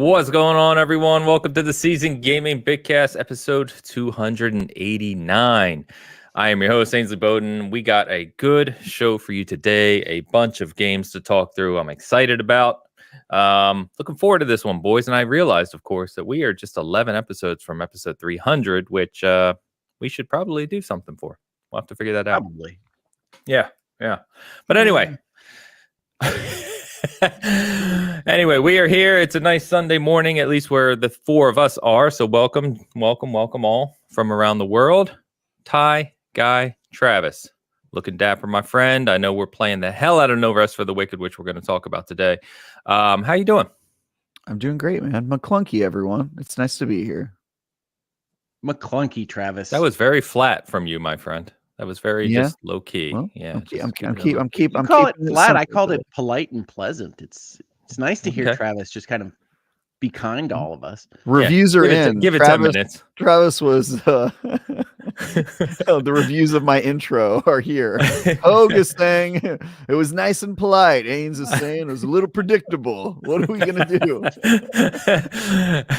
What's going on, everyone? Welcome to the Season Gaming Bitcast, episode 289. I am your host, Ainsley Bowden. We got a good show for you today, a bunch of games to talk through. I'm excited about. Looking forward to this one, boys. And I realized, of course, that we are just 11 episodes from episode 300, which we should probably do something for. We'll have to figure that out. Probably. Yeah. But anyway. Anyway, we are here. It's a nice Sunday morning, at least where the four of us are. So welcome all from around the world. Ty, Guy, Travis. Looking dapper, my friend. I know we're playing the hell out of No Rest for the Wicked, which we're going to talk about today. How you doing? I'm doing great, man. McClunky, everyone. It's nice to be here. McClunky, Travis. That was very flat from you, my friend. That was very just low key. Well, yeah, I'm call it keeping flat. I called it polite and pleasant. It's nice to hear Okay. Travis just kind of be kind to all of us. Reviews are in. Give it Travis, 10 minutes. Travis was the reviews of my intro are here. Hogue is saying it was nice and polite. Ains is saying it was a little predictable. What are we gonna do?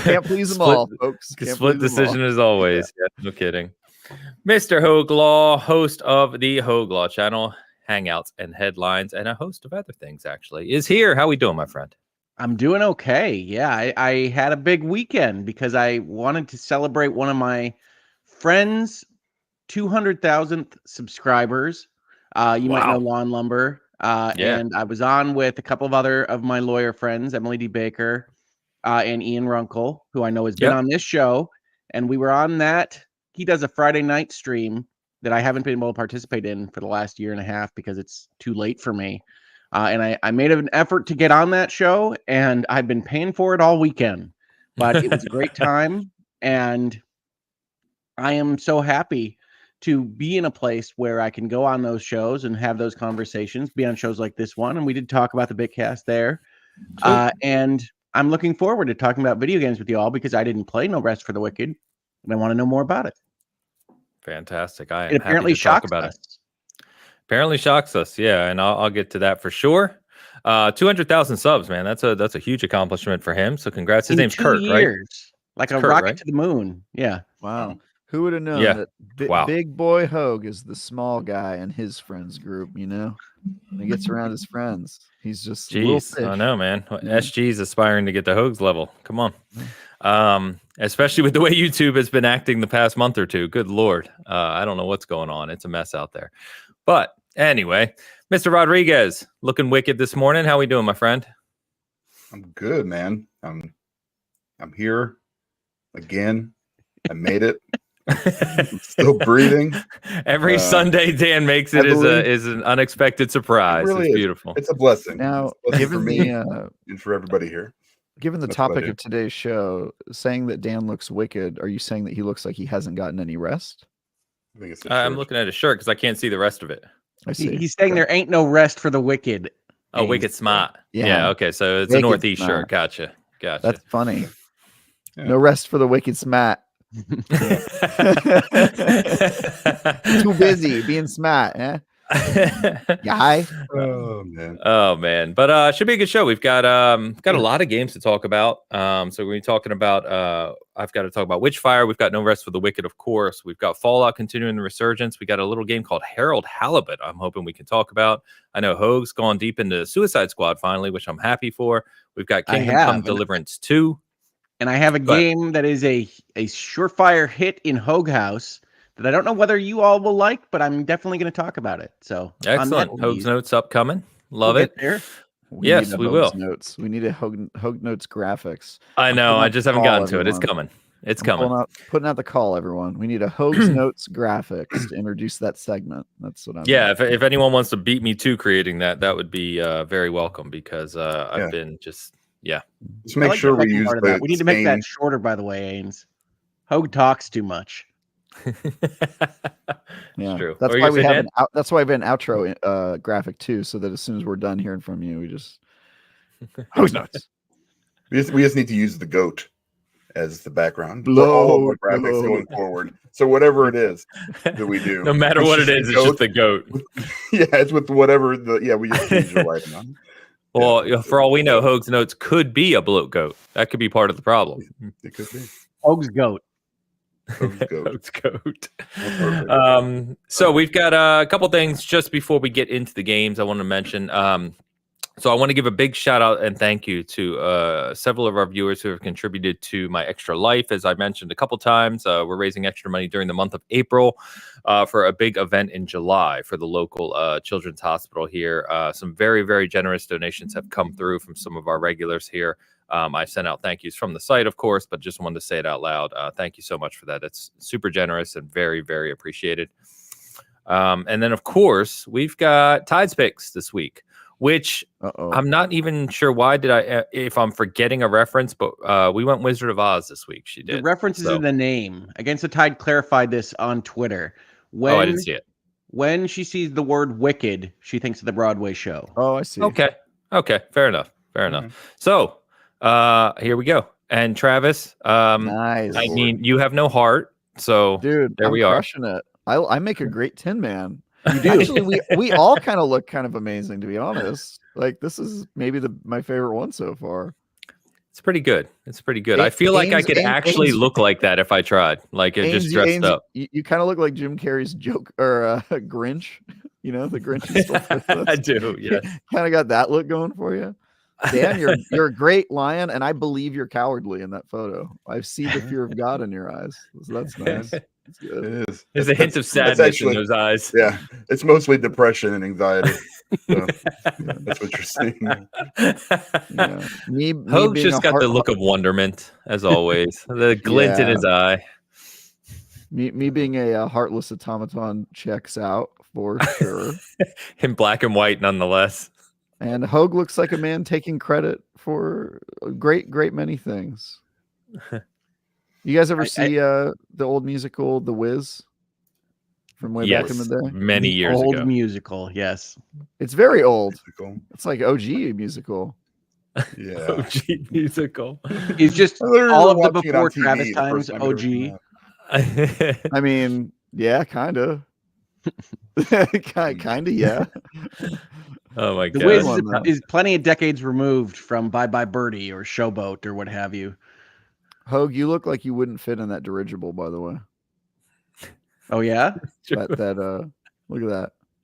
Can't please them all, folks. Can't Split please them all. decision as always. Yeah, no kidding. Mr. Hogue Law, host of the Hogue Law channel, Hangouts and Headlines, and a host of other things, actually, is here. How we doing, my friend? I'm doing okay. Yeah, I had a big weekend because I wanted to celebrate one of my friends' 200,000th subscribers. You might know Lawn Lumber. And I was on with a couple of other of my lawyer friends, Emily D. Baker and Ian Runkle, who I know has been on this show. And we were on that. He does a Friday night stream that I haven't been able to participate in for the last year and a half because it's too late for me. And I made an effort to get on that show, and I've been paying for it all weekend. But it was a great time, and I am so happy to be in a place where I can go on those shows and have those conversations, be on shows like this one. And we did talk about the Bitcast there. And I'm looking forward to talking about video games with you all because I didn't play No Rest for the Wicked, and I want to know more about it. Fantastic. I am It apparently happy to talk shocks about us. it. Apparently shocks us, yeah, and I'll get to that for sure. 200,000 subs, man. That's a huge accomplishment for him. So congrats. His name's Kurt, right? Like It's a Kurt, rocket right? to the moon. Yeah. Wow. Who would have known that Big Boy Hogue is the small guy in his friends group, you know? When he gets around his friends, he's just a little fish. I know, man. SG is aspiring to get to Hogue's level. Come on. Especially with the way YouTube has been acting the past month or two. Good Lord. I don't know what's going on. It's a mess out there. But anyway, Mr. Rodriguez, looking wicked this morning. How we doing, my friend? I'm good, man. I'm here again. I made it. I'm still breathing. Every Sunday Dan makes it is an unexpected surprise. It really it's is. beautiful. It's a blessing. Now, It's a blessing given for me and for everybody here. Given the That's what I topic do. of today's show, saying that Dan looks wicked, are you saying that he looks like he hasn't gotten any rest? I think it's I'm looking at his shirt because I can't see the rest of it. I see. He's saying there ain't no rest for the wicked. Oh, Wicked Smart. Yeah. Yeah. Okay. So it's Wicked a Northeast Smart. shirt. Gotcha. That's funny. Yeah. No rest for the wicked smart. Too busy being smart, eh? Guy. Oh man. Oh man, but should be a good show. We've got a lot of games to talk about. So we're gonna be talking about I've got to talk about Witchfire. We've got No Rest for the Wicked, of course. We've got Fallout continuing the resurgence. We got a little game called Harold Halibut. I'm hoping we can talk about. I know Hogue's gone deep into Suicide Squad finally, which I'm happy for. We've got Kingdom Come Deliverance 2. And I have a game that is a surefire hit in Hogue House that I don't know whether you all will like, but I'm definitely going to talk about it. So Excellent. Hogue's Notes upcoming. Love it. There. Yes, we will. Notes. We need a Hogue Notes graphics. I know. I just haven't gotten to it. It's coming. It's coming. Putting out the call, everyone. We need a Hogue's Notes graphics to introduce that segment. That's what I'm. Yeah, if anyone wants to beat me to creating that, that would be very welcome because I've been just Just make sure we use the we need to make that shorter, by the way, Ains. Hogue talks too much. Yeah, true. That's why we have that's why we have an outro graphic too, so that as soon as we're done hearing from you, we just Hogue's Notes. We just need to use the goat as the background for all of our graphics going forward. So whatever it is that we do, no matter what it is, it's just the goat. Yeah, it's with whatever we just change the lighting on. Well, for all we know, Hoag's Notes could be a bloat goat. That could be part of the problem. It could be. Hoag's goat. Hoag's goat. So we've got a couple things just before we get into the games I want to mention. So I want to give a big shout out and thank you to several of our viewers who have contributed to my extra life. As I mentioned a couple times, we're raising extra money during the month of April for a big event in July for the local children's hospital here. Some very, very generous donations have come through from some of our regulars here. I sent out thank yous from the site, of course, but just wanted to say it out loud. Thank you so much for that. It's super generous and very, very appreciated. And then, of course, we've got Tides Picks this week, which I'm not even sure why if I'm forgetting a reference, but we went Wizard of Oz this week. She did. The reference is in the name. Against the Tide clarified this on Twitter. I didn't see it. When she sees the word wicked, she thinks of the Broadway show. Oh, I see. Okay. Fair enough. So here we go. And Travis, nice. I mean, you have no heart. So dude, there we are. Crushing it. I make a great Tin Man. You do. Actually, we all kind of look kind of amazing, to be honest. Like, this is maybe my favorite one so far. It's pretty good. I feel like I could actually look like that if I tried. Like, just dressed up. You kind of look like Jim Carrey's joke or Grinch. You know, the Grinch is still I do, yeah. Kind of got that look going for you. Dan, you're a great lion, and I believe you're cowardly in that photo. I see the fear of God in your eyes. So that's nice. It is. There's a hint of sadness in those eyes. Yeah, it's mostly depression and anxiety. So, that's what you're seeing. Yeah. Me Hope just got the look of wonderment, as always. The glint in his eye. Me being a heartless automaton checks out for sure. In black and white, nonetheless. And Hoag looks like a man taking credit for a great many things. You guys ever see the old musical The Wiz from way back in the day? Many years ago. Old musical, yes. It's very old. It's like OG musical. Yeah. OG musical. It's just all of the before Travis times OG. I mean, yeah, kind of. kind of, yeah. Oh my god. The Wiz is plenty of decades removed from Bye Bye Birdie or Showboat or what have you. Hoag, you look like you wouldn't fit in that dirigible, by the way. Oh yeah? Look at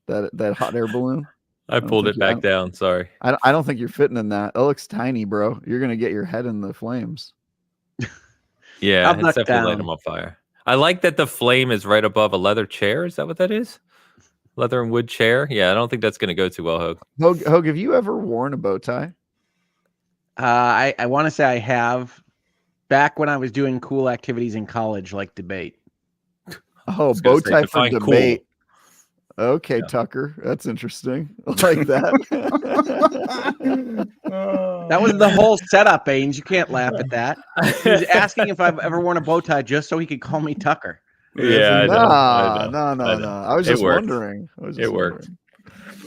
that hot air balloon. I pulled it back down, sorry. I don't think you're fitting in that. It looks tiny, bro. You're gonna get your head in the flames. Yeah, it's definitely light them on fire. I like that the flame is right above a leather chair. Is that what that is? Leather and wood chair? Yeah, I don't think that's going to go too well, Hoag. Hoag, have you ever worn a bow tie? I want to say I have. Back when I was doing cool activities in college, like debate. Oh, bow tie for debate. Cool. Okay, yeah. Tucker. That's interesting. I like that. That was the whole setup, Ains. You can't laugh at that. He was asking if I've ever worn a bow tie just so he could call me Tucker. Yeah, no. I was just wondering. It worked.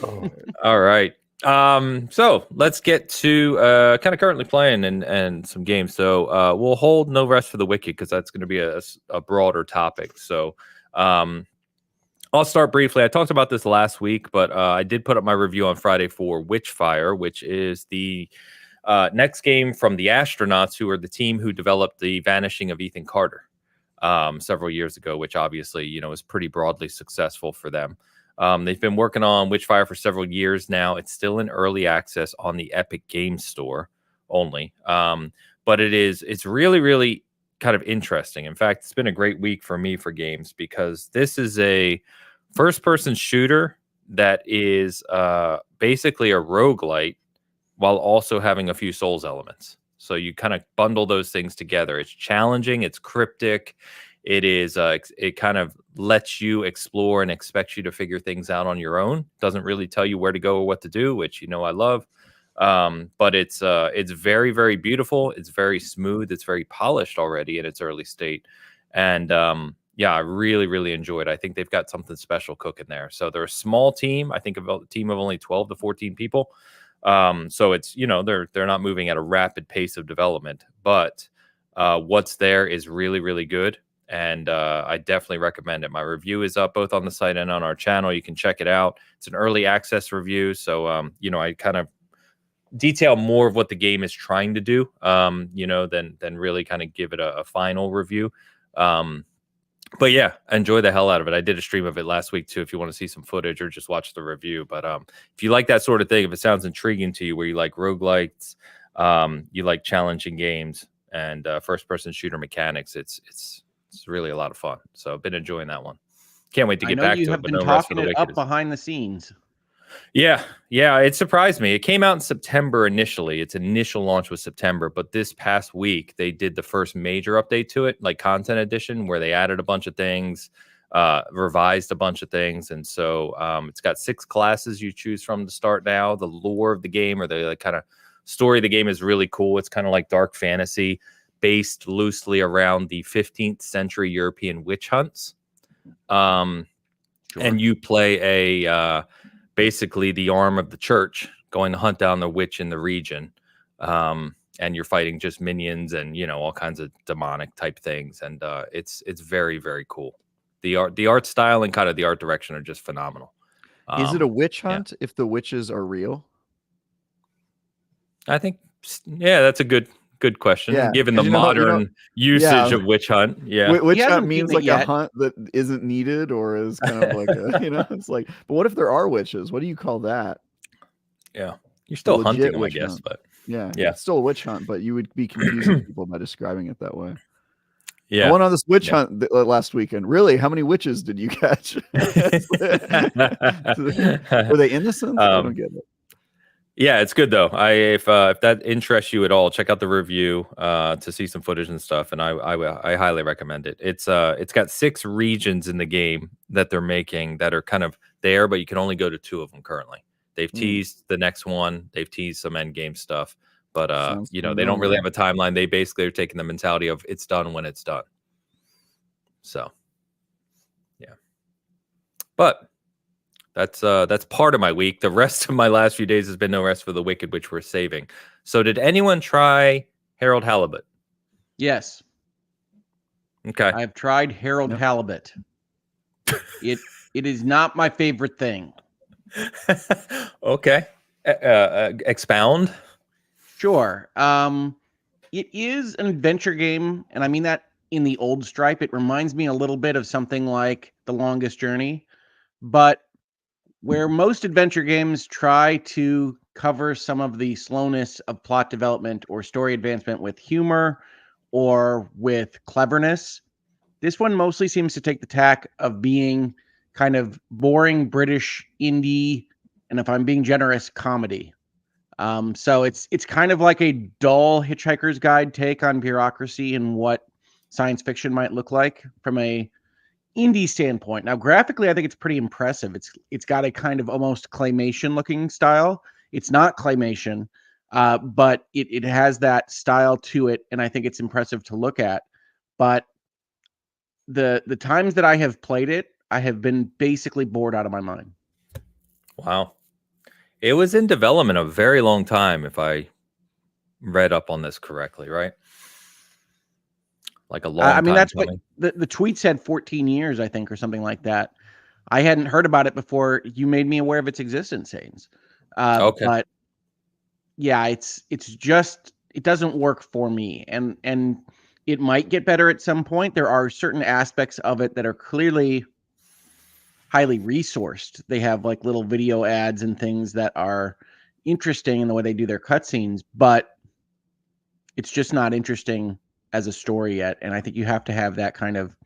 Oh. All right. So let's get to kind of currently playing and some games. So we'll hold No Rest for the Wicked because that's going to be a broader topic. So I'll start briefly. I talked about this last week, but I did put up my review on Friday for Witchfire, which is the next game from the Astronauts, who are the team who developed the Vanishing of Ethan Carter several years ago, which obviously, is pretty broadly successful for them. They've been working on Witchfire for several years now. It's still in early access on the Epic Games Store only. But it's really, really kind of interesting. In fact, it's been a great week for me for games because this is a first-person shooter that is basically a roguelite while also having a few Souls elements. So you kind of bundle those things together. It's challenging. It's cryptic. It is. It kind of lets you explore and expects you to figure things out on your own. Doesn't really tell you where to go or what to do, which I love. But it's very, very beautiful. It's very smooth. It's very polished already in its early state, and I really, really enjoyed it. I think they've got something special cooking there. So they're a small team. I think about a team of only 12 to 14 people. So it's they're not moving at a rapid pace of development, but what's there is really, really good. And I definitely recommend it. My review is up both on the site and on our channel. You can check it out. It's an early access review. So, I kind of detail more of what the game is trying to do, you know, than really kind of give it a final review. But yeah, I enjoy the hell out of it. I did a stream of it last week too, if you want to see some footage or just watch the review. But if you like that sort of thing, if it sounds intriguing to you, where you like roguelites, you like challenging games and first person shooter mechanics, it's really a lot of fun. So I've been enjoying that one. Can't wait to get back to it. You have been talking it up behind the scenes. Yeah, it surprised me. It came out in September initially. Its initial launch was September, but this past week they did the first major update to it, like content edition, where they added a bunch of things, revised a bunch of things, and so it's got 6 classes you choose from to start now. The lore of the game, or the kind of story of the game, is really cool. It's kind of like dark fantasy, based loosely around the 15th century European witch hunts. Sure. And you play a basically the arm of the church going to hunt down the witch in the region. And you're fighting just minions and, you know, all kinds of demonic type things. And it's very, very cool. The art style and kind of the art direction are just phenomenal. Is it a witch hunt if the witches are real? I think, yeah, that's a good question. Yeah, given the modern usage of witch hunt. Yeah. Witch hunt means like a hunt that isn't needed, or is kind of like a, you know, it's like, but what if there are witches? What do you call that? Yeah. You're still hunting them, I guess, hunt. but yeah, it's still a witch hunt, but you would be confusing people by describing it that way. Yeah. I went on this witch hunt last weekend. Really? How many witches did you catch? Were they innocent? I don't get it. Yeah, it's good though. If that interests you at all, check out the review to see some footage and stuff. And I highly recommend it. It's got 6 regions in the game that they're making that are kind of there, but you can only go to 2 of them currently. They've teased the next one. They've teased some end game stuff, but you know, they don't really have a timeline. They basically are taking the mentality of it's done when it's done. So, yeah, but. That's part of my week. The rest of my last few days has been No Rest for the Wicked, which we're saving. So did anyone try Harold Hbit? Yes. Okay. I've tried Harold Hbit. It is not my favorite thing. Okay. Expound. Sure. It is an adventure game, and I mean that in the old stripe. It reminds me a little bit of something like The Longest Journey, but where most adventure games try to cover some of the slowness of plot development or story advancement with humor or with cleverness, this one mostly seems to take the tack of being kind of boring British indie, and if I'm being generous, comedy. So it's kind of like a dull Hitchhiker's Guide take on bureaucracy and what science fiction might look like from a indie standpoint. Now, graphically, I think it's pretty impressive. It's got a kind of almost claymation looking style. It's not claymation, but it has that style to it, and I think it's impressive to look at. But the times that I have played it, I have been basically bored out of my mind. Wow. It was in development a very long time, if I read up on this correctly, right? Like a long time. I mean, that's coming. What the tweet said 14 years, I think, or something like that. I hadn't heard about it before you made me aware of its existence, Ains. Okay. But yeah, it's just, it doesn't work for me. And it might get better at some point. There are certain aspects of it that are clearly highly resourced. They have like little video ads and things that are interesting in the way they do their cutscenes, but it's just not interesting as a story yet. And I think you have to have that kind of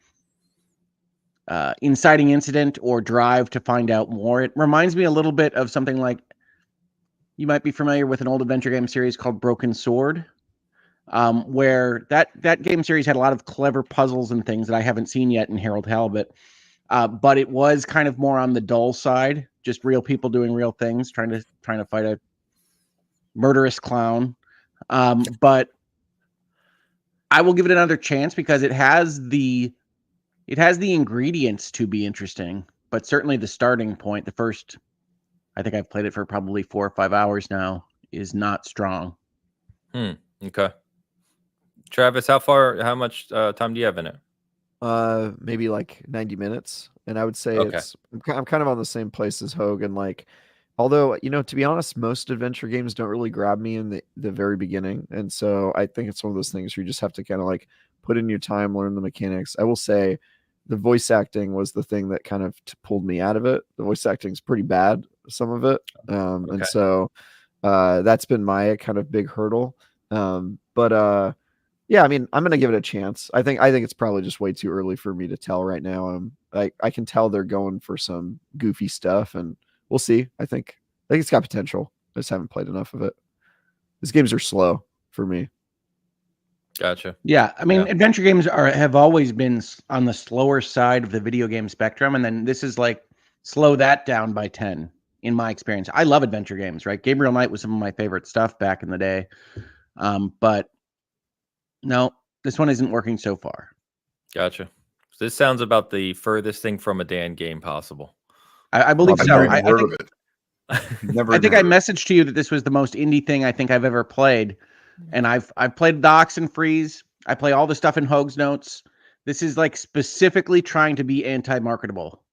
inciting incident or drive to find out more. It reminds me a little bit of something like, you might be familiar with an old adventure game series called Broken Sword, where that game series had a lot of clever puzzles and things that I haven't seen yet in Harold Hbit. But it was kind of more on the dull side, just real people doing real things, trying to fight a murderous clown. But I will give it another chance because it has the ingredients to be interesting, but certainly the starting point, the first, I think I've played it for probably 4 or 5 hours now, is not strong. Okay. Travis, how much time do you have in it? Maybe like 90 minutes. And I would say I'm kind of on the same place as Hogan. Like, Although, to be honest, most adventure games don't really grab me in the very beginning. And so I think it's one of those things where you just have to kind of like put in your time, learn the mechanics. I will say the voice acting was the thing that kind of pulled me out of it. The voice acting is pretty bad, some of it. Okay. And so that's been my kind of big hurdle. But yeah, I mean, I'm gonna give it a chance. I think it's probably just way too early for me to tell right now. I can tell they're going for some goofy stuff, and we'll see. I think it's got potential. I just haven't played enough of it. These games are slow for me. Gotcha. Yeah, I mean, Yeah. adventure games have always been on the slower side of the video game spectrum, and then this is like slow that down by 10 in my experience. I love adventure games, right? Gabriel Knight was some of my favorite stuff back in the day, but no, this one isn't working so far. Gotcha. So this sounds about the furthest thing from a Dan game possible. I believe I've so. never even heard of it. Never. I even think I heard of it. messaged to you that this was the most indie thing I think I've ever played, and I've played Docs and Freeze. I play all the stuff in Hoag's Notes. This is like specifically trying to be anti-marketable.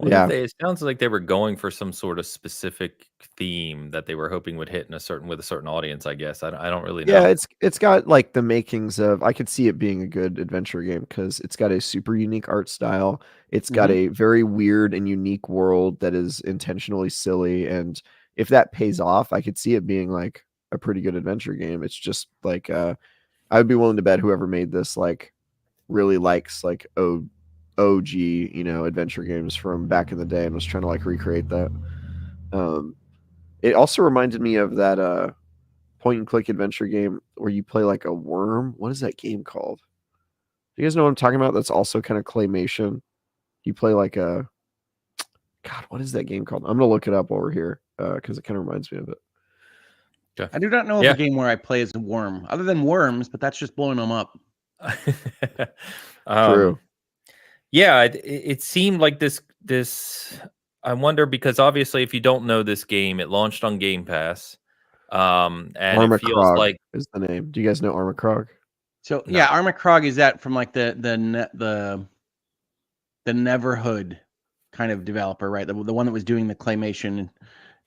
Yeah. It sounds like they were going for some sort of specific theme that they were hoping would hit with a certain audience. I guess I don't really know. Yeah, it's got like the makings of. I could see it being a good adventure game because it's got a super unique art style. It's got a very weird and unique world that is intentionally silly, and if that pays off, I could see it being like a pretty good adventure game. It's just like I would be willing to bet whoever made this like really likes like OG adventure games from back in the day and was trying to like recreate that. It also reminded me of that point and click adventure game where you play like a worm. What is that game called? Do you guys know what I'm talking about? That's also kind of claymation. You play like a God, what is that game called? I'm gonna look it up while we're here because it kind of reminds me of it. Okay. I do not know of a game where I play as a worm, other than worms, but that's just blowing them up. True. Yeah, it seemed like this. I wonder because obviously, if you don't know this game, it launched on Game Pass, and Arma it feels Krog like is the name. Do you guys know Arma Krog? So yeah, Arma Krog is that from like the Neverhood kind of developer, right? The one that was doing the claymation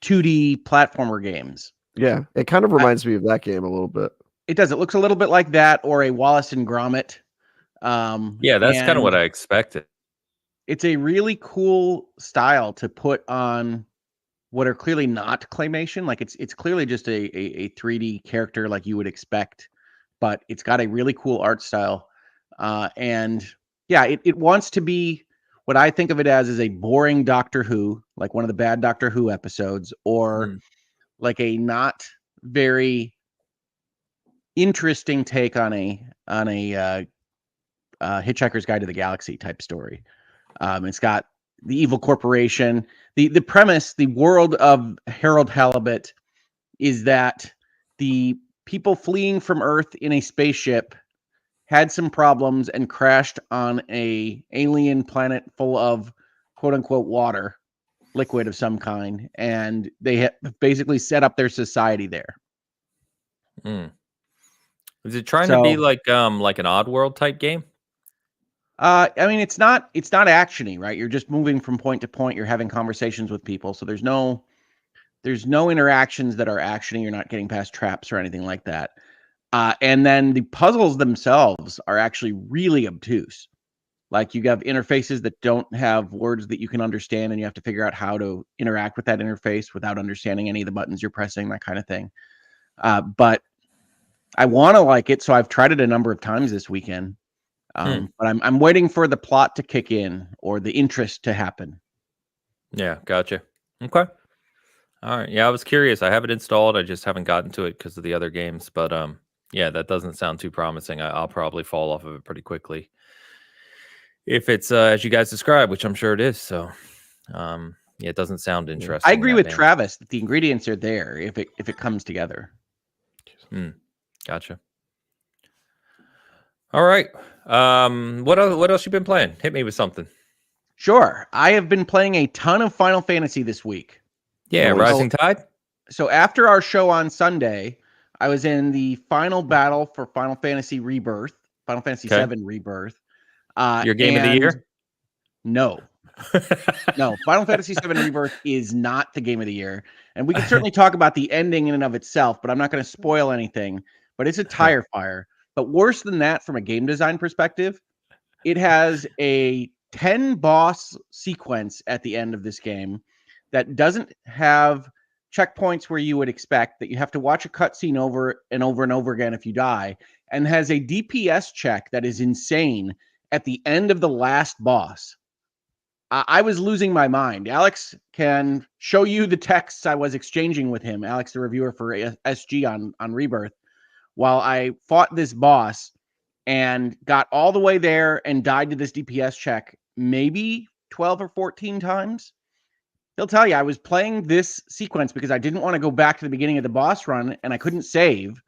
2D platformer games. Yeah, it kind of reminds me of that game a little bit. It does. It looks a little bit like that, or a Wallace and Gromit. yeah, that's kind of what I expected. It's a really cool style to put on what are clearly not claymation. Like it's clearly just a 3D character like you would expect, but it's got a really cool art style. And yeah, it wants to be what I think of it as is a boring Doctor Who, like one of the bad Doctor Who episodes, or like a not very interesting take on a Hitchhiker's Guide to the Galaxy type story. It's got the evil corporation. The premise, the world of Harold Hbit is that the people fleeing from Earth in a spaceship had some problems and crashed on a alien planet full of quote unquote water, liquid of some kind, and they basically set up their society there. Is it trying to be like an Oddworld type game? I mean, it's not actiony, right? You're just moving from point to point. You're having conversations with people, so there's no interactions that are actiony. You're not getting past traps or anything like that. And then the puzzles themselves are actually really obtuse. Like you have interfaces that don't have words that you can understand, and you have to figure out how to interact with that interface without understanding any of the buttons you're pressing, that kind of thing. But I want to like it, so I've tried it a number of times this weekend. But I'm waiting for the plot to kick in or the interest to happen. Yeah, gotcha. Okay. All right. Yeah, I was curious. I have it installed. I just haven't gotten to it because of the other games. But yeah, that doesn't sound too promising. I'll probably fall off of it pretty quickly if it's as you guys described, which I'm sure it is. So yeah, it doesn't sound interesting. I agree with Travis that the ingredients are there if it comes together. Gotcha. All right. What else you been playing? Hit me with something. Sure. I have been playing a ton of Final Fantasy this week. Yeah, Rising Tide. So after our show on Sunday, I was in the final battle for Final Fantasy Rebirth, Final Fantasy VII Rebirth. Your game of the year? No. No, Final Fantasy VII Rebirth is not the game of the year. And we can certainly talk about the ending in and of itself, but I'm not going to spoil anything. But it's a tire fire. But worse than that, from a game design perspective, it has a 10 boss sequence at the end of this game that doesn't have checkpoints where you would expect, that you have to watch a cutscene over and over and over again if you die, and has a DPS check that is insane at the end of the last boss. I was losing my mind. Alex can show you the texts I was exchanging with him, Alex, the reviewer for SG on Rebirth, while I fought this boss and got all the way there and died to this DPS check maybe 12 or 14 times. He'll tell you I was playing this sequence because I didn't want to go back to the beginning of the boss run, and I couldn't save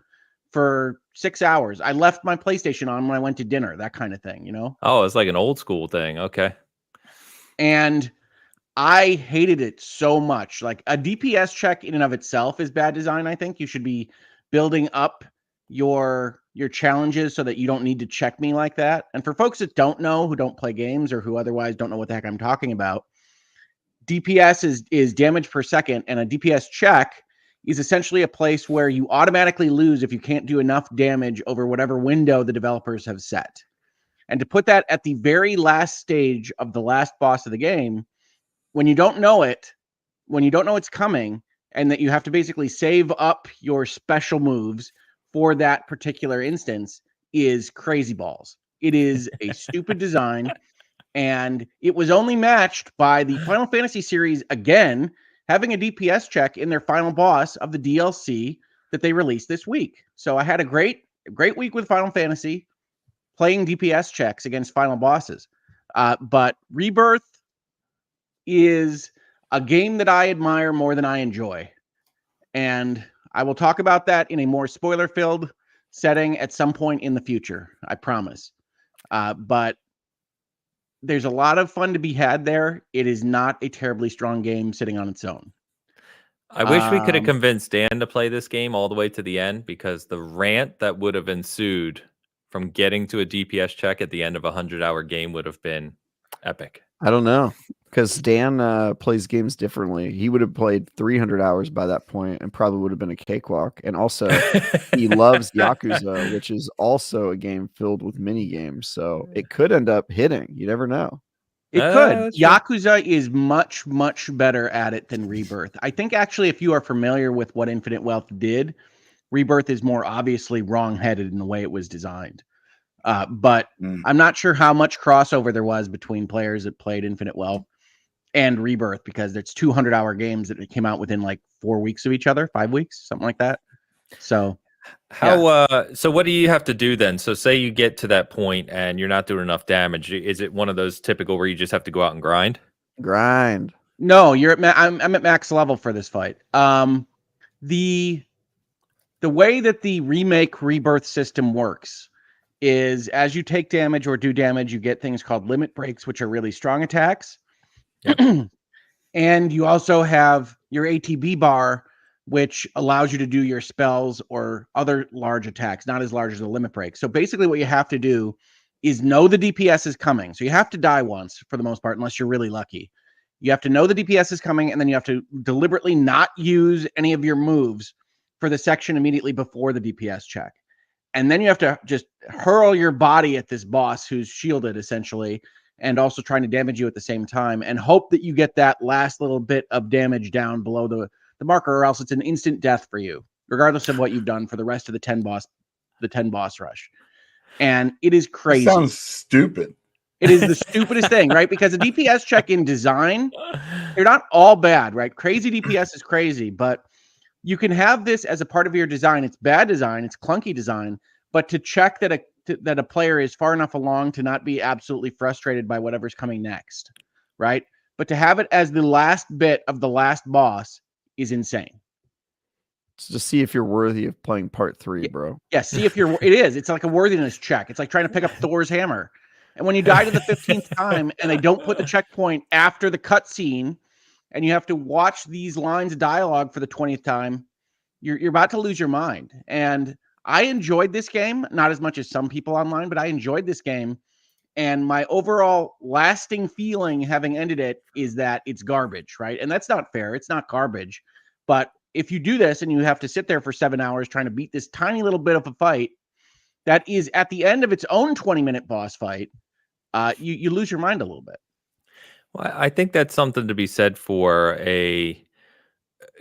for 6 hours. I left my PlayStation on when I went to dinner, that kind of thing, you know? Oh, it's like an old school thing. Okay. And I hated it so much. Like, a DPS check in and of itself is bad design. I think you should be building up your challenges so that you don't need to check me like that. And for folks that don't know, who don't play games or who otherwise don't know what the heck I'm talking about, DPS is damage per second, and a DPS check is essentially a place where you automatically lose if you can't do enough damage over whatever window the developers have set. And to put that at the very last stage of the last boss of the game, when you don't know it, when you don't know it's coming, and that you have to basically save up your special moves for that particular instance, is crazy balls. It is a stupid design, and it was only matched by the Final Fantasy series, again, having a DPS check in their final boss of the DLC that they released this week. So I had a great week with Final Fantasy, playing DPS checks against final bosses. But Rebirth is a game that I admire more than I enjoy. And I will talk about that in a more spoiler-filled setting at some point in the future, I promise. But there's a lot of fun to be had there. It is not a terribly strong game sitting on its own. I wish we could have convinced Dan to play this game all the way to the end, because the rant that would have ensued from getting to a DPS check at the end of a 100-hour game would have been epic. I don't know, because Dan plays games differently. He would have played 300 hours by that point and probably would have been a cakewalk. And also, he loves Yakuza, which is also a game filled with mini games. So it could end up hitting. You never know. It could. Yakuza is much, much better at it than Rebirth. I think, actually, if you are familiar with what Infinite Wealth did, Rebirth is more obviously wrong-headed in the way it was designed. But I'm not sure how much crossover there was between players that played Infinite Wealth and Rebirth, because there's 200-hour games that came out within like 4 weeks of each other, 5 weeks, something like that. So so what do you have to do then? So say you get to that point and you're not doing enough damage. Is it one of those typical where you just have to go out and grind? No, you're at I'm at max level for this fight. The way that the remake Rebirth system works is, as you take damage or do damage, you get things called limit breaks, which are really strong attacks. Yep. And you also have your ATB bar, which allows you to do your spells or other large attacks, not as large as a limit break. So basically what you have to do is know the DPS is coming. So you have to die once for the most part, unless you're really lucky. You have to know the DPS is coming, and then you have to deliberately not use any of your moves for the section immediately before the DPS check. And then you have to just hurl your body at this boss who's shielded, essentially, and also trying to damage you at the same time, and hope that you get that last little bit of damage down below the marker, or else it's an instant death for you, regardless of what you've done for the rest of the 10 boss rush. And it is crazy. That sounds stupid. It is the stupidest thing, right? Because a DPS check in design, they're not all bad, right? Crazy DPS is crazy, but you can have this as a part of your design. It's bad design, it's clunky design, but to check that a player is far enough along to not be absolutely frustrated by whatever's coming next, right? But to have it as the last bit of the last boss is insane. So just see if you're worthy of playing part 3, bro. Yeah, see if you're. It's like a worthiness check. It's like trying to pick up Thor's hammer. And when you die to the 15th time and they don't put the checkpoint after the cutscene, and you have to watch these lines of dialogue for the 20th time, you're about to lose your mind. And I enjoyed this game, not as much as some people online, but I enjoyed this game. And my overall lasting feeling having ended it is that it's garbage, right? And that's not fair. It's not garbage. But if you do this and you have to sit there for 7 hours trying to beat this tiny little bit of a fight that is at the end of its own 20-minute boss fight, you lose your mind a little bit. Well, I think that's something to be said for a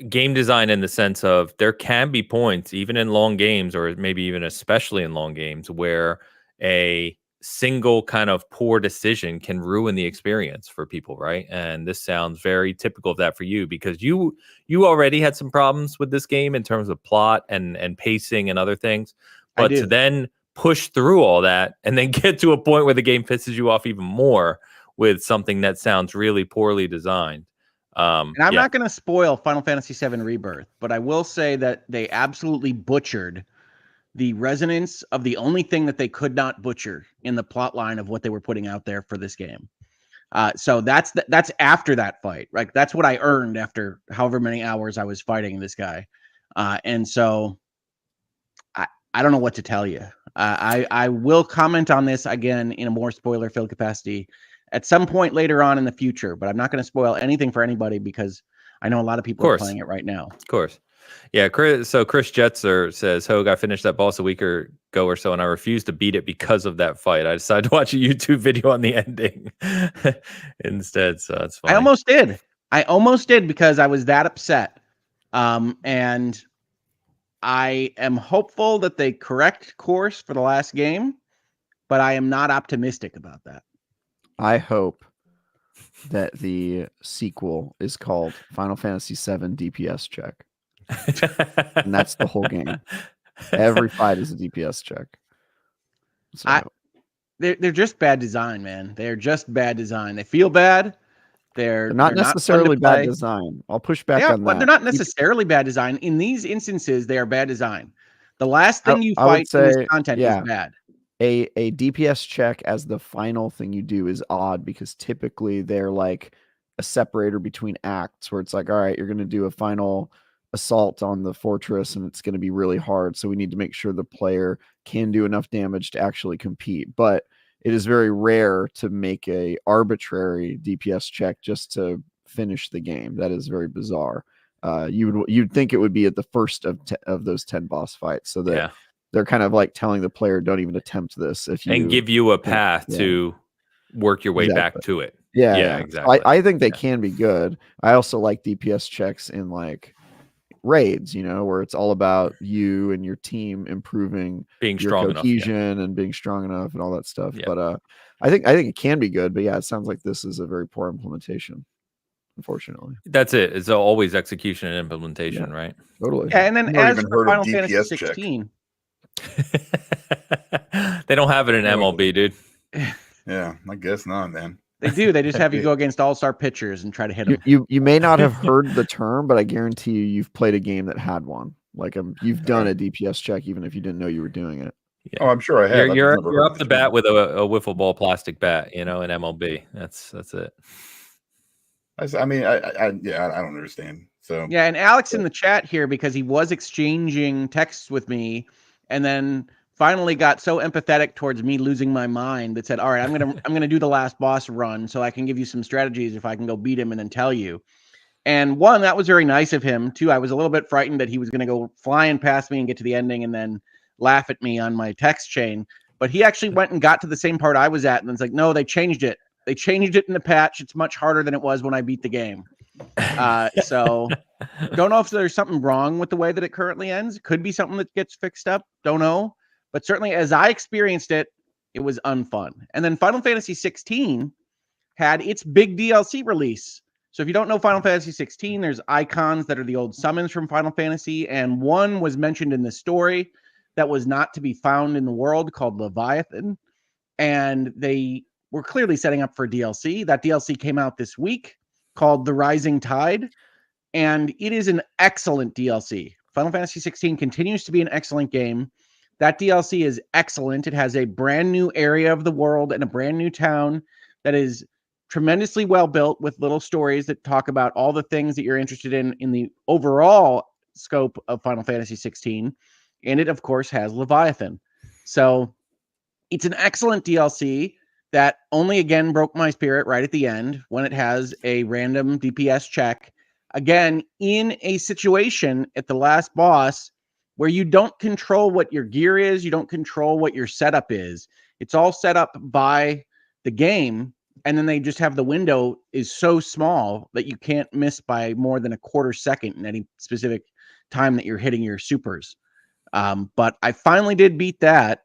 game design, in the sense of there can be points, even in long games, or maybe even especially in long games, where a single kind of poor decision can ruin the experience for people, right? And this sounds very typical of that for you, because you already had some problems with this game in terms of plot and pacing and other things. But to then push through all that and then get to a point where the game pisses you off even more with something that sounds really poorly designed. And I'm not going to spoil Final Fantasy VII Rebirth, but I will say that they absolutely butchered the resonance of the only thing that they could not butcher in the plot line of what they were putting out there for this game. So that's after that fight, right? That's what I earned after however many hours I was fighting this guy. And so I don't know what to tell you. I will comment on this again in a more spoiler-filled capacity at some point later on in the future, but I'm not going to spoil anything for anybody because I know a lot of people are playing it right now. Of course. Yeah, Chris Jetzer says, Hogue, I finished that boss a week ago or so, and I refused to beat it because of that fight. I decided to watch a YouTube video on the ending instead, so that's fine. I almost did because I was that upset. And I am hopeful that they correct course for the last game, but I am not optimistic about that. I hope that the sequel is called Final Fantasy VII DPS check. And that's the whole game. Every fight is a DPS check. So they're just bad design, man. They're just bad design. They feel bad. They're not necessarily bad design. I'll push back on that. They're not necessarily bad design. In these instances, they are bad design. The last thing you fight in this content is bad. A DPS check as the final thing you do is odd because typically they're like a separator between acts where it's like, all right, you're going to do a final assault on the fortress and it's going to be really hard. So we need to make sure the player can do enough damage to actually compete. But it is very rare to make a arbitrary DPS check just to finish the game. That is very bizarre. You'd think it would be at the first of those 10 boss fights. So that they're kind of like telling the player, don't even attempt this. And give you a path to work your way back to it. Yeah, exactly. I think they can be good. I also like DPS checks in like raids, where it's all about you and your team improving being your strong cohesion enough, and being strong enough and all that stuff. But I think it can be good. But yeah, it sounds like this is a very poor implementation. Unfortunately, that's it. It's always execution and implementation, right? Totally. Yeah, and then as for Final Fantasy 16, they don't have it in MLB, dude. Yeah, I guess not, man. They do. They just have you go against all-star pitchers and try to hit them. You may not have heard the term, but I guarantee you've played a game that had one. Like you've done a DPS check, even if you didn't know you were doing it. Yeah. Oh, I'm sure I have. You're up the bat with a wiffle ball plastic bat, in MLB. That's it. I mean, I don't understand. So yeah, and Alex in the chat here, because he was exchanging texts with me, and then finally got so empathetic towards me losing my mind that said, all right, I'm gonna do the last boss run so I can give you some strategies if I can go beat him and then tell you. And one, that was very nice of him. Two, I was a little bit frightened that he was gonna go flying past me and get to the ending and then laugh at me on my text chain. But he actually went and got to the same part I was at, and it's like, no, they changed it. They changed it in the patch. It's much harder than it was when I beat the game. So don't know if there's something wrong with the way that it currently ends. Could be something that gets fixed up. Don't know. But certainly as I experienced it, it was unfun. And then Final Fantasy 16 had its big DLC release. So if you don't know Final Fantasy 16, there's icons that are the old summons from Final Fantasy. And one was mentioned in the story that was not to be found in the world called Leviathan. And they were clearly setting up for DLC. That DLC came out this week called The Rising Tide. And it is an excellent DLC. Final Fantasy 16 continues to be an excellent game. That DLC is excellent. It has a brand new area of the world and a brand new town that is tremendously well built with little stories that talk about all the things that you're interested in the overall scope of Final Fantasy 16. And it, of course, has Leviathan. So it's an excellent DLC that only again broke my spirit right at the end when it has a random DPS check. Again, in a situation at the last boss where you don't control what your gear is, you don't control what your setup is. It's all set up by the game, and then they just have the window is so small that you can't miss by more than a quarter second in any specific time that you're hitting your supers. But I finally did beat that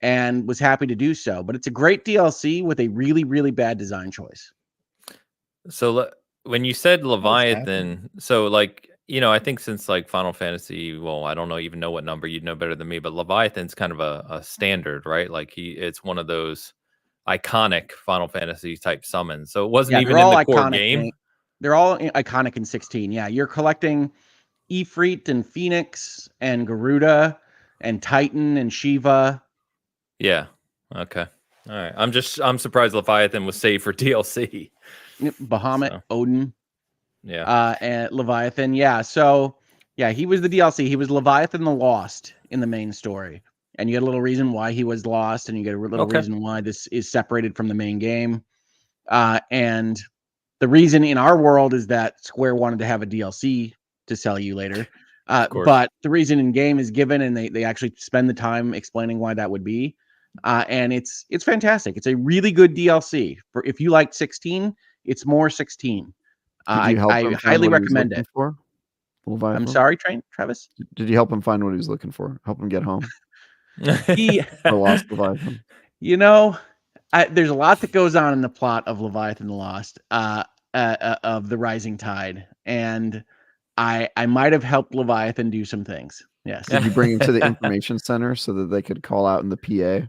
and was happy to do so. But it's a great DLC with a really, really bad design choice. So when you said Leviathan, so like, I think since like Final Fantasy, well, I don't even know what number, you'd know better than me, but Leviathan's kind of a standard, right? Like it's one of those iconic Final Fantasy type summons. So it wasn't even in the core game. They're all iconic in 16. Yeah, you're collecting Ifrit and Phoenix and Garuda and Titan and Shiva. Yeah. Okay. All right. I'm surprised Leviathan was saved for DLC. Bahamut, Odin. Yeah. And Leviathan. Yeah. So yeah, he was the DLC. He was Leviathan the Lost in the main story. And you get a little reason why he was lost, and you get a little reason why this is separated from the main game. And the reason in our world is that Square wanted to have a DLC to sell you later. But the reason in game is given, and they actually spend the time explaining why that would be. And it's fantastic. It's a really good DLC. For if you liked 16, it's more 16. I highly recommend it. I'm sorry, Travis. Did you help him find what he was looking for? Help him get home? Or lost Leviathan. There's a lot that goes on in the plot of Leviathan the Lost, of the Rising Tide, and I might have helped Leviathan do some things. Yes. Did you bring him to the information center so that they could call out in the PA?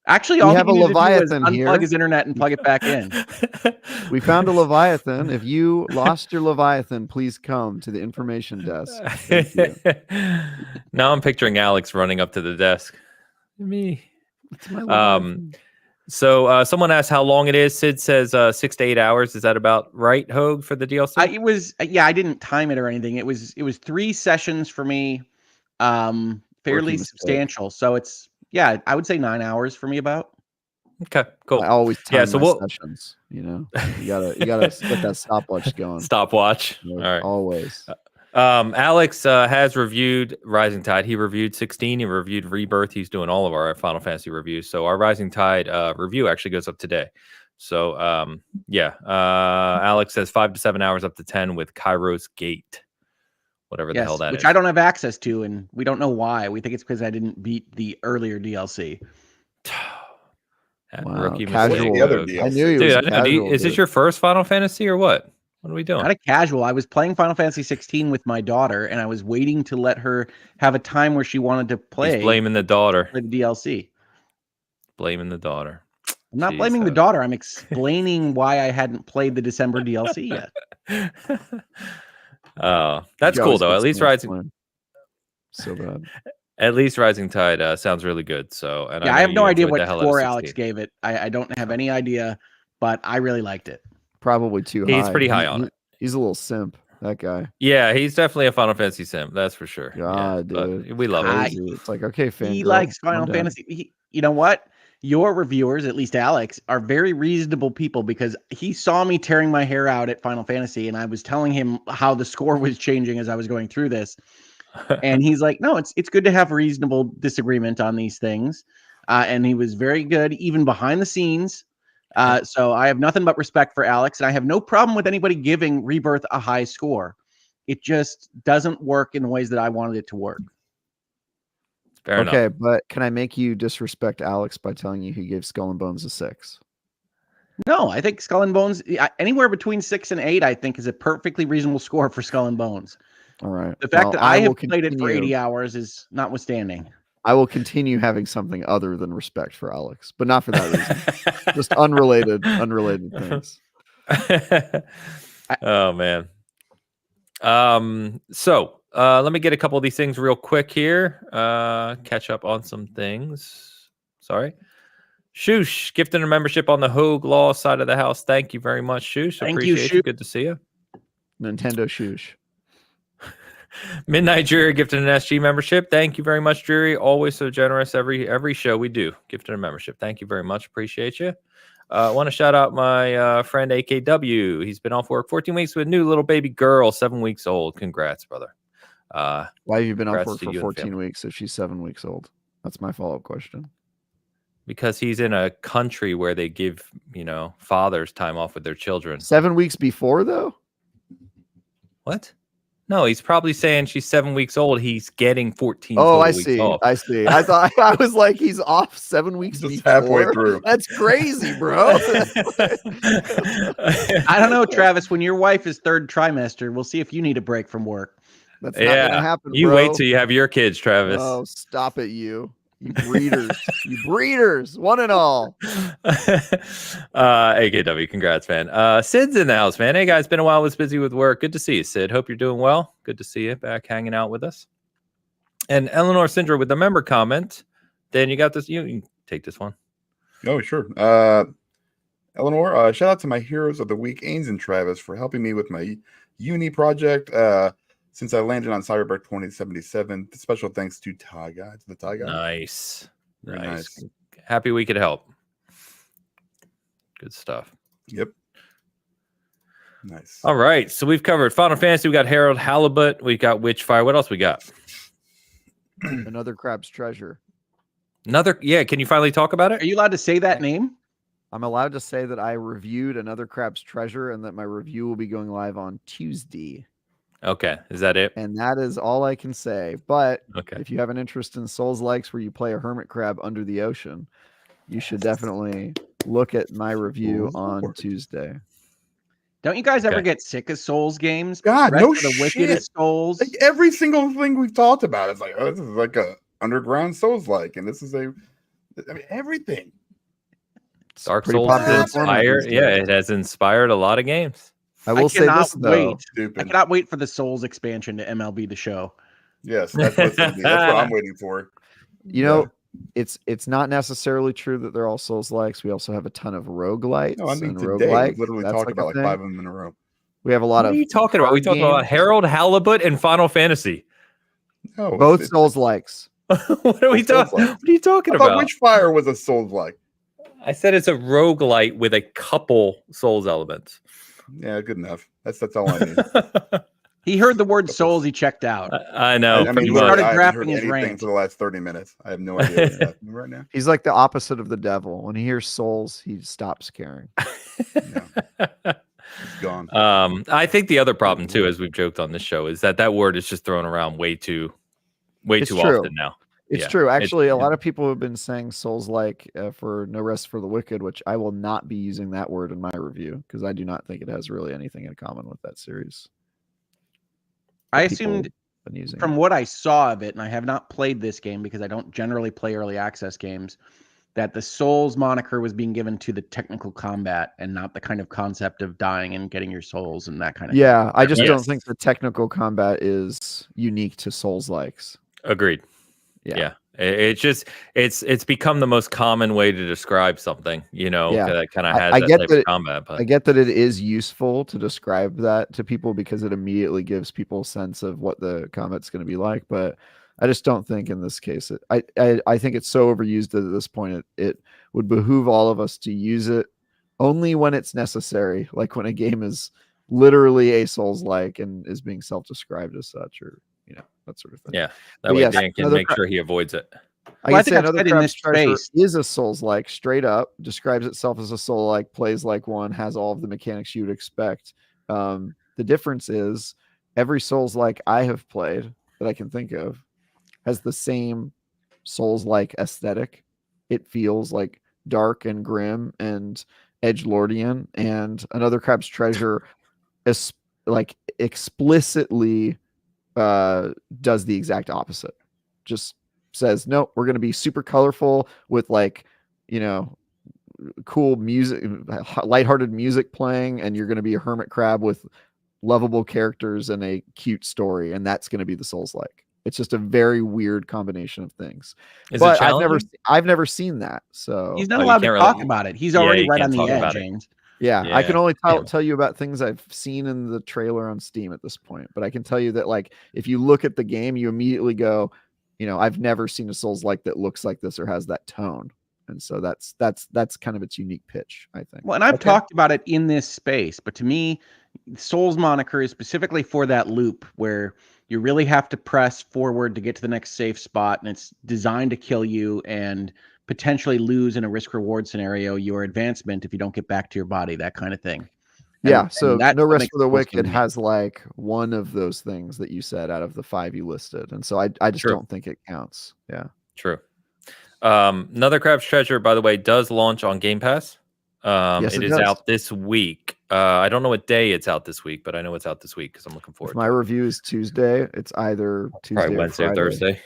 Actually, all he needed to do was unplug his internet and plug it back in. We found a Leviathan. If you lost your Leviathan, please come to the information desk. Now I'm picturing Alex running up to the desk. Me. So someone asked how long it is. Sid says 6 to 8 hours. Is that about right, Hogue, for the DLC? It was. I didn't time it or anything. It was 3 sessions for me, fairly substantial. So it's. Yeah, I would say 9 hours for me about. Okay, cool. I always time my sessions. You gotta get that stopwatch going. Stopwatch. All right. Always. Alex has reviewed Rising Tide. He reviewed 16. He reviewed Rebirth. He's doing all of our Final Fantasy reviews. So our Rising Tide review actually goes up today. So Alex says 5 to 7 hours up to 10 with Kairos Gate. Whatever the hell that is. Which I don't have access to, and we don't know why. We think it's because I didn't beat the earlier DLC. Rookie casual. mistake. The other DLC. I knew you. Dude, is this your first Final Fantasy or what? What are we doing? Not a casual. I was playing Final Fantasy 16 with my daughter, and I was waiting to let her have a time where she wanted to play. He's blaming the daughter. The DLC. Blaming the daughter. I'm not blaming the daughter. I'm explaining why I hadn't played the December DLC yet. Oh, that's cool though. At least Rising. So bad. At least Rising Tide sounds really good. So, and I have no idea what score Alex gave it. I don't have any idea, but I really liked it. Probably too high. He's pretty high on it. He's a little simp, that guy. Yeah, he's definitely a Final Fantasy simp. That's for sure. God, dude. We love it. It's like, okay, fan. He likes Final Fantasy. You know what? Your reviewers, at least Alex, are very reasonable people because he saw me tearing my hair out at Final Fantasy, and I was telling him how the score was changing as I was going through this. And he's like, no, it's good to have reasonable disagreement on these things. And he was very good, even behind the scenes. So I have nothing but respect for Alex, and I have no problem with anybody giving Rebirth a high score. It just doesn't work in the ways that I wanted it to work. Fair okay, enough. But can I make you disrespect Alex by telling you he gave Skull and Bones a 6? No, I think Skull and Bones, anywhere between 6 and 8, I think is a perfectly reasonable score for Skull and Bones. All right. The fact that I have played it for 80 hours is notwithstanding. I will continue having something other than respect for Alex, but not for that reason. Just unrelated things. Oh man. So let me get a couple of these things real quick here. Catch up on some things. Sorry. Shoosh, gifting a membership on the Hogue Law side of the house. Thank you very much, Shoosh. Appreciate you. Good to see you. Nintendo Shoosh. Midnight Jury gifted an SG membership. Thank you very much, Jury. Always so generous every show we do. Gifted a membership. Thank you very much. Appreciate you. I want to shout out my friend AKW. He's been off work 14 weeks with a new little baby girl, 7 weeks old. Congrats, brother. Why have you been off work to for you and 14 weeks if she's 7 weeks old? That's my follow-up question. Because he's in a country where they give, fathers time off with their children. 7 weeks before, though? What? No, he's probably saying she's 7 weeks old. He's getting 14 Oh, I weeks see. off. I see. I thought I was like, he's off 7 weeks Just before. halfway through. That's crazy, bro. I don't know, Travis. When your wife is third trimester, we'll see if you need a break from work. That's not gonna happen. You bro. wait till you have your kids, Travis. Oh, stop it, you breeders. You breeders, one and all. AKW, congrats, man. Sid's in the house, man. Hey guys, been a while. Was busy with work. Good to see you, Sid. Hope you're doing well. Good to see you back hanging out with us. And Eleanor Sindra with the member comment. Dan, you got this. You can take this one. Oh, sure. Eleanor, shout out to my heroes of the week, Ains and Travis, for helping me with my uni project. Since I landed on Cyberpunk 2077, special thanks to the Tie Guy. Nice. Very nice. Happy we could help. Good stuff. Yep. Nice. All right. So we've covered Final Fantasy. We got Harold Hbit. We got Witchfire. What else we got? Another Crab's Treasure. Can you finally talk about it? Are you allowed to say that name? I'm allowed to say that I reviewed Another Crab's Treasure and that my review will be going live on Tuesday. Okay. Is that it? And that is all I can say. But Okay. if you have an interest in Souls-likes where you play a hermit crab under the ocean, you should definitely look at my review on Tuesday. Don't you guys ever get sick of Souls games? God, Rest no of the shit. wickedest Souls. Like every single thing we've talked about is like, oh, this is like a underground Souls-like, and this is everything. Dark Pretty Souls popular has inspired. format. Yeah, it has inspired a lot of games. I will say this, though. I cannot wait for the Souls expansion to MLB The Show. Yes, that's what I'm waiting for. You know, it's not necessarily true that they're all Souls-likes. We also have a ton of roguelites. No, I mean and today roguelike. we've literally That's talked like about a like 5 thing. of them in a row. We have a lot What of. are you talking about? We talked about Harold Hbit and Final Fantasy. No, both Souls-likes. What are we talking? What are you talking I thought about? Witchfire was a Souls-like. I said it's a roguelite with a couple Souls elements. Yeah, good enough. That's all I need. He heard the word Souls, he checked out. I know. I mean, He literally, started I haven't drafting heard his anything rank. for the last 30 minutes. I have no idea what's happening right now. He's like the opposite of the devil. When he hears souls, he stops caring. It's gone. I think the other problem too, as we've joked on this show, is that word is just thrown around way too often now. It's true. Actually, a lot of people have been saying Souls-like for No Rest for the Wicked, which I will not be using that word in my review because I do not think it has really anything in common with that series. I assumed from it. what I saw of it, and I have not played this game because I don't generally play early access games, that the Souls moniker was being given to the technical combat and not the kind of concept of dying and getting your souls and that kind of thing. I just don't think the technical combat is unique to Souls-likes. Agreed. Yeah. It's become the most common way to describe something, that kind of has that type of combat. But I get that it is useful to describe that to people because it immediately gives people a sense of what the combat's going to be like. But I just don't think in this case, I think it's so overused at this point, it would behoove all of us to use it only when it's necessary, like when a game is literally a Souls-like and is being self-described as such, or that sort of thing. Yeah, that way Dan can make sure he avoids it. I can say Another Crab's Treasure is a Souls-like, straight up, describes itself as a Soul-like, plays like one, has all of the mechanics you would expect. The difference is every Souls-like I have played that I can think of has the same Souls-like aesthetic. It feels like dark and grim and edgelordian, and Another Crab's Treasure is like explicitly does the exact opposite. Just says, no, we're going to be super colorful with cool music, lighthearted music playing, and you're going to be a hermit crab with lovable characters and a cute story, and that's going to be the Souls-like. It's just a very weird combination of things. But I've never seen that, so he's not allowed to talk about it. He's already right on the edge, James. Yeah, I can only tell you about things I've seen in the trailer on Steam at this point. But I can tell you that, like, if you look at the game, you immediately go, I've never seen a Souls-like that looks like this or has that tone. And so that's kind of its unique pitch, I think. Well, and I've talked about it in this space, but to me, Souls moniker is specifically for that loop where you really have to press forward to get to the next safe spot, and it's designed to kill you and potentially lose in a risk-reward scenario your advancement if you don't get back to your body, that kind of thing. Yeah, so that's No what Rest makes for the Souls Wicked fun to me. has like one of those things that you said out of the 5 you listed, and so I just True. don't think it counts. Yeah, True. Another Crab's Treasure, by the way, does launch on Game Pass. Yes, it it is does. out this week. I don't know what day it's out this week, but I know it's out this week because I'm looking if forward my to it. review is Tuesday, it's either Tuesday Probably or Wednesday or Friday. Thursday.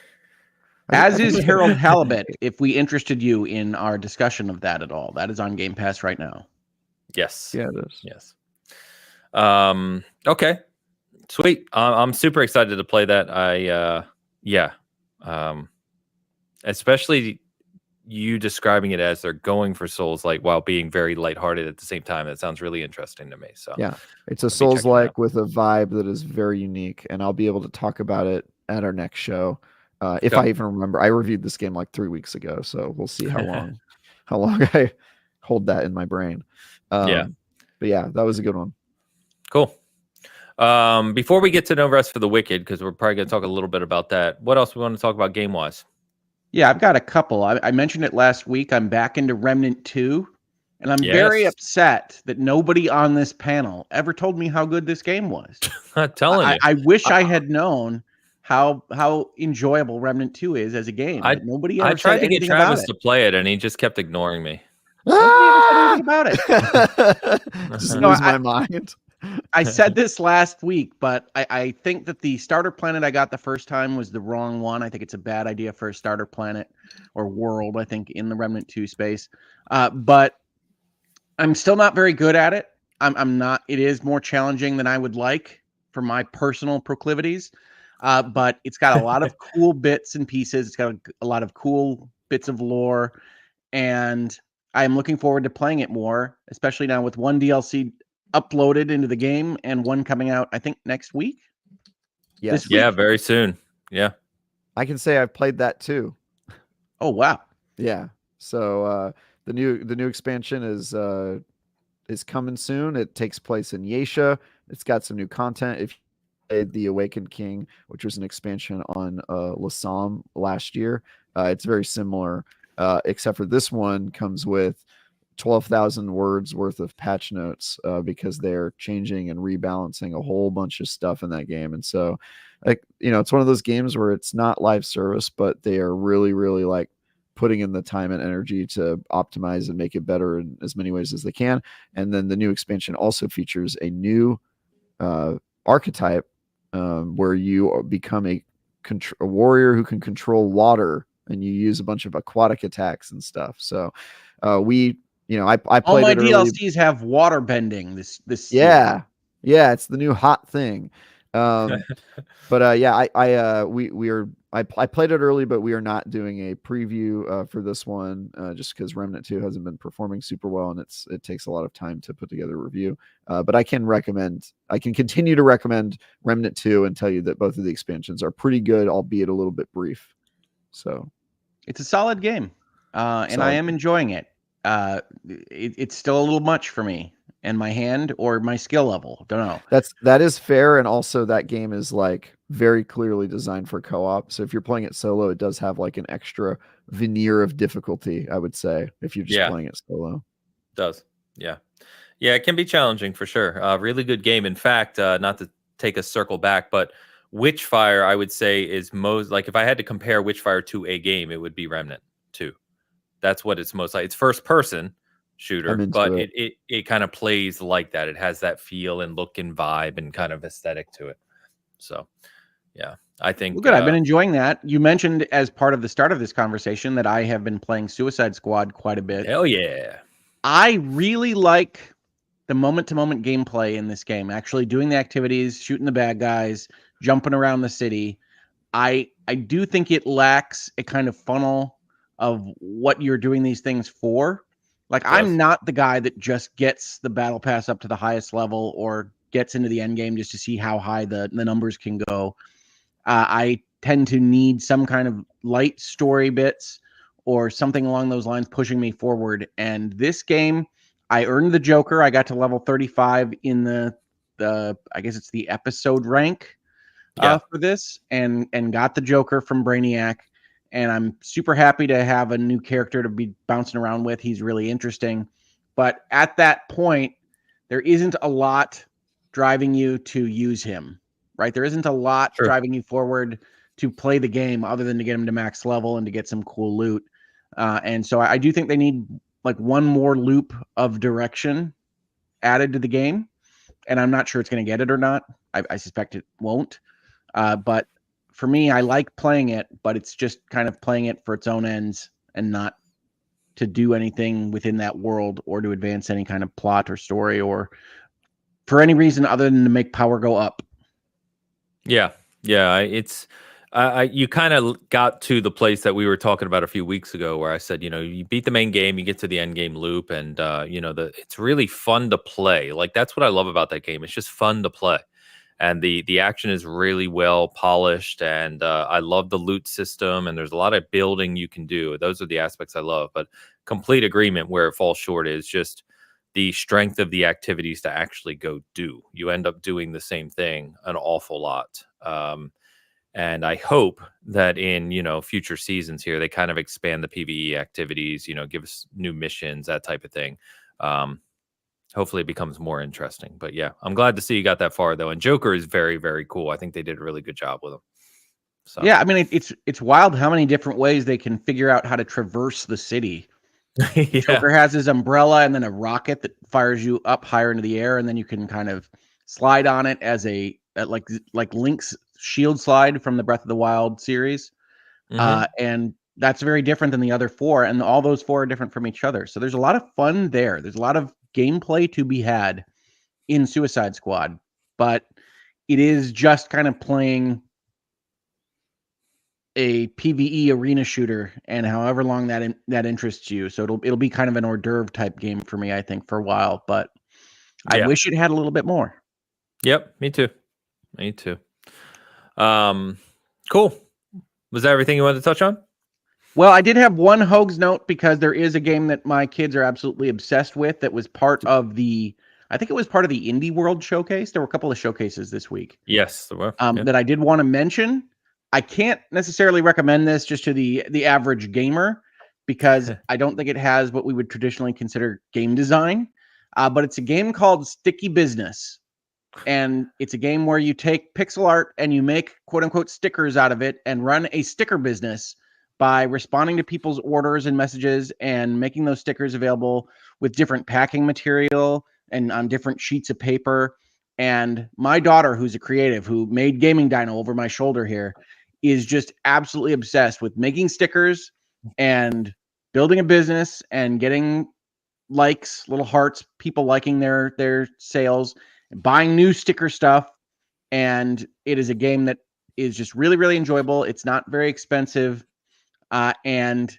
As is Harold Halibut, if we interested you in our discussion of that at all. That is on Game Pass right now. Yes. Yeah, it is. Yes. Okay. Sweet. I'm super excited to play that. Especially you describing it as they're going for Souls like while being very lighthearted at the same time. That sounds really interesting to me. So Yeah, it's a I'll be Souls checking it out. like with a vibe that is very unique, and I'll be able to talk about it at our next show. If Okay. I even remember, I reviewed this game like 3 weeks ago, so we'll see how long I hold that in my brain. Yeah. But yeah, that was a good one. Cool. Before we get to No Rest for the Wicked, because we're probably going to talk a little bit about that. What else we want to talk about game wise? Yeah, I've got a couple. I mentioned it last week. I'm back into Remnant 2, and I'm very Yes. upset that nobody on this panel ever told me how good this game was. I'm telling you. I wish I had known how enjoyable Remnant 2 is as a game. But nobody ever I tried said to get anything about Travis it. to play it, and he just kept ignoring me. Nobody ever said anything about it. Just No, lose my mind. I said this last week, but I think that the starter planet I got the first time was the wrong one. I think it's a bad idea for a starter planet or world, I think, in the Remnant 2 space. But I'm still not very good at it. I'm not. It is more challenging than I would like for my personal proclivities. But it's got a lot of cool bits and pieces. It's got a lot of cool bits of lore. And I'm looking forward to playing it more, especially now with one DLC uploaded into the game and one coming out, I think, next week. Yes. This week? Yeah, very soon. Yeah. I can say I've played that too. Oh, wow. Yeah. So the new expansion is coming soon. It takes place in Yesha. It's got some new content. If you played The Awakened King, which was an expansion on Lassam last year, it's very similar, except for this one comes with 12,000 words worth of patch notes because they're changing and rebalancing a whole bunch of stuff in that game. And so, like, it's one of those games where it's not live service, but they are really, really like putting in the time and energy to optimize and make it better in as many ways as they can. And then the new expansion also features a new archetype where you become a warrior who can control water, and you use a bunch of aquatic attacks and stuff. So I played all my it early. DLCs have water bending. This Yeah, it's the new hot thing. But I played it early, but we are not doing a preview for this one just because Remnant 2 hasn't been performing super well, and it takes a lot of time to put together a review. But I can continue to recommend Remnant 2 and tell you that both of the expansions are pretty good, albeit a little bit brief. So it's a solid game, and I am enjoying it. It's still a little much for me and my hand or my skill level. Don't know. That is fair, and also that game is like very clearly designed for co-op. So if you're playing it solo, it does have like an extra veneer of difficulty, I would say, if you're just playing it solo. It does. Yeah. Yeah, it can be challenging for sure. Really good game. In fact, not to take a circle back, but Witchfire, I would say, is most like if I had to compare Witchfire to a game, it would be Remnant 2. That's what it's most like. It's first person shooter, but it kind of plays like that. It has that feel and look and vibe and kind of aesthetic to it. So yeah, I think well, good. I've been enjoying that. You mentioned as part of the start of this conversation that I have been playing Suicide Squad quite a bit. Hell yeah. I really like the moment-to-moment gameplay in this game, actually doing the activities, shooting the bad guys, jumping around the city. I do think it lacks a kind of funnel of what you're doing these things for. Like, I'm not the guy that just gets the battle pass up to the highest level or gets into the end game just to see how high the numbers can go. I tend to need some kind of light story bits or something along those lines pushing me forward. And this game, I earned the Joker. I got to level 35 in the I guess it's the episode rank for this, and got the Joker from Brainiac. And I'm super happy to have a new character to be bouncing around with. He's really interesting. But at that point, there isn't a lot driving you to use him, right? There isn't a lot driving you forward to play the game other than to get him to max level and to get some cool loot. And so I do think they need like one more loop of direction added to the game. And I'm not sure it's going to get it or not. I suspect it won't. But for me, I like playing it, but it's just kind of playing it for its own ends and not to do anything within that world or to advance any kind of plot or story or for any reason other than to make power go up. Yeah. It's you kind of got to the place that we were talking about a few weeks ago where I said, you beat the main game, you get to the end game loop, and it's really fun to play. Like, that's what I love about that game. It's just fun to play. And the action is really well polished, and I love the loot system, and there's a lot of building you can do. Those are the aspects I love. But complete agreement where it falls short is just the strength of the activities to actually go do. You end up doing the same thing an awful lot. And I hope that in, future seasons here, they kind of expand the PvE activities, give us new missions, that type of thing. Hopefully it becomes more interesting. But yeah, I'm glad to see you got that far though. And Joker is very, very cool. I think they did a really good job with him. So yeah, I mean, it's wild how many different ways they can figure out how to traverse the city. Yeah. Joker has his umbrella and then a rocket that fires you up higher into the air, and then you can kind of slide on it as like Link's shield slide from the Breath of the Wild series. And that's very different than the other four, and all those four are different from each other. So there's a lot of fun there. There's a lot of gameplay to be had in Suicide Squad, but it is just kind of playing a PvE arena shooter, and however long that interests you. So it'll be kind of an hors d'oeuvre type game for me, I think, for a while. But I wish it had a little bit more. Yep, me too. Cool. Was that everything you wanted to touch on? Well, I did have one Hogs note because there is a game that my kids are absolutely obsessed with that was part of I think it was part of the Indie World Showcase. There were a couple of showcases this week. Yes, there were. That I did want to mention. I can't necessarily recommend this just to the average gamer because I don't think it has what we would traditionally consider game design. But it's a game called Sticky Business. And it's a game where you take pixel art and you make quote unquote stickers out of it and run a sticker business by responding to people's orders and messages and making those stickers available with different packing material and on different sheets of paper. And my daughter, who's a creative, who made Gaming Dino over my shoulder here, is just absolutely obsessed with making stickers and building a business and getting likes, little hearts, people liking their sales, buying new sticker stuff. And it is a game that is just really, really enjoyable. It's not very expensive. And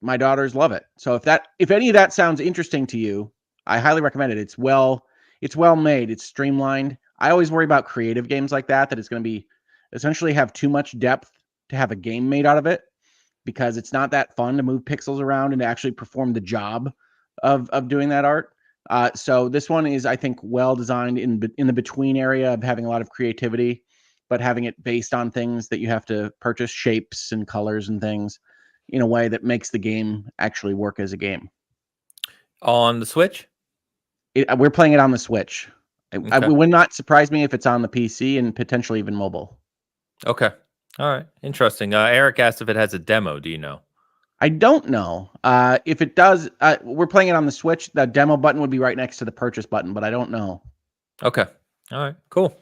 my daughters love it. So if any of that sounds interesting to you, I highly recommend it. It's well made. It's streamlined. I always worry about creative games like that it's going to be essentially have too much depth to have a game made out of it, because it's not that fun to move pixels around and to actually perform the job of doing that art. So this one is, I think, well designed in the between area of having a lot of creativity, but having it based on things that you have to purchase, shapes and colors and things, in a way that makes the game actually work as a game. On the Switch? We're playing it on the Switch. It would not surprise me if it's on the PC and potentially even mobile. Okay. All right. Interesting. Eric asked if it has a demo. Do you know? I don't know. If it does, we're playing it on the Switch. The demo button would be right next to the purchase button, but I don't know. Okay. All right. Cool.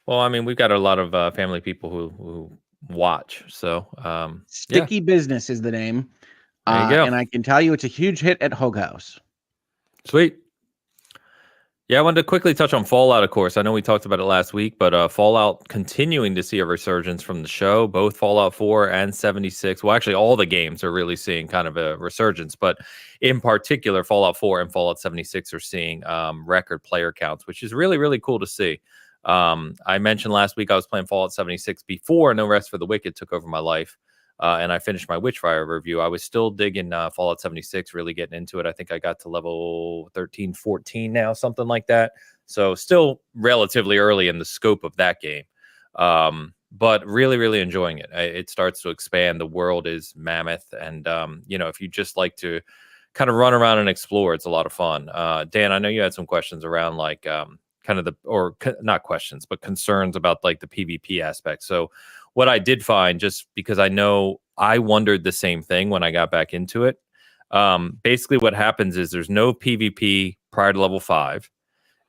Well, I mean, we've got a lot of family people who watch. So Sticky Business is the name. There you go. And I can tell you it's a huge hit at Hogue House. Sweet. Yeah, I wanted to quickly touch on Fallout, of course. I know we talked about it last week, but Fallout continuing to see a resurgence from the show. Both Fallout 4 and 76. Well, actually, all the games are really seeing kind of a resurgence, but in particular, Fallout 4 and Fallout 76 are seeing record player counts, which is really, really cool to see. I mentioned last week I was playing Fallout 76 before No Rest for the Wicked took over my life. and I finished my Witchfire review. I was still digging Fallout 76, really getting into it. I think I got to level 13, 14 now, something like that. So still relatively early in the scope of that game. But really, really enjoying it. It starts to expand. The world is mammoth. And, if you just like to kind of run around and explore, it's a lot of fun. Dan, I know you had some questions around like not questions, but concerns about like the PvP aspect. So what I did find, just because I know I wondered the same thing when I got back into it. Basically what happens is there's no PvP prior to level 5.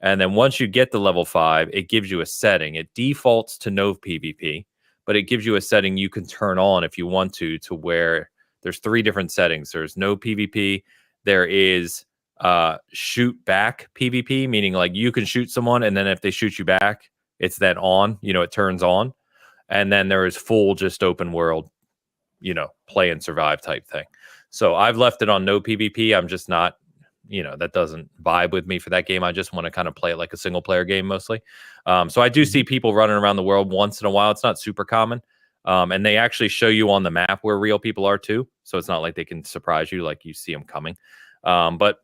And then once you get to level 5, it gives you a setting. It defaults to no PvP, but it gives you a setting you can turn on if you want to where there's 3 different settings. There's no PvP. There is shoot back PvP, meaning like you can shoot someone, and then if they shoot you back, it's then on, it turns on. And then there is full just open world, play and survive type thing. So I've left it on no PvP. I'm just not, that doesn't vibe with me for that game. I just want to kind of play it like a single player game mostly. So I do see people running around the world once in a while. It's not super common. And they actually show you on the map where real people are too. So it's not like they can surprise you, like you see them coming. But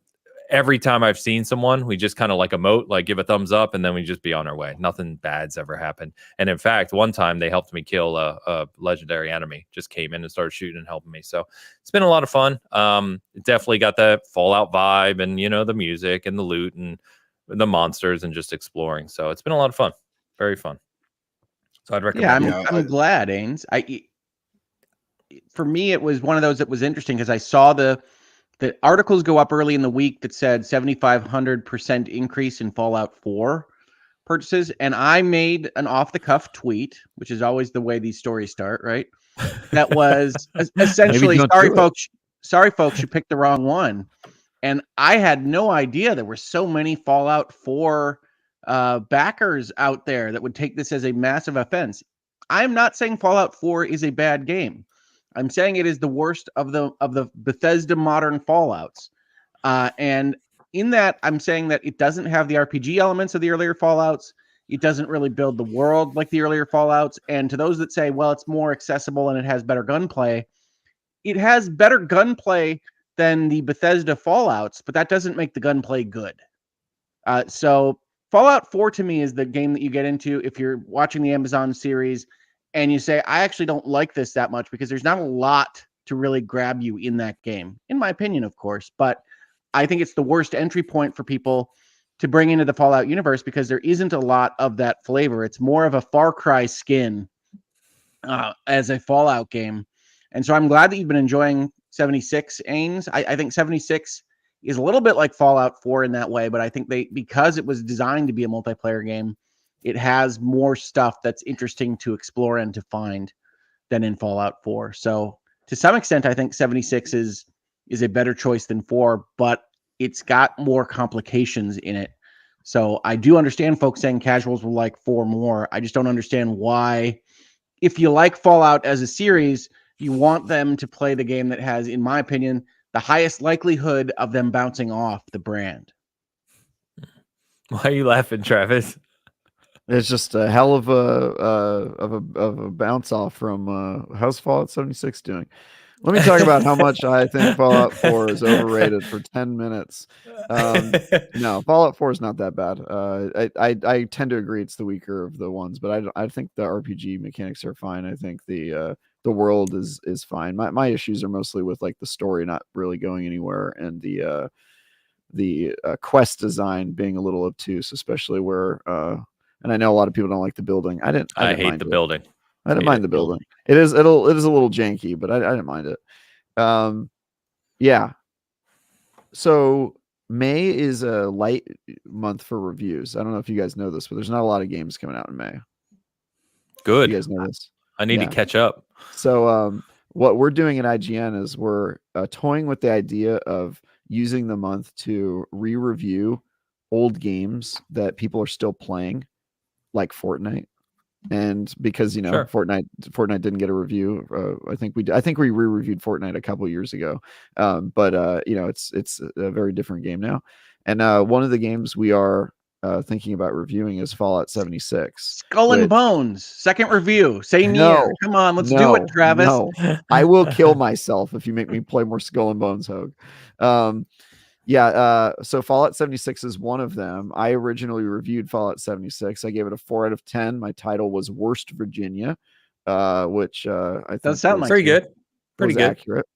every time I've seen someone, we just kind of like emote, like give a thumbs up, and then we just be on our way. Nothing bad's ever happened. And in fact, one time they helped me kill a legendary enemy, just came in and started shooting and helping me. So it's been a lot of fun. It definitely got that Fallout vibe and, the music and the loot and the monsters and just exploring. So it's been a lot of fun. Very fun. So I'd recommend. Yeah, I'm glad, Ains. For me, it was one of those that was interesting because I saw the articles go up early in the week that said 7,500% increase in Fallout 4 purchases. And I made an off-the-cuff tweet, which is always the way these stories start, right? That was essentially, sorry, folks, you picked the wrong one. And I had no idea there were so many Fallout 4 backers out there that would take this as a massive offense. I'm not saying Fallout 4 is a bad game. I'm saying it is the worst of the Bethesda modern Fallouts. And in that, I'm saying that it doesn't have the RPG elements of the earlier Fallouts. It doesn't really build the world like the earlier Fallouts. And to those that say, well, it's more accessible and it has better gunplay, it has better gunplay than the Bethesda Fallouts, but that doesn't make the gunplay good. So Fallout 4 to me is the game that you get into if you're watching the Amazon series and you say, I actually don't like this that much because there's not a lot to really grab you in that game, in my opinion, of course. But I think it's the worst entry point for people to bring into the Fallout universe because there isn't a lot of that flavor. It's more of a Far Cry skin as a Fallout game. And so I'm glad that you've been enjoying 76, Ains. I think 76 is a little bit like Fallout 4 in that way, but I think because it was designed to be a multiplayer game, it has more stuff that's interesting to explore and to find than in Fallout 4. So to some extent, I think 76 is a better choice than 4, but it's got more complications in it. So I do understand folks saying casuals will like 4 more. I just don't understand why, if you like Fallout as a series, you want them to play the game that has, in my opinion, the highest likelihood of them bouncing off the brand. Why are you laughing, Travis? It's just a hell of a bounce off from how's Fallout 76 doing? Let me talk about how much I think Fallout 4 is overrated for 10 minutes. No, Fallout 4 is not that bad. I tend to agree it's the weaker of the ones, but I think the RPG mechanics are fine. I think the world is fine. My issues are mostly with like the story not really going anywhere and the quest design being a little obtuse, especially where and I know a lot of people don't like the building. I hate the building. I didn't mind the building. It is a little janky, but I didn't mind it. Yeah. So May is a light month for reviews. I don't know if you guys know this, but there's not a lot of games coming out in May. Good. You guys know this? I need to catch up. So what we're doing at IGN is we're toying with the idea of using the month to re-review old games that people are still playing, like Fortnite. And because sure. Fortnite didn't get a review, I think we re-reviewed Fortnite a couple years ago, but it's a very different game now. And one of the games we are thinking about reviewing is Fallout 76. Skull and which- Bones, second review. Same No, year. Come on, let's do it, Travis. No, I will kill myself if you make me play more Skull and Bones, Hogue. So Fallout 76 is one of them. I originally reviewed Fallout 76. I gave it a 4 out of 10. My title was Worst Virginia, which I think Does sound was, like Pretty good. Pretty good. accurate.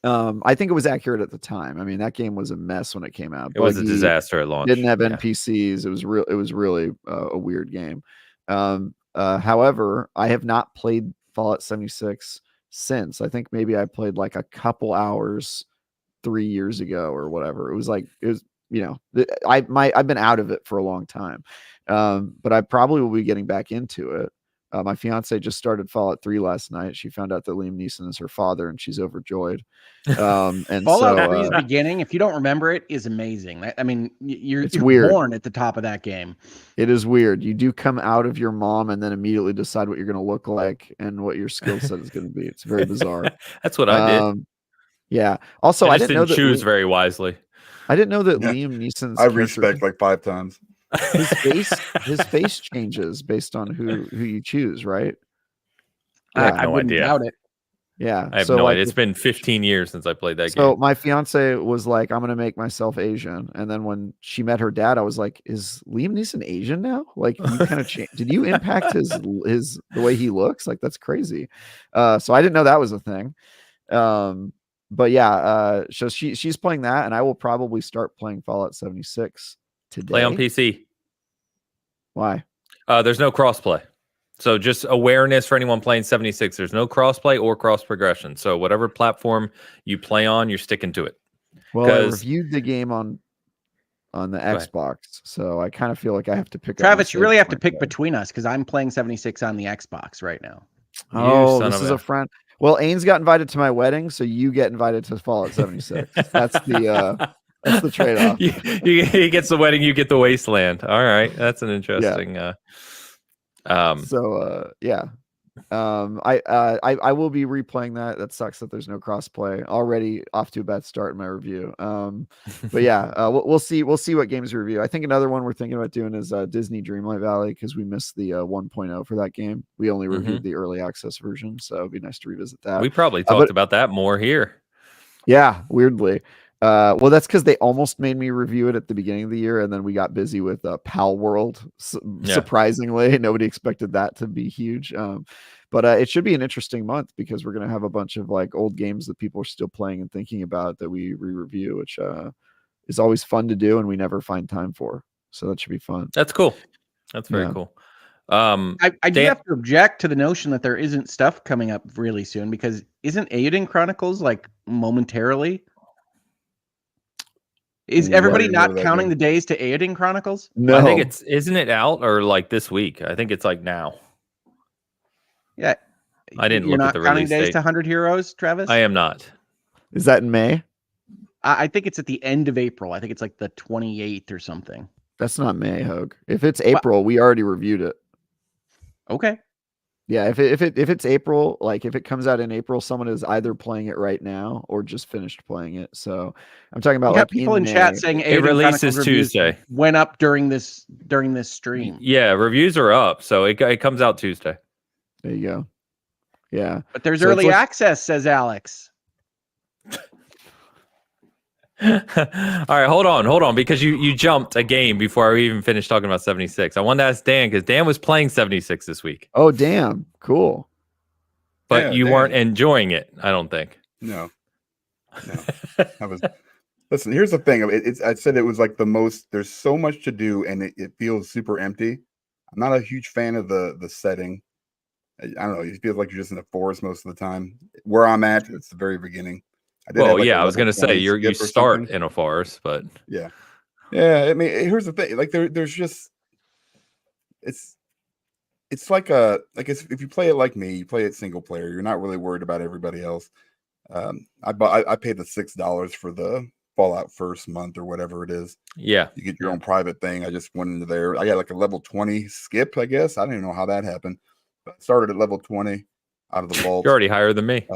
I think it was accurate at the time. I mean, that game was a mess when it came out. It was a Buggy, disaster at launch. didn't have Yeah. NPCs. It was really a weird game. However, I have not played Fallout 76 since. I think maybe I played like a couple hours 3 years ago or whatever. It was I've been out of it for a long time. But I probably will be getting back into it. My fiance just started Fallout 3 last night. She found out that Liam Neeson is her father, and she's overjoyed. And Fallout so, 3's beginning, if you don't remember it, is amazing. I mean, you're weird. born at the top of that game. It is weird. You do come out of your mom and then immediately decide what you're going to look like and what your skill set is going to be. It's very bizarre. That's what I did. Yeah. Also, I didn't know that choose very wisely. I didn't know that Yeah. Liam Neeson's I character- respect like 5 times. his face changes based on who you choose, right? I have no wouldn't idea. doubt it. Yeah. I have so no like, idea. It's been 15 years since I played that So game. my fiance was like, I'm gonna make myself Asian. And then when she met her dad, I was like, is Liam Neeson Asian now? Like you kind of changed. Did you impact the way he looks? Like that's crazy. So I didn't know that was a thing. But yeah, so she's playing that, and I will probably start playing Fallout 76 today. Play on PC. Why? There's no crossplay. So just awareness for anyone playing 76. There's no crossplay or cross progression. So whatever platform you play on, you're sticking to it. Well, I 'Cause- reviewed the game on the Xbox, so I kind of feel like I have to pick. Travis, you really have to pick between. between us because I'm playing 76 on the Xbox right now. Oh, son this of is a- a friend. Well, Ains got invited to my wedding, so you get invited to Fallout 76. That's the trade-off. He gets the wedding, you get the wasteland. All right, that's an interesting. So yeah, I will be replaying that. That sucks that there's no crossplay. Already off to a bad start in my review. But yeah, we'll see what games we review. I think another one we're thinking about doing is Disney Dreamlight Valley because we missed the 1.0 for that game. We only reviewed the early access version, so it'd be nice to revisit that. We probably talked about that more here. Yeah, weirdly. Well, that's because they almost made me review it at the beginning of the year, and then we got busy with Pal World. Surprisingly, nobody expected that to be huge. But it should be an interesting month because we're going to have a bunch of like old games that people are still playing and thinking about that we re-review, which is always fun to do, and we never find time for. So that should be fun. That's cool. That's very cool. I do have to object to the notion that there isn't stuff coming up really soon because isn't Aiden Chronicles like momentarily? Is everybody not counting the days to Aiden Chronicles? No, I think isn't it out or like this week? I think it's like now. Yeah, I didn't You're look not at the counting release days date. to 100 Heroes, Travis. I am not. Is that in May? I think it's at the end of April. I think it's like the 28th or something. That's not May, Hogue. If it's April, we already reviewed it. Okay. Yeah, if it's April, like if it comes out in April, someone is either playing it right now or just finished playing it. So I'm talking about like people in May. chat saying It Aiden releases Chronicles reviews Tuesday. went up during this stream. Yeah, reviews are up, so it comes out Tuesday. There you go. Yeah, But there's So it's early like- access, says Alex. All right, hold on, because you jumped a game before I even finished talking about 76. I wanted to ask Dan because Dan was playing 76 this week, Oh, damn. Cool. but Yeah, you Dan. weren't enjoying it. I don't think. No. I was. Listen, here's the thing. I said it was like the most. There's so much to do, and it feels super empty. I'm not a huge fan of the setting. I don't know. It feels like you're just in a forest most of the time. Where I'm at, it's the very beginning. Well, yeah, I was ggoing to say you skip or start something. in a forest, but Yeah. I mean, here's the thing. Like there's just it's like if you play it like me, you play it single player. You're not really worried about everybody else. I paid the $6 for the Fallout first month or whatever it is. yeah, You get your own private thing. I just went into there. I got like a level 20 skip, I guess. I don't even know how that happened. But I started at level 20 out of the vault. you're already higher than me.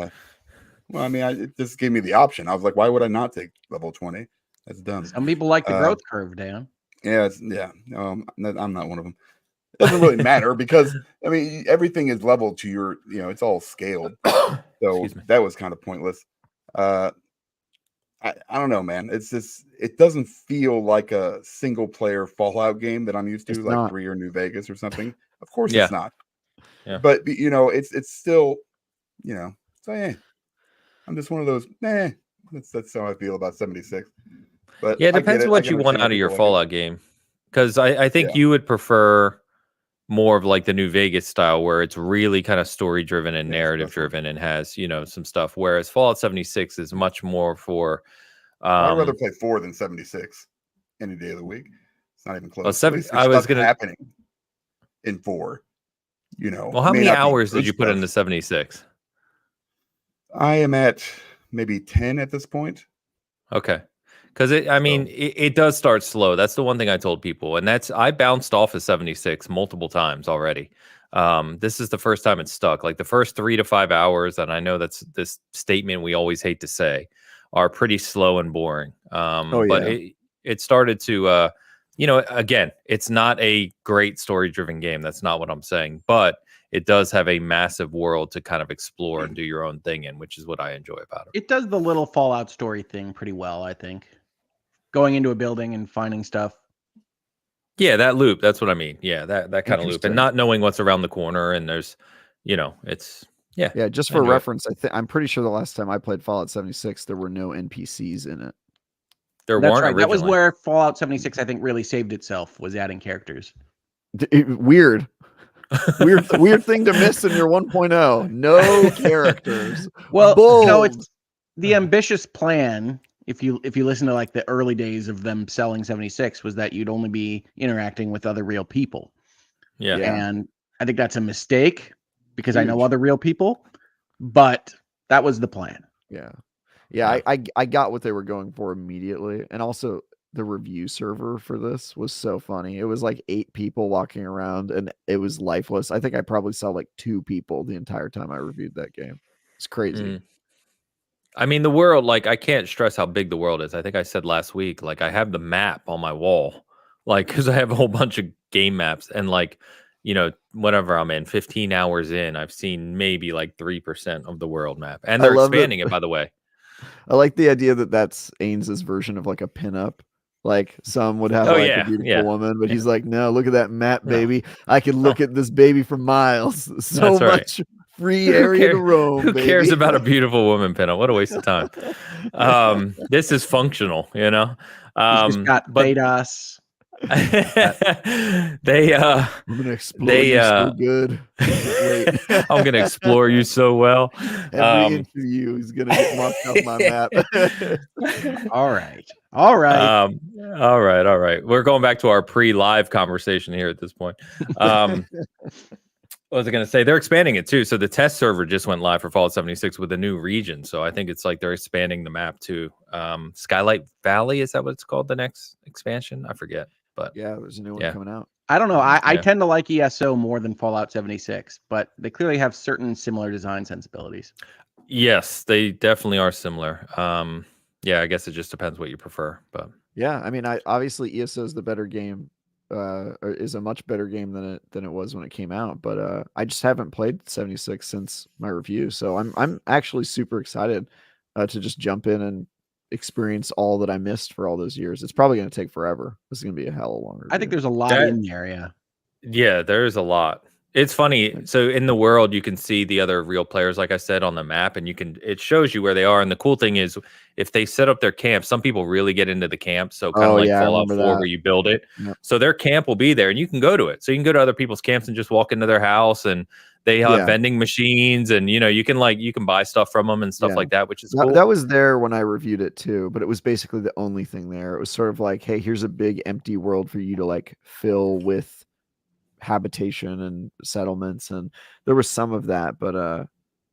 Well, I mean, it just gave me the option. I was like, why would I not take level 20? That's dumb. Some people like the growth curve, Dan. Yeah, I'm not one of them. It doesn't really matter because I mean everything is leveled to your, it's all scaled. So that was kind of pointless. I don't know, man. It's just it doesn't feel like a single player Fallout game that I'm used to, like 3 or New Vegas or something. Of course it's not. Yeah. But it's still, so yeah. I'm just one of those, that's how I feel about 76. But yeah, it depends on what you want out of your Fallout game. Because I think you would prefer more of like the New Vegas style where it's really kind of story driven and narrative driven and has, some stuff. Whereas Fallout 76 is much more for I'd rather play 4 than 76 any day of the week. It's not even close. Well, I was gonna happening in 4. Well, how many hours did you put into 76? I am at maybe 10 at this point. Okay. Because it does start slow. That's the one thing I told people. And I bounced off of 76 multiple times already. This is the first time it's stuck. Like the first 3 to 5 hours, and I know that's this statement we always hate to say, are pretty slow and boring. But it started to, again, it's not a great story-driven game. That's not what I'm saying. But it does have a massive world to kind of explore and do your own thing in, which is what I enjoy about it. It does the little Fallout story thing pretty well, I think. Going into a building and finding stuff. Yeah, that loop. That's what I mean. Yeah, that kind of loop. And not knowing what's around the corner. And there's, it's, yeah. Yeah, just for reference, I'm pretty sure the last time I played Fallout 76, there were no NPCs in it. There weren't originally. That was where Fallout 76, I think, really saved itself, was adding characters. Weird thing to miss in your 1.0. No characters. Well, it's the ambitious plan. If you listen to like the early days of them selling 76, was that you'd only be interacting with other real people. Yeah. And I think that's a mistake because I know other real people, but that was the plan. Yeah. I got what they were going for immediately. And also the review server for this was so funny. It was like 8 people walking around and it was lifeless. I think I probably saw like 2 people the entire time I reviewed that game. It's crazy. I mean, the world, like, I can't stress how big the world is. I think I said last week, like, I have the map on my wall, like, because I have a whole bunch of game maps and, like, whatever I'm in, 15 hours in, I've seen maybe like 3% of the world map. And they're expanding it, by the way. I like the idea that that's Ains's version of like a pinup. Like some would have a beautiful woman, but he's like, no, look at that map, baby. I can look at this baby for miles. So much free area to roam. Who cares about a beautiful woman pinup? What a waste of time. This is functional, He's just got Vados. I'm gonna explore you so good. I'm gonna explore you so well. Every inch of you is gonna get marked off my map. All right. All right. We're going back to our pre-live conversation here at this point. What was I going to say? They're expanding it too. So the test server just went live for Fallout 76 with a new region. So I think it's like they're expanding the map too. Skylight Valley, is that what it's called? The next expansion? I forget. But yeah, there's a new one coming out. I don't know. I tend to like ESO more than Fallout 76, but they clearly have certain similar design sensibilities. Yes, they definitely are similar. Yeah, I guess it just depends what you prefer. But yeah, I mean, obviously ESO is the better game. Or is a much better game than it was when it came out. But I just haven't played 76 since my review, so I'm actually super excited to just jump in and experience all that I missed for all those years. It's probably going to take forever. This is going to be a hell of a longer. I think there's a lot in the area. Yeah, there's a lot. It's funny. So in the world, you can see the other real players, like I said, on the map, and it shows you where they are. And the cool thing is, if they set up their camp, some people really get into the camp. So kind of like Fallout 4, where you build it. Yep. So their camp will be there, and you can go to it. So you can go to other people's camps and just walk into their house, and they have vending machines, and you can buy stuff from them and stuff like that, which is cool. That was there when I reviewed it too, but it was basically the only thing there. It was sort of like, hey, here's a big empty world for you to like fill with habitation and settlements, and there was some of that, but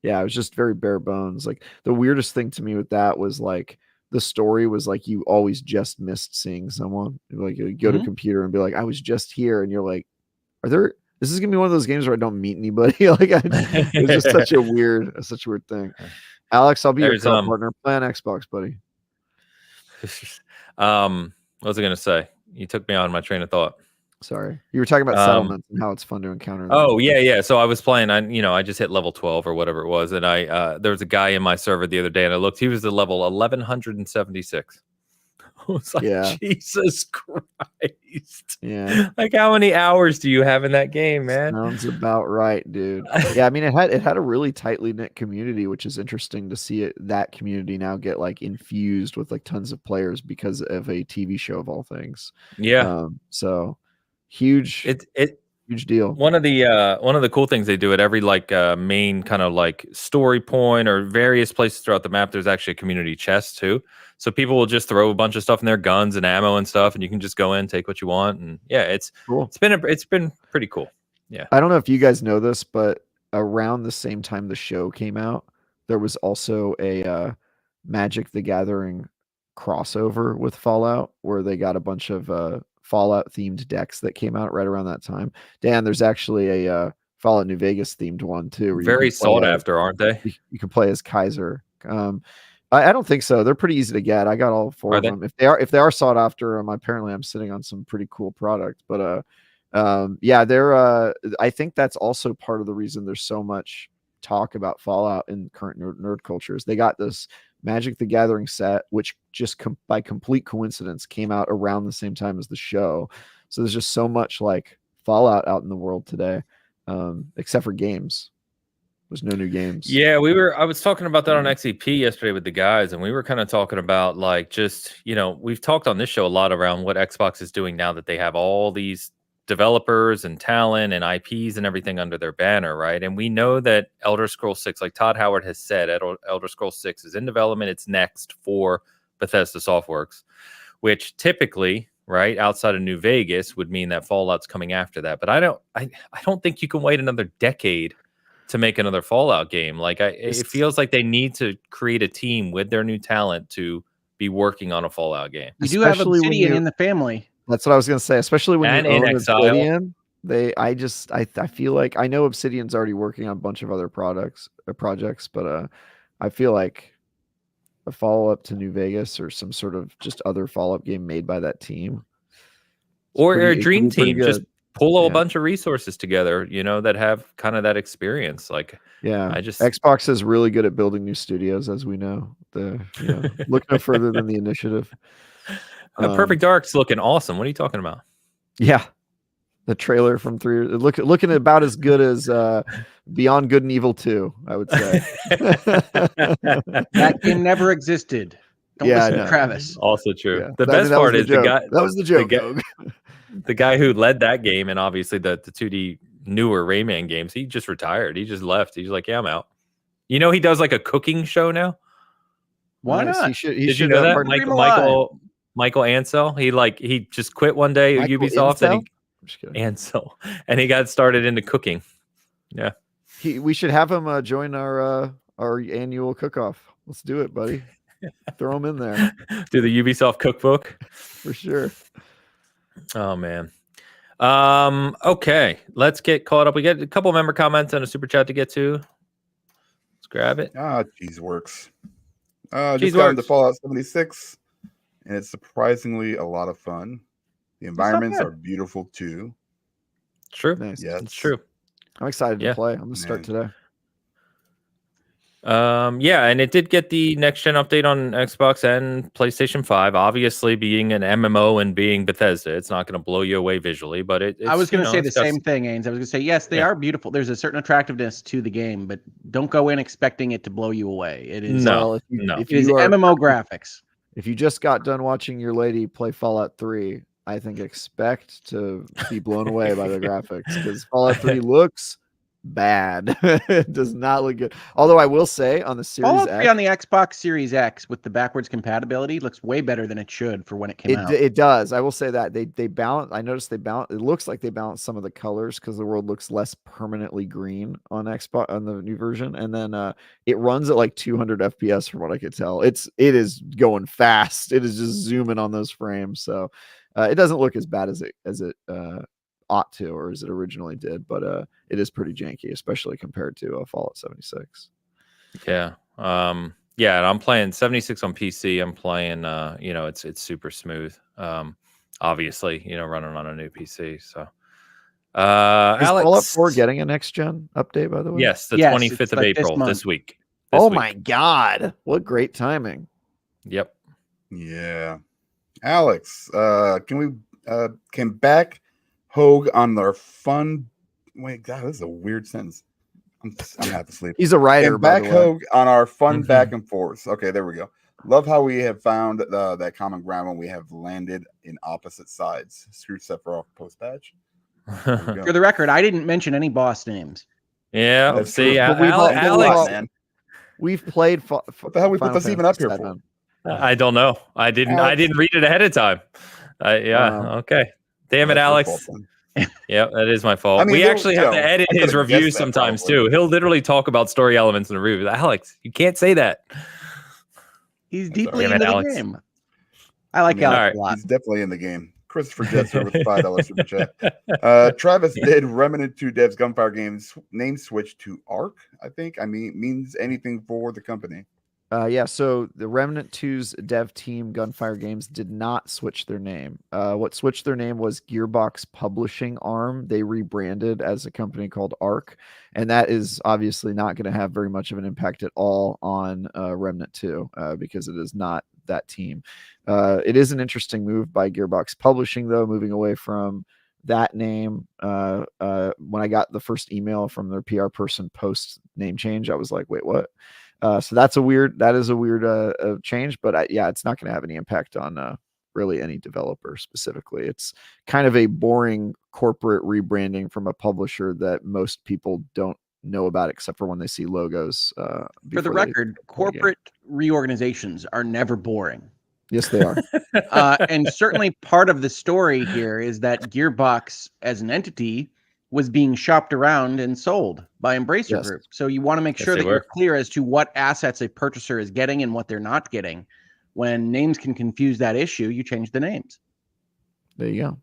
yeah, it was just very bare bones. Like the weirdest thing to me with that was like the story was like you always just missed seeing someone. Like you go to a computer and be like, I was just here, and you're like, this is gonna be one of those games where I don't meet anybody. Like it's just such a weird thing. Alex, I'll be your partner. Play on Xbox, buddy. What was I gonna say? You took me on my train of thought. Sorry, you were talking about settlements and how it's fun to encounter them. Oh yeah. So I was playing. I just hit level 12 or whatever it was, and there was a guy in my server the other day, and I looked. He was at level 1176. I was like, Jesus Christ. Yeah. Like, how many hours do you have in that game, man? Sounds about right, dude. Yeah, I mean, it had a really tightly knit community, which is interesting to see that community now get like infused with like tons of players because of a TV show of all things. Yeah. So huge. Huge deal. One of the cool things they do at every like main kind of like story point or various places throughout the map, there's actually a community chest too. So people will just throw a bunch of stuff in their guns and ammo and stuff, and you can just go in, take what you want, and yeah, it's cool. It's been pretty cool. Yeah. I don't know if you guys know this, but around the same time the show came out, there was also a Magic the Gathering crossover with Fallout where they got a bunch of Fallout themed decks that came out right around that time. Dan, there's actually a Fallout New Vegas themed one too. Very sought after, aren't they? You can play as Kaiser. I don't think so. They're pretty easy to get. I got all four of them. If they are sought after, apparently I'm sitting on some pretty cool product. But yeah, they're I think that's also part of the reason there's so much talk about Fallout in current nerd cultures. They got this Magic the Gathering set, which just by complete coincidence came out around the same time as the show. So there's just so much like Fallout out in the world today, except for games. There's no new games. Yeah, I was talking about that on XEP yesterday with the guys, and we were kind of talking about like just, we've talked on this show a lot around what Xbox is doing now that they have all these developers and talent and IPs and everything under their banner, right? And we know that Elder Scrolls 6, like Todd Howard has said, Elder Scrolls 6 is in development. It's next for Bethesda Softworks, which typically, right, outside of New Vegas would mean that Fallout's coming after that. But I don't think you can wait another decade to make another Fallout game. Like it feels like they need to create a team with their new talent to be working on a Fallout game. You do have Obsidian in the family. That's what I was going to say, especially when you own Obsidian. I feel like I know Obsidian's already working on a bunch of other projects, but I feel like a follow-up to New Vegas or some sort of just other follow-up game made by that team. Or a dream team, just pull a bunch of resources together, that have kind of that experience. Like, Xbox is really good at building new studios, as we know. Look no further than the Initiative. Perfect Dark's looking awesome. What are you talking about? Yeah, the trailer from 3 years looking about as good as Beyond Good and Evil 2, I would say. That game never existed. Don't listen to Travis. Also true. Yeah. The best part is the guy. That was the joke. The guy who led that game and obviously the 2D newer Rayman games, he just retired. He just left. He's like, yeah, I'm out. He does like a cooking show now. Why not? Did you know that? Michael Ansel. He just quit one day at Ubisoft and he got started into cooking. Yeah. We should have him join our annual cook-off. Let's do it, buddy. Throw him in there. Do the Ubisoft cookbook. For sure. Oh man. Okay. Let's get caught up. We get a couple member comments and a super chat to get to. Let's grab it. Cheese works. Just got into Fallout 76. And it's surprisingly a lot of fun. The environments are beautiful too. True. Nice. Yes. It's true. I'm excited to play. I'm gonna start today. And it did get the next gen update on Xbox and PlayStation 5. Obviously, being an MMO and being Bethesda, it's not going to blow you away visually, but I was going to say the same thing, Ains. I was going to say, yes, they are beautiful. There's a certain attractiveness to the game, but don't go in expecting it to blow you away. It is it is MMO graphics. If you just got done watching your lady play Fallout 3, I think expect to be blown away by the graphics because Fallout 3 looks bad. It does not look good. Although I will say on the Series Fallout 3 X, on the Xbox Series X with the backwards compatibility looks way better than it should for when it came out. It does. I will say that they balance. I noticed they balance. It looks like they balance some of the colors because the world looks less permanently green on Xbox on the new version, and then it runs at like 200 FPS from what I could tell. It is going fast. It is just zooming on those frames, so it doesn't look as bad as it ought to, or as it originally did, but it is pretty janky, especially compared to Fallout 76. Yeah. And I'm playing 76 on PC. I'm playing it's super smooth. obviously, running on a new PC. So, Is Alex, Fallout 4 getting a next gen update, by the way? yes, the Yes, 25th it's of like this April month. this week. Oh my God. What great timing. Yep. Yeah. Alex, can back Hogue on their fun. Wait, God, this is a weird sentence. I'm half asleep. He's a writer, Can by back the way. Hogue on our fun Mhm. back and forth. Okay, there we go. Love how we have found that common ground when we have landed in opposite sides. Screw Sephiroth post patch. For the record, I didn't mention any boss names. Yeah. That's See, true. But we've all- Alex, man. We've played. What the hell we put Final this even up here Fantasy for? I don't know. I didn't Alex. read it ahead of time. Yeah. Wow. Okay. Damn it, That's your Alex. fault, then. Yeah, that is my fault. I mean, we there- actually you have know, to edit I his could've reviews guessed that sometimes probably. too. He'll literally talk about story elements in the review. Alex, you can't say that. He's That's deeply all right. into Damn it, the Alex. game. I like I mean, Alex alright. a lot. He's definitely in the game. Christopher Jetser with $5 super chat. Travis did Remnant 2 devs Gunfire Games name switch to ARC, I think. I mean, means anything for the company. Yeah, so the Remnant 2's dev team, Gunfire Games, did not switch their name. What switched their name was Gearbox Publishing Arm. They rebranded as a company called ARC, and that is obviously not going to have very much of an impact at all on Remnant 2 because it is not that team. It is an interesting move by Gearbox Publishing, though, moving away from that name. When I got the first email from their PR person post name change, I was like, wait, what? So that is a weird change, but yeah, it's not going to have any impact on really any developer specifically. It's kind of a boring corporate rebranding from a publisher that most people don't know about except for when they see logos. For the record, corporate reorganizations are never boring. Yes, they are. And certainly part of the story here is that Gearbox as an entity was being shopped around and sold by Embracer Yes. Group. So you want to make Yes, sure they that you're were. clear as to what assets a purchaser is getting and what they're not getting. When names can confuse that issue, you change the names. There you go.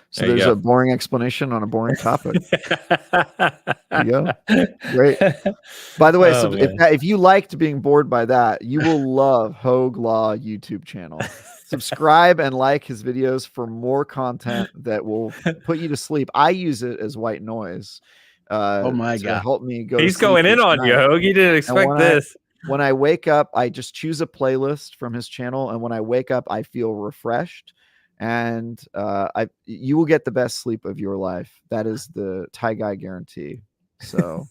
So There you there's go. a boring explanation on a boring topic. There you go. Great. By the way, Oh, so if you liked being bored by that, you will love Hogue Law YouTube channel. Subscribe and like his videos for more content that will put you to sleep. I use it as white noise. Oh my to God. help me go. to He's sleep going in each on you, night. Hogue. You didn't expect when this. When I wake up, I just choose a playlist from his channel, and when I wake up, I feel refreshed. And you will get the best sleep of your life. That is the Tie Guy guarantee. So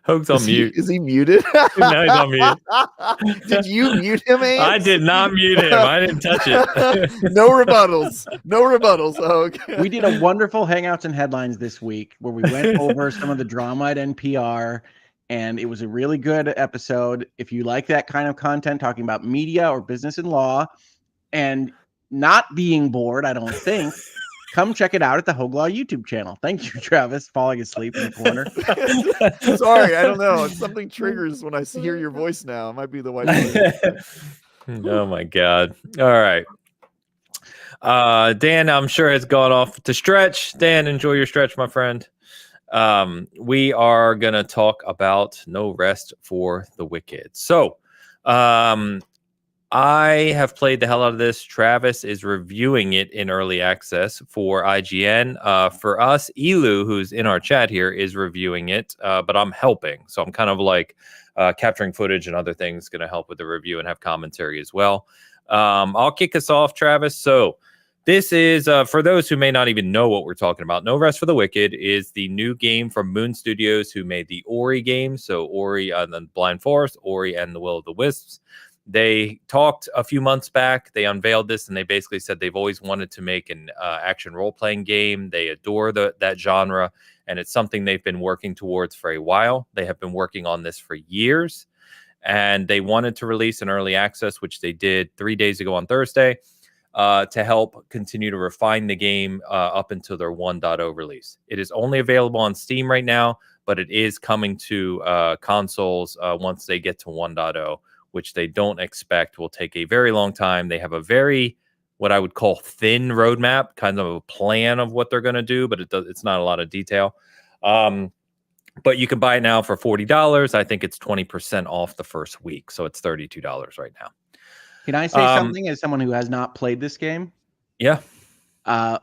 Hogue's on mute. Is he muted? No, he's on mute. Did you mute him, Ains? I did not mute him. I didn't touch it. No rebuttals. No rebuttals, Hogue. We did a wonderful Hangouts and Headlines this week where we went over some of the drama at NPR, and it was a really good episode. If you like that kind of content, talking about media or business and law, and not being bored, I don't think, come check it out at the Hogue Law YouTube channel. Thank you, Travis, falling asleep in the corner. Sorry, I don't know. Something triggers when I hear your voice now. It might be the white noise. Oh my God. All right. Dan, I'm sure has gone off to stretch. Dan, enjoy your stretch, my friend. We are going to talk about No Rest for the Wicked. So, I have played the hell out of this. Travis is reviewing it in early access for IGN. For us, Elu, who's in our chat here, is reviewing it, but I'm helping. So I'm kind of like capturing footage and other things, going to help with the review and have commentary as well. I'll kick us off, Travis. So this is, for those who may not even know what we're talking about, No Rest for the Wicked is the new game from Moon Studios, who made the Ori game. So Ori and the Blind Forest, Ori and the Will of the Wisps. They talked a few months back. They unveiled this, and they basically said they've always wanted to make an action role-playing game. They adore that genre, and it's something they've been working towards for a while. They have been working on this for years, and they wanted to release an early access, which they did 3 days ago on Thursday, to help continue to refine the game up until their 1.0 release. It is only available on Steam right now, but it is coming to consoles once they get to 1.0. which they don't expect will take a very long time. They have a very, what I would call thin roadmap, kind of a plan of what they're going to do, but it's not a lot of detail. But you can buy it now for $40. I think it's 20% off the first week, so it's $32 right now. Can I say something as someone who has not played this game? Yeah.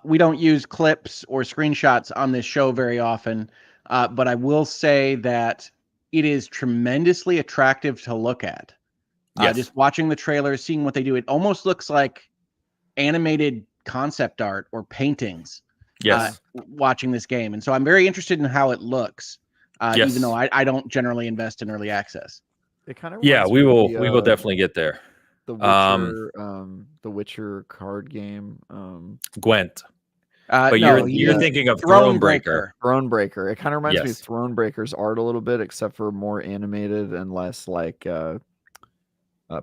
We don't use clips or screenshots on this show very often, but I will say that it is tremendously attractive to look at. Yes. Just watching the trailers, seeing what they do, it almost looks like animated concept art or paintings. Yes. Watching this game, and so I'm very interested in how it looks, Yes. even though I don't generally invest in early access. It kind of Yeah, we will definitely get there. The Witcher card game. Gwent. But no, you're thinking of Thronebreaker. Thronebreaker. It kind of reminds me of Yes. Thronebreaker's art a little bit, except for more animated and less like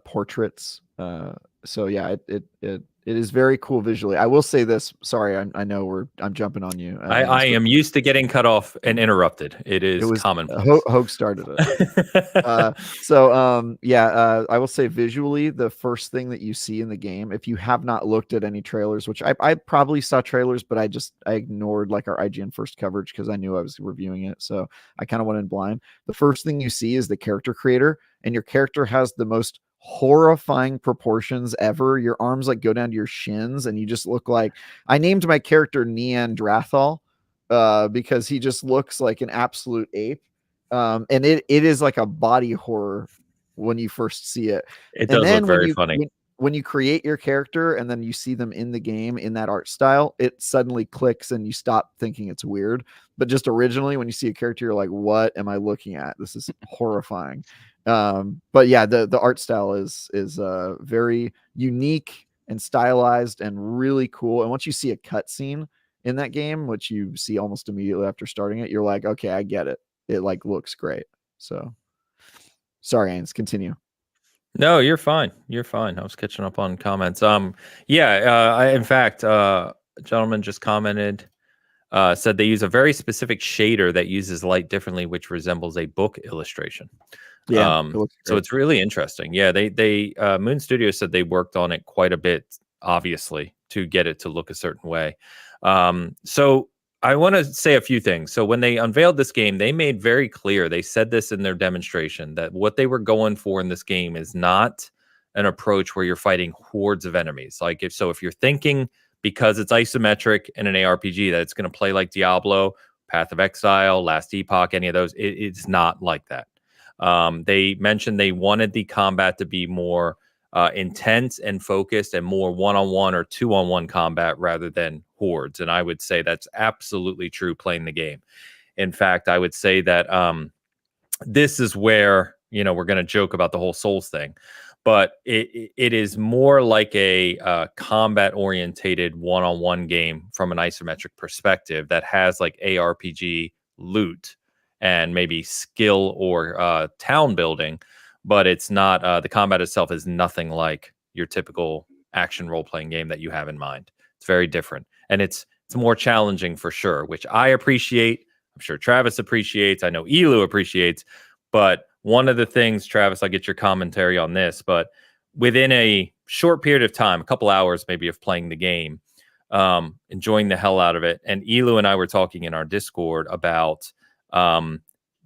portraits. So yeah, it is very cool visually. I will say this. Sorry, I know I'm jumping on you. I am used to getting cut off and interrupted. It was commonplace. Hogue started it. I will say visually, the first thing that you see in the game, if you have not looked at any trailers, which I probably saw trailers, but I ignored like our IGN first coverage because I knew I was reviewing it. So I kind of went in blind. The first thing you see is the character creator, and your character has the most horrifying proportions ever. Your arms like go down to your shins, and you just look like, I named my character Neanderthal because he just looks like an absolute ape. And it is like a body horror when you first see it. It does look very funny. When you create your character and then you see them in the game in that art style, it suddenly clicks and you stop thinking it's weird. But just originally, when you see a character, you're like, what am I looking at? This is horrifying. But yeah, the art style is very unique and stylized and really cool. And once you see a cutscene in that game, which you see almost immediately after starting it, you're like, okay, I get it. It like looks great. So sorry, Ains, continue. No, you're fine. You're fine. I was catching up on comments. In fact, a gentleman just commented, said they use a very specific shader that uses light differently, which resembles a book illustration. Yeah. So it's really interesting. Yeah, they Moon Studios said they worked on it quite a bit, obviously, to get it to look a certain way. So I want to say a few things. So when they unveiled this game, they made very clear, they said this in their demonstration, that what they were going for in this game is not an approach where you're fighting hordes of enemies. Like if you're thinking because it's isometric in an ARPG that it's going to play like Diablo, Path of Exile, Last Epoch, any of those, it's not like that. They mentioned they wanted the combat to be more intense and focused and more one-on-one or two-on-one combat rather than hordes. And I would say that's absolutely true playing the game. In fact, I would say that this is where, we're going to joke about the whole Souls thing, but it is more like a combat-orientated one-on-one game from an isometric perspective that has like ARPG loot and maybe skill or town building, but it's not, the combat itself is nothing like your typical action role-playing game that you have in mind. It's very different. And it's more challenging for sure, which I appreciate. I'm sure Travis appreciates. I know Elu appreciates. But one of the things, Travis, I'll get your commentary on this, but within a short period of time, a couple hours maybe of playing the game, enjoying the hell out of it. And Elu and I were talking in our Discord about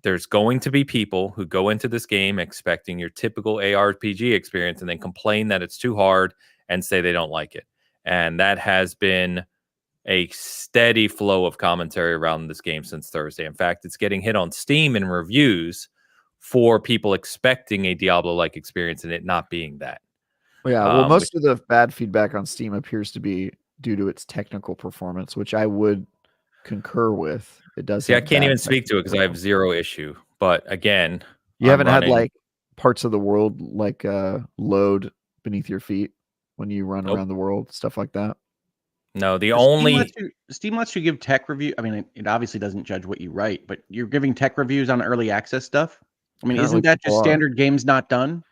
there's going to be people who go into this game expecting your typical ARPG experience and then complain that it's too hard and say they don't like it. And that has been a steady flow of commentary around this game since Thursday. In fact, it's getting hit on Steam in reviews for people expecting a Diablo-like experience and it not being that. Yeah, well, most of the bad feedback on Steam appears to be due to its technical performance, which I would concur with. It does. See, I can't even speak to it because I have zero issue. But again, you haven't had like parts of the world like load beneath your feet when you run around the world, stuff like that. No, Steam lets you give tech review. I mean, it obviously doesn't judge what you write, but you're giving tech reviews on early access stuff. I mean, isn't that just standard games not done?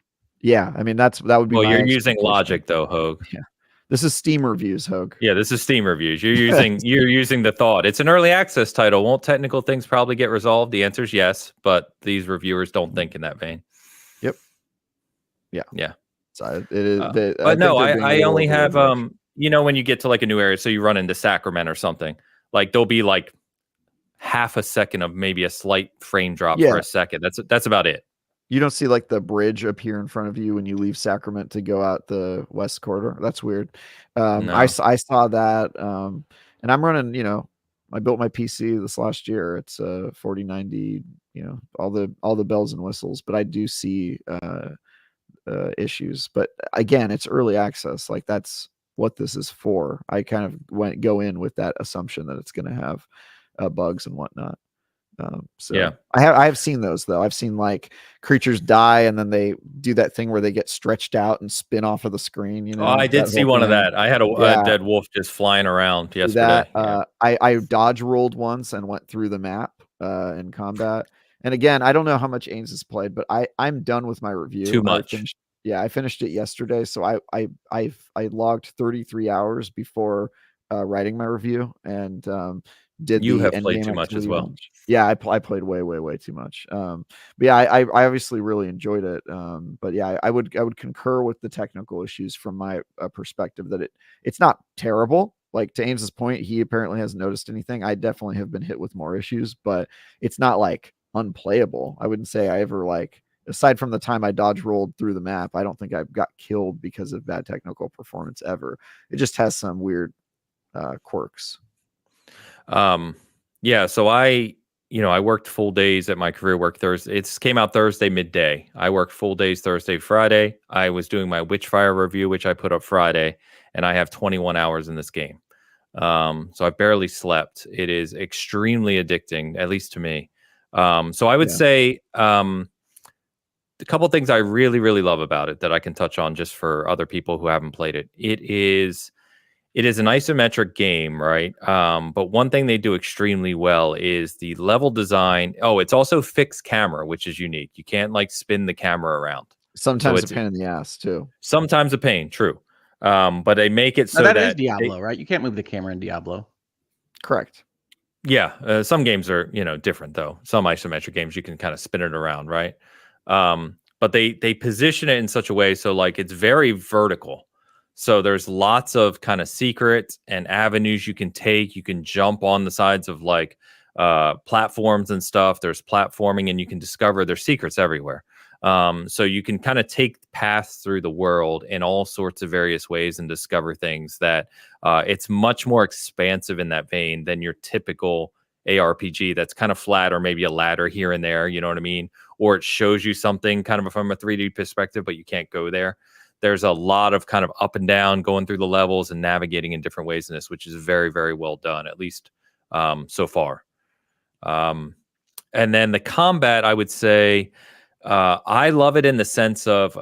Yeah, I mean that would be. Well, you're using logic though, Hogue. Yeah, this is Steam reviews, Hogue. Yeah, this is Steam reviews. You're using the thought. It's an early access title. Won't technical things probably get resolved? The answer is yes, but these reviewers don't think in that vein. Yep. Yeah. Yeah. So it is. But no, I only have when you get to like a new area, so you run into Sacrament or something, like there'll be like half a second of maybe a slight frame drop for a second. That's about it. You don't see like the bridge appear in front of you when you leave Sacrament to go out the west corridor. That's weird. No. I saw that, and I'm running. I built my PC this last year. It's 4090. All the bells and whistles, but I do see issues. But again, it's early access. Like that's what this is for. I kind of go in with that assumption that it's going to have bugs and whatnot. Yeah. I have seen those though. I've seen like creatures die and then they do that thing where they get stretched out and spin off of the screen. Oh, I did see one of that. I had a dead wolf just flying around yesterday. I dodge rolled once and went through the map in combat. And again, I don't know how much Ains has played, but I'm done with my review. Too much. I finished it yesterday, so I logged 33 hours before writing my review, and you have played too much as well. Yeah, I played way too much. But yeah, I obviously really enjoyed it. But yeah, I would concur with the technical issues from my perspective that it's not terrible. Like to Ains's point, he apparently hasn't noticed anything. I definitely have been hit with more issues, but it's not like unplayable. I wouldn't say I ever aside from the time I dodge rolled through the map, I don't think I've got killed because of bad technical performance ever. It just has some weird quirks. Yeah, so I worked full days at my career work Thursday. It came out Thursday midday. I worked full days Thursday, Friday. I was doing my Witchfire review, which I put up Friday, and I have 21 hours in this game. So I barely slept. It is extremely addicting, at least to me. So I would say a couple of things I really, really love about it that I can touch on just for other people who haven't played it. It is an isometric game, right? But one thing they do extremely well is the level design. Oh, it's also fixed camera, which is unique. You can't spin the camera around. Sometimes a pain in the ass too. Sometimes a pain, true. But they make it so that is Diablo, right? You can't move the camera in Diablo. Correct. Yeah, some games are different though. Some isometric games you can kind of spin it around, right? But they position it in such a way so it's very vertical. So there's lots of kind of secrets and avenues you can take. You can jump on the sides of platforms and stuff. There's platforming, and you can discover there's secrets everywhere. So you can kind of take paths through the world in all sorts of various ways and discover things that it's much more expansive in that vein than your typical ARPG that's kind of flat, or maybe a ladder here and there, you know what I mean? Or it shows you something kind of from a 3D perspective, but you can't go there. There's a lot of kind of up and down going through the levels and navigating in different ways in this, which is very, very well done, at least so far. And then the combat, I would say, I love it in the sense of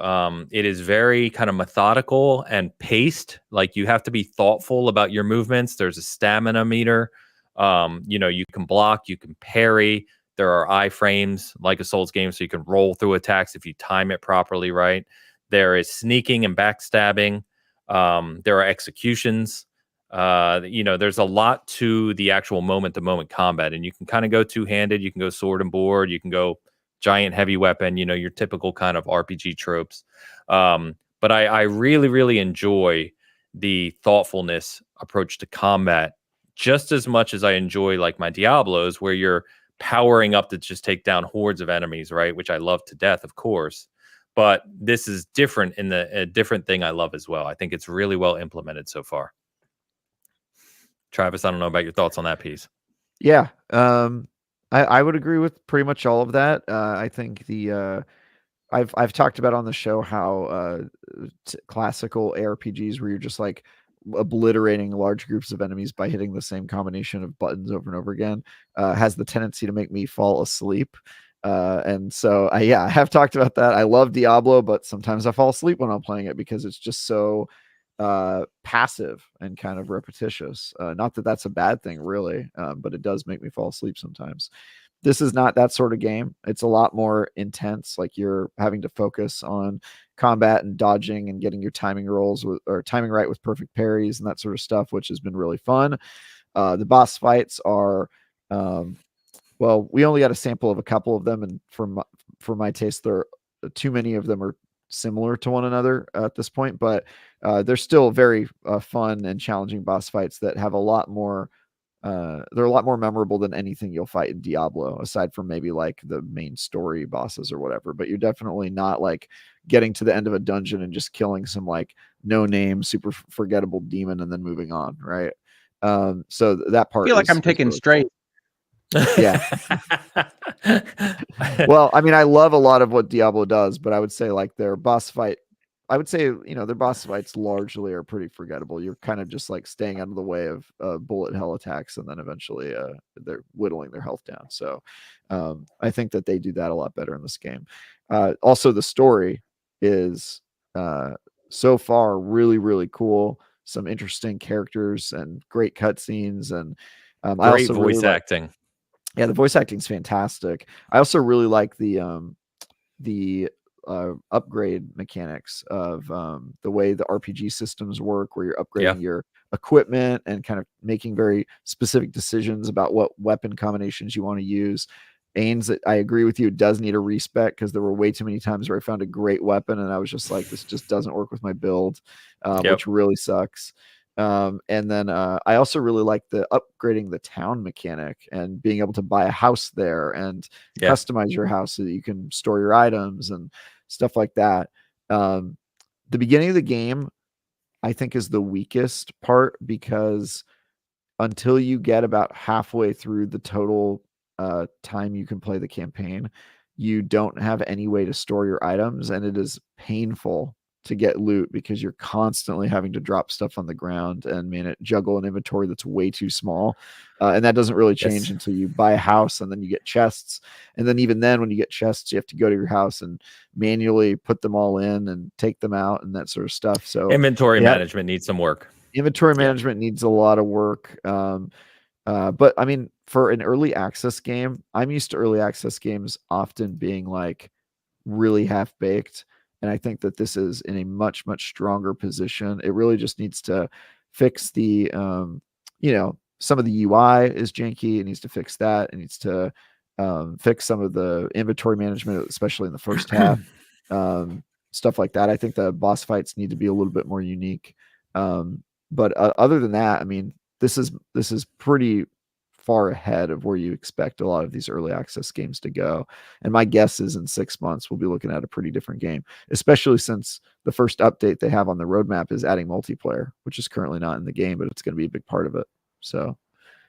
it is very kind of methodical and paced. You have to be thoughtful about your movements. There's a stamina meter. You can block, you can parry. There are iframes like a Souls game, so you can roll through attacks if you time it properly, right? There is sneaking and backstabbing. There are executions. There's a lot to the actual moment-to-moment combat, and you can kind of go two-handed. You can go sword and board. You can go giant heavy weapon. Your typical kind of RPG tropes. But I really, really enjoy the thoughtfulness approach to combat just as much as I enjoy my Diablos, where you're powering up to just take down hordes of enemies, right? Which I love to death, of course. But this is different in a different thing I love as well. I think it's really well implemented so far. Travis, I don't know about your thoughts on that piece. Yeah, I would agree with pretty much all of that. I think I've talked about on the show how classical ARPGs where you're just obliterating large groups of enemies by hitting the same combination of buttons over and over again has the tendency to make me fall asleep. And so I have talked about that. I love Diablo, but sometimes I fall asleep when I'm playing it because it's just so passive and kind of repetitious. Not that that's a bad thing really, but it does make me fall asleep sometimes. This is not that sort of game. It's a lot more intense. You're having to focus on combat and dodging and getting your timing rolls or timing right with perfect parries and that sort of stuff, which has been really fun. The boss fights are, well, we only got a sample of a couple of them, and for my taste, too many of them are similar to one another at this point. But they're still very fun and challenging boss fights that have a lot more they're a lot more memorable than anything you'll fight in Diablo, aside from maybe like the main story bosses or whatever. But you're definitely not like getting to the end of a dungeon and just killing some like no name, super forgettable demon and then moving on, right? So that part. I feel like I'm taking really straight. Cool. Yeah. Well, I mean, I love a lot of what Diablo does, but I would say like their boss fight. I would say, you know, their boss fights largely are pretty forgettable. You're kind of just like staying out of the way of bullet hell attacks, and then eventually they're whittling their health down. So I think that they do that a lot better in this game. Also, the story is so far really, really cool. Some interesting characters and great cutscenes, and I great also voice really acting. yeah, the voice acting is fantastic. I also really like the upgrade mechanics of the way the RPG systems work, where you're upgrading your equipment and kind of making very specific decisions about what weapon combinations you want to use. Ains, I agree with you, it does need a respec, because there were way too many times where I found a great weapon and I was just like, this just doesn't work with my build, which really sucks. And then I also really like the upgrading the town mechanic and being able to buy a house there and customize your house so that you can store your items and stuff like that. The beginning of the game, I think, is the weakest part, because until you get about halfway through the total time you can play the campaign, you don't have any way to store your items, and it is painful to get loot because you're constantly having to drop stuff on the ground and juggle an inventory that's way too small. And that doesn't really change until you buy a house, and then you get chests. And then even then, when you get chests, you have to go to your house and manually put them all in and take them out and that sort of stuff. So inventory management needs some work. Inventory management needs a lot of work. But I mean, for an early access game, I'm used to early access games often being like really half-baked. And I think that this is in a much, much stronger position. It really just needs to fix the, some of the UI is janky. It needs to fix that. It needs to fix some of the inventory management, especially in the first half, stuff like that. I think the boss fights need to be a little bit more unique. But other than that, I mean, this is pretty far ahead of where you expect a lot of these early access games to go. And my guess is in 6 months, we'll be looking at a pretty different game, especially since the first update they have on the roadmap is adding multiplayer, which is currently not in the game, but it's going to be a big part of it. So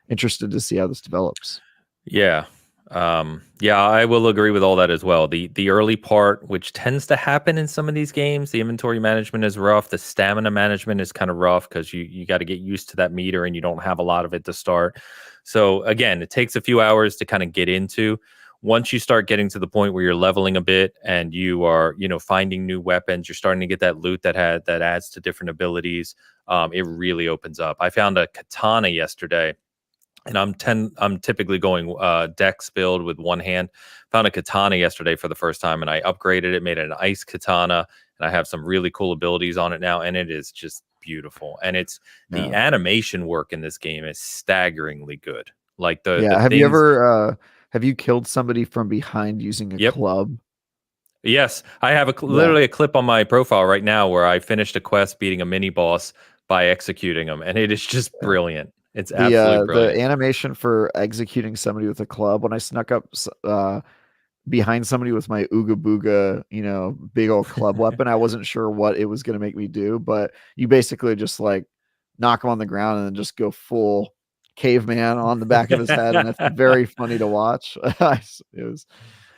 interested to see how this develops. Yeah. I will agree with all that as well. The early part, which tends to happen in some of these games, the inventory management is rough. The stamina management is kind of rough because you got to get used to that meter and you don't have a lot of it to start. So again, it takes a few hours to kind of get into. Once you start getting to the point where you're leveling a bit and you are, finding new weapons, you're starting to get that loot that adds to different abilities. It really opens up. I found a katana yesterday. And I'm typically going dex build with one hand. Found a katana yesterday for the first time, and I upgraded it, made it an ice katana, and I have some really cool abilities on it now, and it is just beautiful. And the animation work in this game is staggeringly good. Like have you killed somebody from behind using a club? Yes, I have literally a clip on my profile right now where I finished a quest beating a mini boss by executing him, and it is just brilliant. It's absolutely brilliant. The animation for executing somebody with a club, when I snuck up behind somebody with my Ooga Booga, big old club weapon, I wasn't sure what it was going to make me do, but you basically just like knock him on the ground and then just go full caveman on the back of his head, and it's very funny to watch. It was,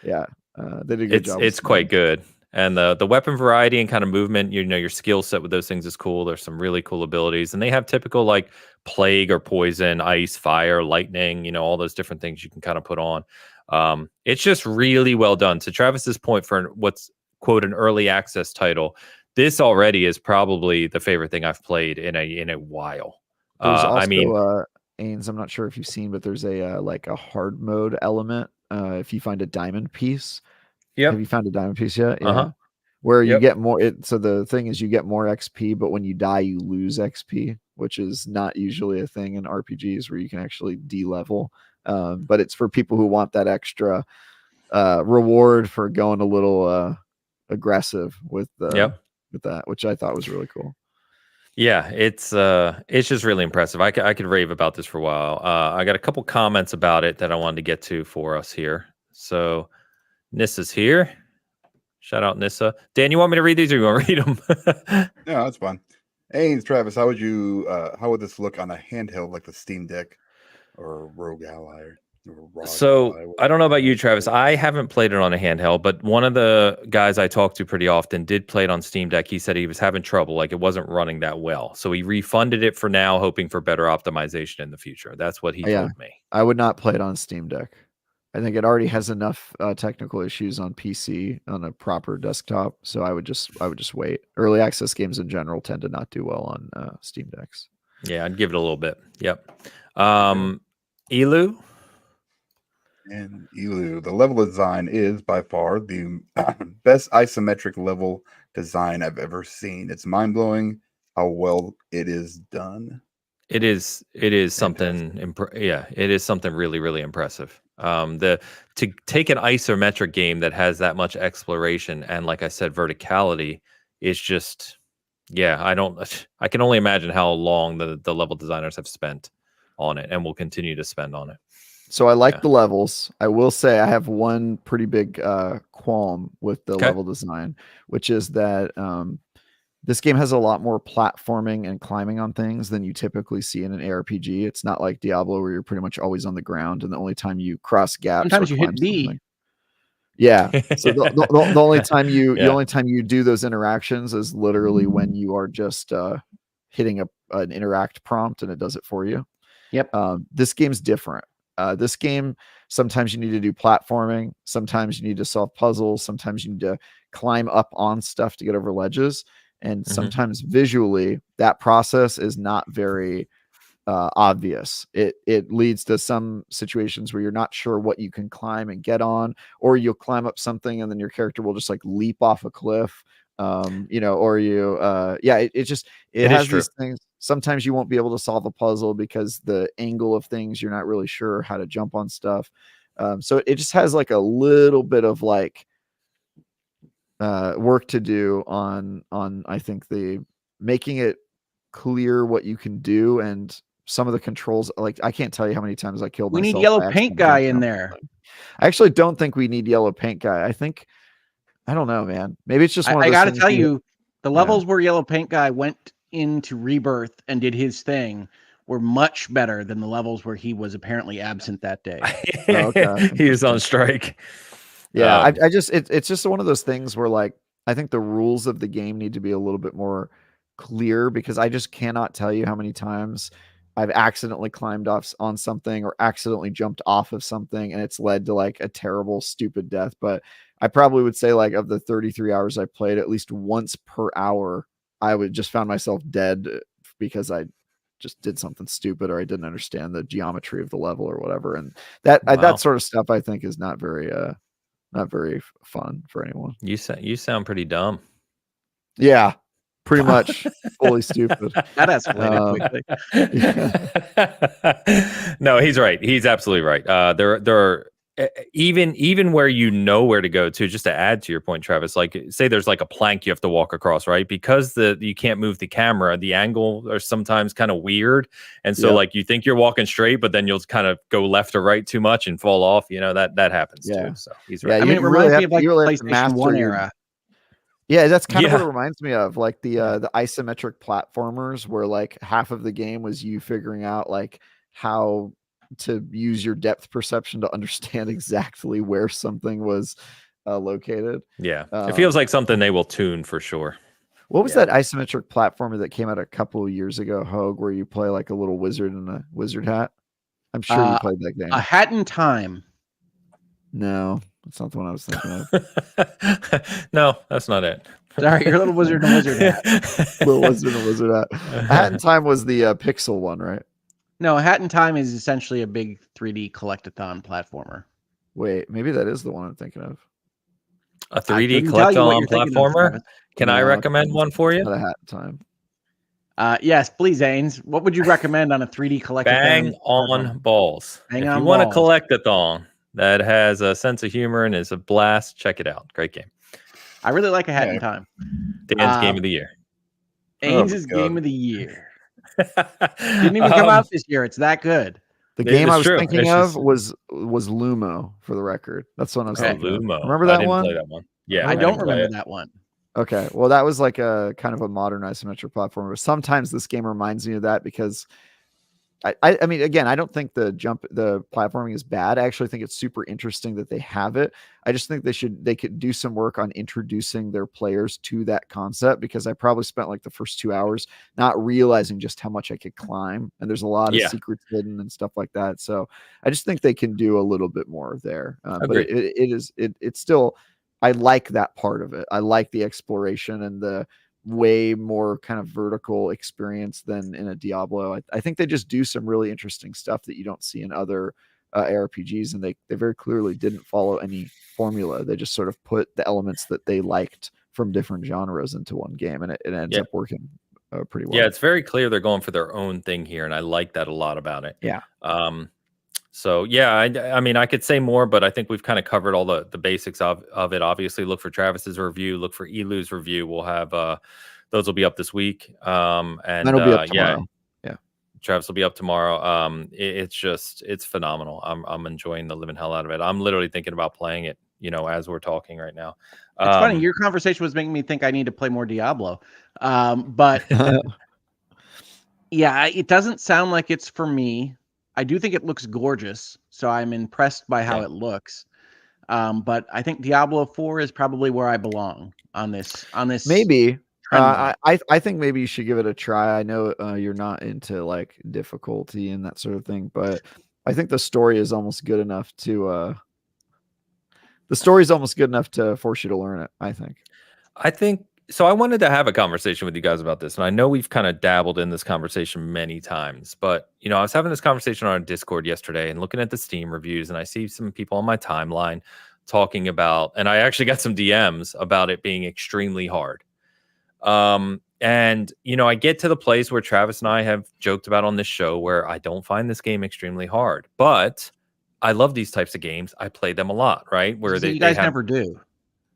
they did a good job. It's quite good. And the weapon variety and kind of movement, your skill set with those things is cool. There's some really cool abilities, and they have typical like plague or poison, ice, fire, lightning, all those different things you can kind of put on. It's just really well done. To Travis's point, for what's quote an early access title, this already is probably the favorite thing I've played in a while. There's also Ains, I'm not sure if you've seen, but there's a like a hard mode element. If you find a diamond piece. Yep. Have you found a diamond piece yet? Yeah. Where you get more. So the thing is, you get more XP, but when you die, you lose XP, which is not usually a thing in RPGs where you can actually de-level. But it's for people who want that extra reward for going a little aggressive with that, which I thought was really cool. Yeah, it's just really impressive. I could rave about this for a while. I got a couple comments about it that I wanted to get to for us here. So Nissa's here. Shout out Nissa. Dan, you want me to read these or you want to read them? Yeah, that's fine. Ains, Travis, how would this look on a handheld like the Steam Deck or Rogue Ally or ROG So Ally? I don't know about you, Travis. I haven't played it on a handheld, but one of the guys I talk to pretty often did play it on Steam Deck. He said he was having trouble, like it wasn't running that well. So he refunded it for now, hoping for better optimization in the future. That's what he told me. I would not play it on Steam Deck. I think it already has enough technical issues on PC on a proper desktop, so I would just wait. Early access games in general tend to not do well on Steam Decks. Yeah, I'd give it a little bit. Yep. Elu. And Elu, the level design is by far the best isometric level design I've ever seen. It's mind blowing how well it is done. It is something. It is something really, really impressive. To take an isometric game that has that much exploration and, like I said, verticality is just, I can only imagine how long the level designers have spent on it and will continue to spend on it. So I like the levels. I will say I have one pretty big qualm with the level design, which is that this game has a lot more platforming and climbing on things than you typically see in an ARPG. It's not like Diablo where you're pretty much always on the ground, and the only time you cross gaps, sometimes you hit B. Yeah. So the only time the only time you do those interactions is literally when you are just hitting an interact prompt and it does it for you. Yep. This game's different. This game, sometimes you need to do platforming. Sometimes you need to solve puzzles. Sometimes you need to climb up on stuff to get over ledges. And sometimes visually, that process is not very obvious. It leads to some situations where you're not sure what you can climb and get on, or you'll climb up something and then your character will just like leap off a cliff. Or you, it has these things. Sometimes you won't be able to solve a puzzle because the angle of things, you're not really sure how to jump on stuff. So it just has like a little bit of like work to do on I think the making it clear what you can do, and some of the controls. Like I can't tell you how many times I killed myself. We need yellow paint guy in there. I actually don't think we need yellow paint guy. I don't know, man. Maybe it's just one of those I gotta things tell you, the levels where yellow paint guy went into Rebirth and did his thing were much better than the levels where he was apparently absent that day. He was on strike. Yeah, it's just one of those things where like I think the rules of the game need to be a little bit more clear, because I just cannot tell you how many times I've accidentally climbed on something or accidentally jumped off of something and it's led to like a terrible, stupid death. But I probably would say like of the 33 hours I played, at least once per hour, I would just found myself dead because I just did something stupid or I didn't understand the geometry of the level or whatever. And that sort of stuff I think is not very fun for anyone. You sound pretty dumb. Yeah, pretty much fully stupid. That escalated quickly. No, he's right. He's absolutely right. There are even where you know where to go to, just to add to your point, Travis, like say there's like a plank you have to walk across, right? Because you can't move the camera, the angle are sometimes kind of weird. And so like you think you're walking straight, but then you'll kind of go left or right too much and fall off. You know, that happens too. So he's right. I mean, it reminds me of like PlayStation 1 era. Yeah, that's kind of what it reminds me of, like the isometric platformers where like half of the game was you figuring out like how to use your depth perception to understand exactly where something was located. Yeah, it feels like something they will tune for sure. What was that isometric platformer that came out a couple of years ago, Hogue, where you play like a little wizard in a wizard hat? I'm sure you played that game. A Hat in Time. No, that's not the one I was thinking of. No, that's not it. Sorry, you're a little wizard in a wizard hat. Little wizard in a wizard hat. Hat in Time was the pixel one, right? No, Hat in Time is essentially a big 3D collectathon platformer. Wait, maybe that is the one I'm thinking of. A 3D collectathon platformer? Can I recommend one for you? The Hat in Time. Yes, please, Ains. What would you recommend on a 3D collectathon? Bang on balls. If you want a collectathon that has a sense of humor and is a blast, check it out. Great game. I really like A Hat in Time. Dan's game of the year. Ains' God. game of the year. Didn't even come out this year. It's that good. The game It's I was true. thinking It's of just- was Lumo, for the record. That's what I was Okay. thinking of. Lumo. Remember I that didn't one? play that one. Yeah, I I don't didn't play remember it. that one. Okay. Well, that was like a kind of a modernized symmetric platformer. Sometimes this game reminds me of that because I mean, again, I don't think the platforming is bad. I actually think it's super interesting that they have it. I just think they could do some work on introducing their players to that concept, because I probably spent like the first 2 hours not realizing just how much I could climb, and there's a lot of secrets hidden and stuff like that. So I just think they can do a little bit more there. But it's still, I like that part of it. I like the exploration and the way more kind of vertical experience than in a Diablo. I think they just do some really interesting stuff that you don't see in other ARPGs, and they very clearly didn't follow any formula. They just sort of put the elements that they liked from different genres into one game, and it ends up working pretty well. Yeah, it's very clear they're going for their own thing here, and I like that a lot about it. Yeah. So yeah, I mean, I could say more, but I think we've kind of covered all the basics of it. Obviously, look for Travis's review, look for Elu's review. We'll have those will be up this week. And that'll be up tomorrow. Yeah. Travis will be up tomorrow. It's phenomenal. I'm enjoying the living hell out of it. I'm literally thinking about playing it, as we're talking right now. It's funny. Your conversation was making me think I need to play more Diablo. But yeah, it doesn't sound like it's for me. I do think it looks gorgeous, so I'm impressed by how it looks. But I think Diablo 4 is probably where I belong on this. Maybe. I think maybe you should give it a try. I know you're not into like difficulty and that sort of thing, but I think the story is almost good enough to force you to learn it, I think. So I wanted to have a conversation with you guys about this, and I know we've kind of dabbled in this conversation many times, but I was having this conversation on our Discord yesterday and looking at the Steam reviews, and I see some people on my timeline talking about, and I actually got some DMs about it being extremely hard. And I get to the place where Travis and I have joked about on this show where I don't find this game extremely hard, but I love these types of games. I play them a lot, right? Where you guys never do.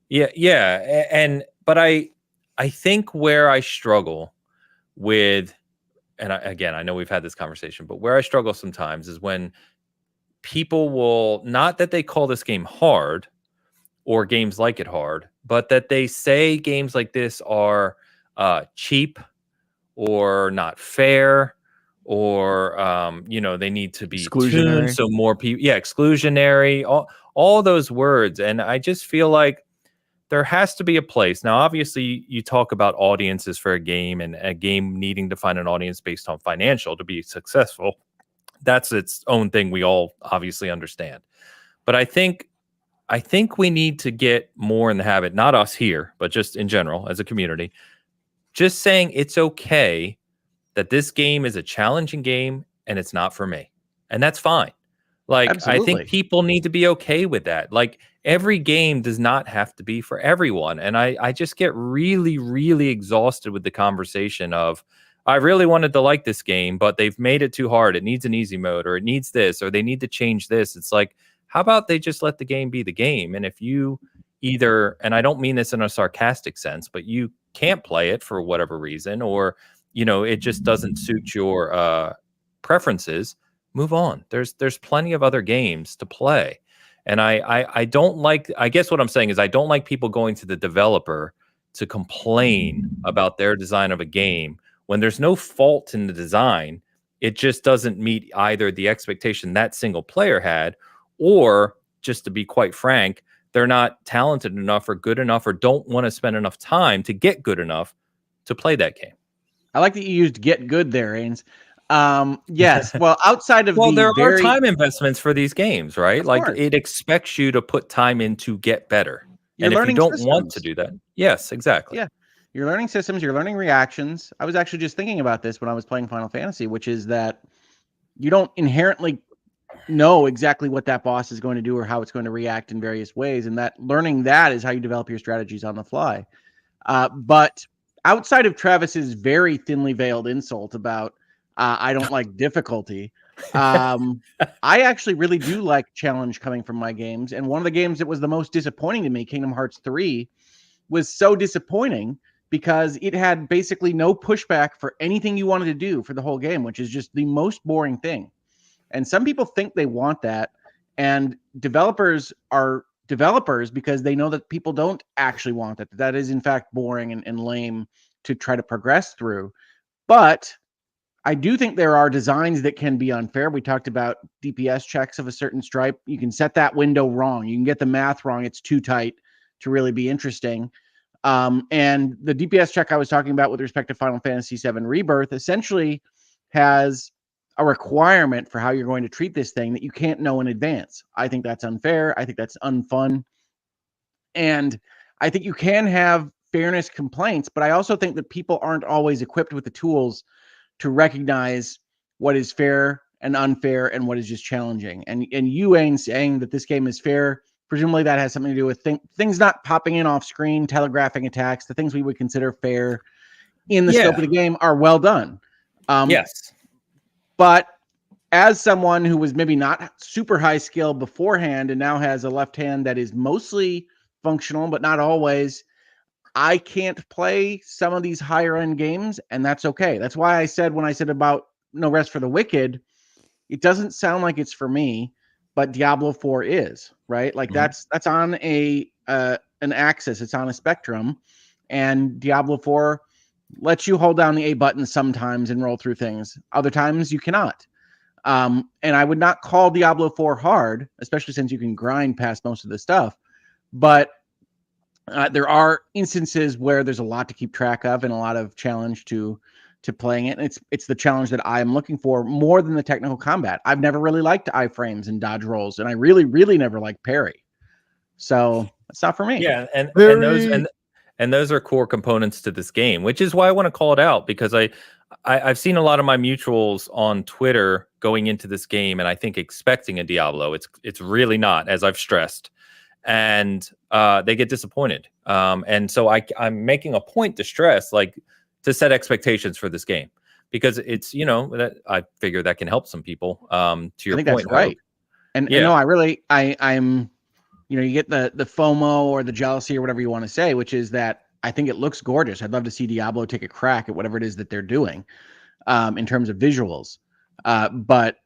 Yeah. But I think where I struggle with, and I know we've had this conversation, but where I struggle sometimes is when people will, not that they call this game hard or games like it hard, but that they say games like this are cheap or not fair, or they need to be tuned so more people, exclusionary, all those words. And I just feel like there has to be a place. Now, obviously, you talk about audiences for a game, and a game needing to find an audience based on financial to be successful. That's its own thing. We all obviously understand. But I think we need to get more in the habit, not us here, but just in general as a community, just saying it's okay that this game is a challenging game and it's not for me. And that's fine. Like, absolutely. I think people need to be okay with that. Like, every game does not have to be for everyone. And I just get really, really exhausted with the conversation of, I really wanted to like this game, but they've made it too hard. It needs an easy mode, or it needs this, or they need to change this. It's like, how about they just let the game be the game? And if you either, and I don't mean this in a sarcastic sense, but you can't play it for whatever reason, or, it just doesn't suit your preferences, move on. There's plenty of other games to play. And I don't like, I guess what I'm saying is I don't like people going to the developer to complain about their design of a game when there's no fault in the design. It just doesn't meet either the expectation that single player had, or, just to be quite frank, they're not talented enough or good enough, or don't want to spend enough time to get good enough to play that game. I like that you used "get good" there, Ains. Yes. Well, outside of there are time investments for these games, right? Like, it expects you to put time in to get better. And if you don't want to do that, yes, exactly. Yeah. You're learning systems, you're learning reactions. I was actually just thinking about this when I was playing Final Fantasy, which is that you don't inherently know exactly what that boss is going to do or how it's going to react in various ways. And that learning that is how you develop your strategies on the fly. But outside of Travis's very thinly veiled insult about I don't like difficulty, I actually really do like challenge coming from my games. And one of the games that was the most disappointing to me, Kingdom Hearts 3, was so disappointing because it had basically no pushback for anything you wanted to do for the whole game, which is just the most boring thing. And some people think they want that, and developers are developers because they know that people don't actually want that. That is in fact boring and lame to try to progress through. But I do think there are designs that can be unfair. We talked about DPS checks of a certain stripe. You can set that window wrong. You can get the math wrong. It's too tight to really be interesting. And the DPS check I was talking about with respect to Final Fantasy VII Rebirth essentially has a requirement for how you're going to treat this thing that you can't know in advance. I think that's unfair. I think that's unfun. And I think you can have fairness complaints, but I also think that people aren't always equipped with the tools to recognize what is fair and unfair and what is just challenging. And you, Ains, saying that this game is fair, presumably that has something to do with things not popping in off screen, telegraphing attacks, the things we would consider fair in the scope of the game are well done. Yes. But as someone who was maybe not super high skill beforehand and now has a left hand that is mostly functional, but not always, I can't play some of these higher end games, and that's okay. That's why I said when I said about No Rest for the Wicked, it doesn't sound like it's for me, but Diablo 4 is, right? Like that's on an axis, it's on a spectrum, and Diablo 4 lets you hold down the A button sometimes and roll through things. Other times you cannot. And I would not call Diablo 4 hard, especially since you can grind past most of the stuff. But there are instances where there's a lot to keep track of and a lot of challenge to playing it. And it's the challenge that I am looking for more than the technical combat. I've never really liked iframes and dodge rolls, and I really, really never liked parry. So it's not for me. Yeah, and those are core components to this game, which is why I want to call it out, because I've seen a lot of my mutuals on Twitter going into this game, and I think expecting a Diablo. It's really not, as I've stressed, and they get disappointed. And so I'm making a point to stress, like, to set expectations for this game, because it's, that I figure that can help some people. To your point, that's right. And no, I'm. You get the FOMO or the jealousy or whatever you want to say, which is that I think it looks gorgeous. I'd love to see Diablo take a crack at whatever it is that they're doing in terms of visuals. But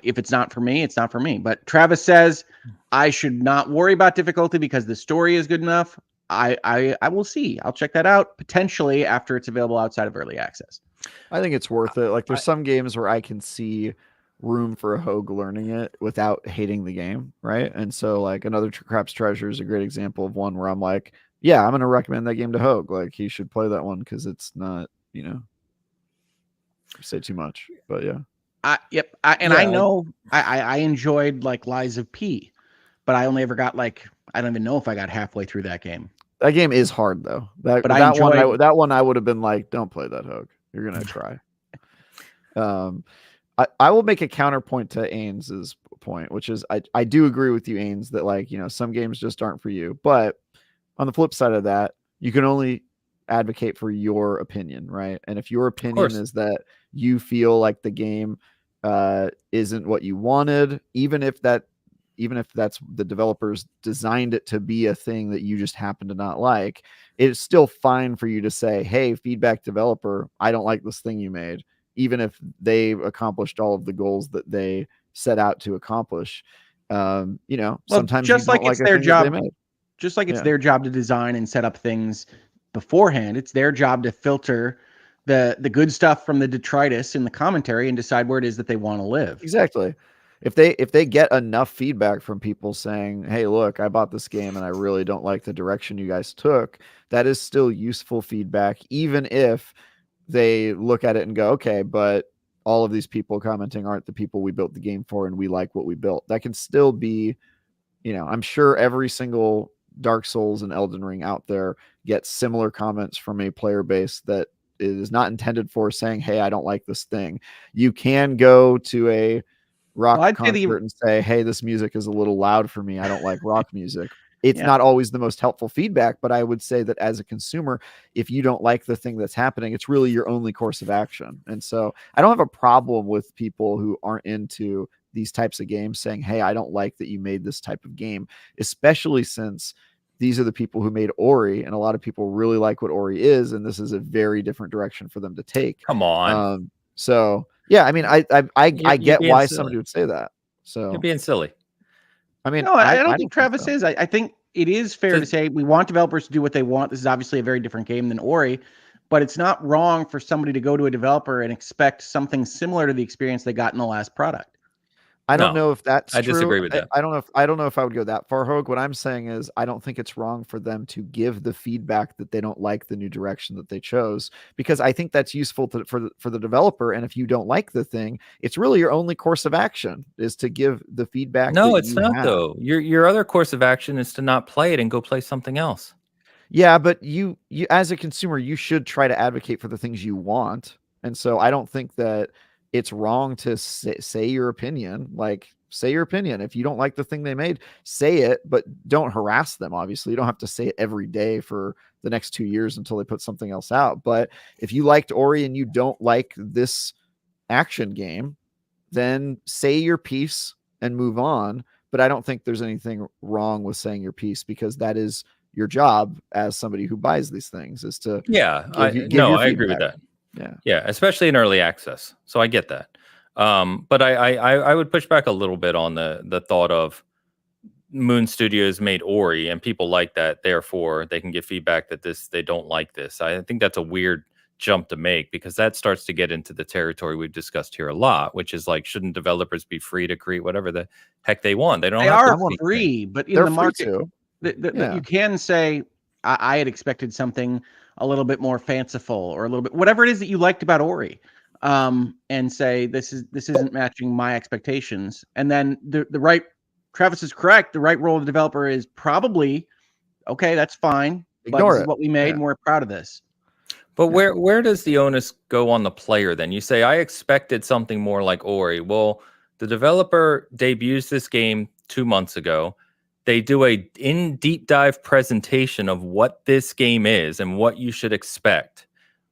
if it's not for me, it's not for me. But Travis says I should not worry about difficulty because the story is good enough. I will see. I'll check that out potentially after it's available outside of early access. I think it's worth it. Like, there's some games where I can see room for a Hogue learning it without hating the game, right? And so, like, Another Craps Treasure is a great example of one where I'm like, yeah, I'm going to recommend that game to Hogue. Like, he should play that one because it's not, say too much, but yeah. Yep. I know I enjoyed like Lies of P, but I only ever got I don't even know if I got halfway through that game. That game is hard though. That one I would have been like, don't play that, Hogue. You're gonna try. I will make a counterpoint to Ains's point, which is I do agree with you, Ains, that some games just aren't for you. But on the flip side of that, you can only advocate for your opinion, right? And if your opinion is that you feel like the game isn't what you wanted, even if that's the developers designed it to be a thing that you just happen to not like, it's still fine for you to say, hey, feedback developer, I don't like this thing you made, even if they've accomplished all of the goals that they set out to accomplish. Sometimes just like it's their job, just like it's their job to design and set up things beforehand. It's their job to filter the good stuff from the detritus in the commentary and decide where it is that they want to live. Exactly. If they get enough feedback from people saying, hey, look, I bought this game and I really don't like the direction you guys took, that is still useful feedback, even if they look at it and go, okay, but all of these people commenting aren't the people we built the game for and we like what we built. That can still be, I'm sure every single Dark Souls and Elden Ring out there gets similar comments from a player base that is not intended for saying, hey, I don't like this thing. You can go to a rock concert and say, hey, this music is a little loud for me. I don't like rock music. It's not always the most helpful feedback, but I would say that as a consumer, if you don't like the thing that's happening, it's really your only course of action. And so I don't have a problem with people who aren't into these types of games saying, hey, I don't like that you made this type of game, especially since these are the people who made Ori, and a lot of people really like what Ori is, and this is a very different direction for them to take. Come on. So yeah, I mean, I You're get being why silly. somebody would say that. So You're being silly. I mean, No, I don't think think Travis so. is. I think it is fair to say we want developers to do what they want. This is obviously a very different game than Ori, but it's not wrong for somebody to go to a developer and expect something similar to the experience they got in the last product. I don't No, know if that's I true. disagree with that. I don't know if I would go that far, Hogue. What I'm saying is I don't think it's wrong for them to give the feedback that they don't like the new direction that they chose, because I think that's useful for the developer. And if you don't like the thing, it's really your only course of action is to give the feedback. No, that it's you not have. though. Your other course of action is to not play it and go play something else. Yeah, but you as a consumer, you should try to advocate for the things you want. And so I don't think that it's wrong to say your opinion. Like, say your opinion. If you don't like the thing they made, say it, but don't harass them. Obviously, you don't have to say it every day for the next 2 years until they put something else out. But if you liked Ori and you don't like this action game, then say your piece and move on. But I don't think there's anything wrong with saying your piece, because that is your job as somebody who buys these things, is to I agree with that. Yeah, especially in early access. So I get that. But I would push back a little bit on the thought of Moon Studios made Ori and people like that, therefore they can give feedback that they don't like this. I think that's a weird jump to make, because that starts to get into the territory we've discussed here a lot, which is like, shouldn't developers be free to create whatever the heck they want? They are free, but in the market, you can say, I had expected something a little bit more fanciful, or a little bit whatever it is that you liked about Ori, and say this isn't matching my expectations. And then the right, Travis is correct. The right role of the developer is probably, okay, that's fine, but this is what we made, and we're proud of this. But where does the onus go on the player then? You say, I expected something more like Ori. Well, the developer debuts this game 2 months ago. They do a deep dive presentation of what this game is and what you should expect.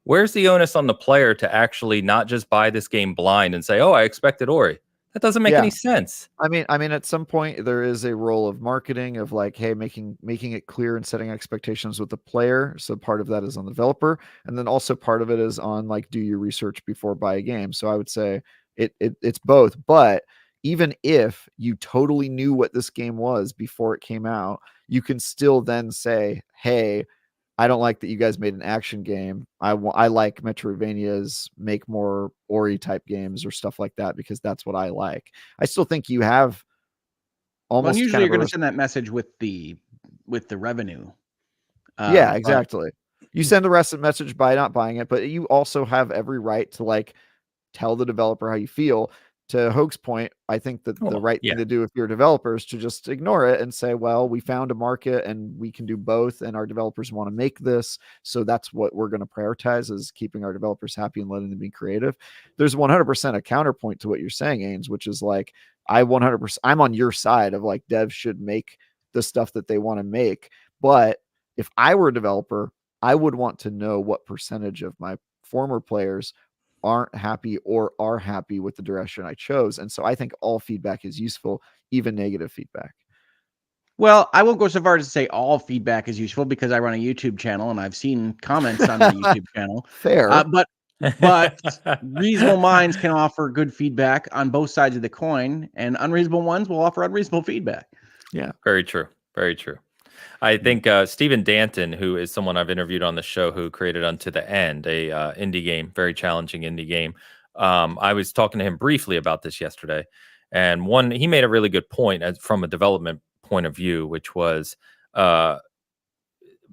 Where's the onus on the player to actually not just buy this game blind and say, oh, I expected Ori? That doesn't make any sense. I mean, at some point there is a role of marketing, of like, hey, making it clear and setting expectations with the player. So part of that is on the developer, and then also part of it is on like, do your research before buy a game. So I would say it's both. But even if you totally knew what this game was before it came out, you can still then say, hey, I don't like that you guys made an action game. I like Metroidvanias, make more Ori type games or stuff like that, because that's what I like. I still think you have almost. Well, usually you're going to send that message with the revenue. Yeah, exactly. You send the rest of the message by not buying it, but you also have every right to like tell the developer how you feel. To Hogue's point, I think that the right thing to do if you're a developer is to just ignore it and say, well, we found a market and we can do both, and our developers want to make this, so that's what we're going to prioritize, is keeping our developers happy and letting them be creative. There's 100% a counterpoint to what you're saying, Ains, which is like, I'm on your side of like, devs should make the stuff that they want to make. But if I were a developer, I would want to know what percentage of my former players aren't happy or are happy with the direction I chose. And so I think all feedback is useful, even negative feedback. Well, I won't go so far as to say all feedback is useful, because I run a YouTube channel and I've seen comments on my YouTube channel. Fair. But reasonable minds can offer good feedback on both sides of the coin, and unreasonable ones will offer unreasonable feedback. Yeah. Very true. Very true. I think Stephen Danton, who is someone I've interviewed on the show, who created Unto the End, a indie game, very challenging indie game. I was talking to him briefly about this yesterday, and he made a really good point from a development point of view, which was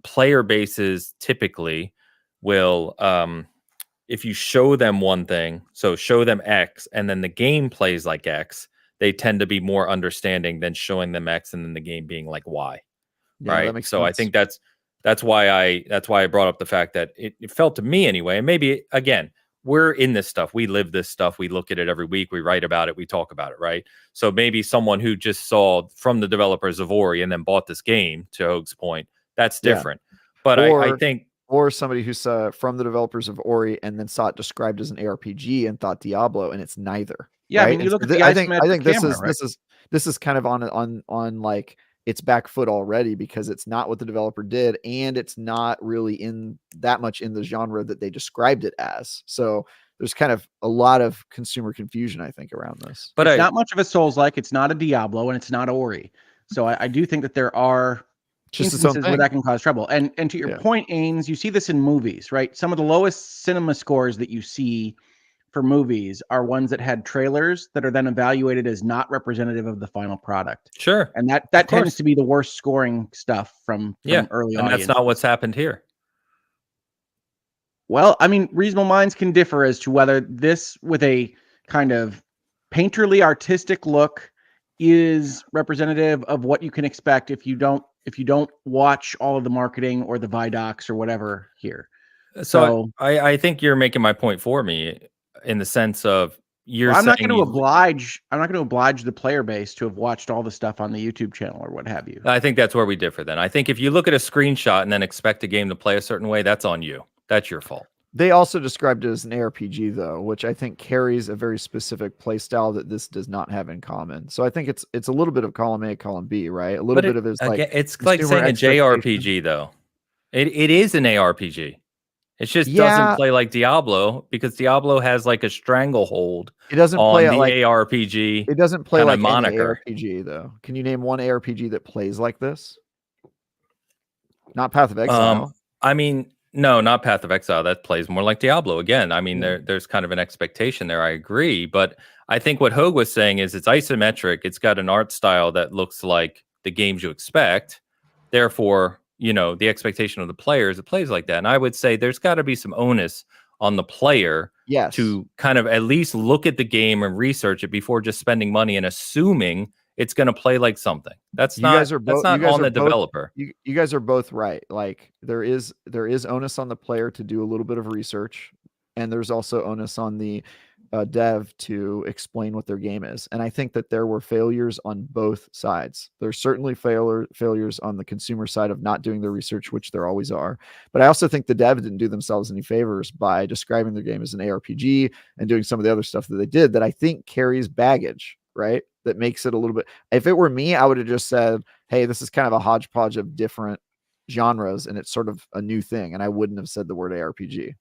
player bases typically will, if you show them one thing, so show them X, and then the game plays like X, they tend to be more understanding than showing them X and then the game being like Y. Yeah, right. That makes so sense. I think that's why I brought up the fact that it felt to me anyway, and maybe again, we're in this stuff, we live this stuff, we look at it every week, we write about it, we talk about it, right? So maybe someone who just saw from the developers of Ori and then bought this game, to Hogue's point, that's different. But I think, or somebody who saw from the developers of Ori and then saw it described as an ARPG and thought Diablo, and it's neither. Yeah, right? I mean, you look at the I think this is kind of on like its back foot already because it's not what the developer did, and it's not really in that much in the genre that they described it as. So there's kind of a lot of consumer confusion, I think, around this. But It's not much of a Souls-like. It's not a Diablo, and it's not Ori. So I do think that there are Just its own instances where thing. that can cause trouble. And to your point, Ains, you see this in movies, right? Some of the lowest cinema scores that you see for movies are ones that had trailers that are then evaluated as not representative of the final product. Sure. And that tends to be the worst scoring stuff from early and audiences. that's not what's happened here. Well, I mean, reasonable minds can differ as to whether this, with a kind of painterly artistic look, is representative of what you can expect if you don't watch all of the marketing or the Vidocs or whatever here. So I think you're making my point for me in the sense of I'm not going to oblige the player base to have watched all the stuff on the YouTube channel or what have you. I think that's where we differ then. I think if you look at a screenshot and then expect a game to play a certain way, that's on you. That's your fault. They also described it as an ARPG, though, which I think carries a very specific play style that this does not have in common. So I think it's a little bit of column A, column B, right? A little bit of it is like it's like saying a JRPG, though. It is an ARPG. It just doesn't play like Diablo because Diablo has like a stranglehold. It doesn't play on the like ARPG. It doesn't play like moniker. any ARPG, though. Can you name one ARPG that plays like this? Not Path of Exile. I mean, no, not Path of Exile. That plays more like Diablo. Again, I mean, there's kind of an expectation there. I agree, but I think what Hogue was saying is it's isometric. It's got an art style that looks like the games you expect. Therefore, the expectation of the player is it plays like that. And I would say there's got to be some onus on the player to kind of at least look at the game and research it before just spending money and assuming it's going to play like something. That's not on the developer. You guys are both right. Like there is onus on the player to do a little bit of research, and there's also onus on the dev to explain what their game is. And I think that there were failures on both sides. There's certainly failures on the consumer side of not doing the research, which there always are. But I also think the dev didn't do themselves any favors by describing their game as an ARPG and doing some of the other stuff that they did that I think carries baggage, right? That makes it a little bit. If it were me, I would have just said, hey, this is kind of a hodgepodge of different genres and it's sort of a new thing. And I wouldn't have said the word ARPG.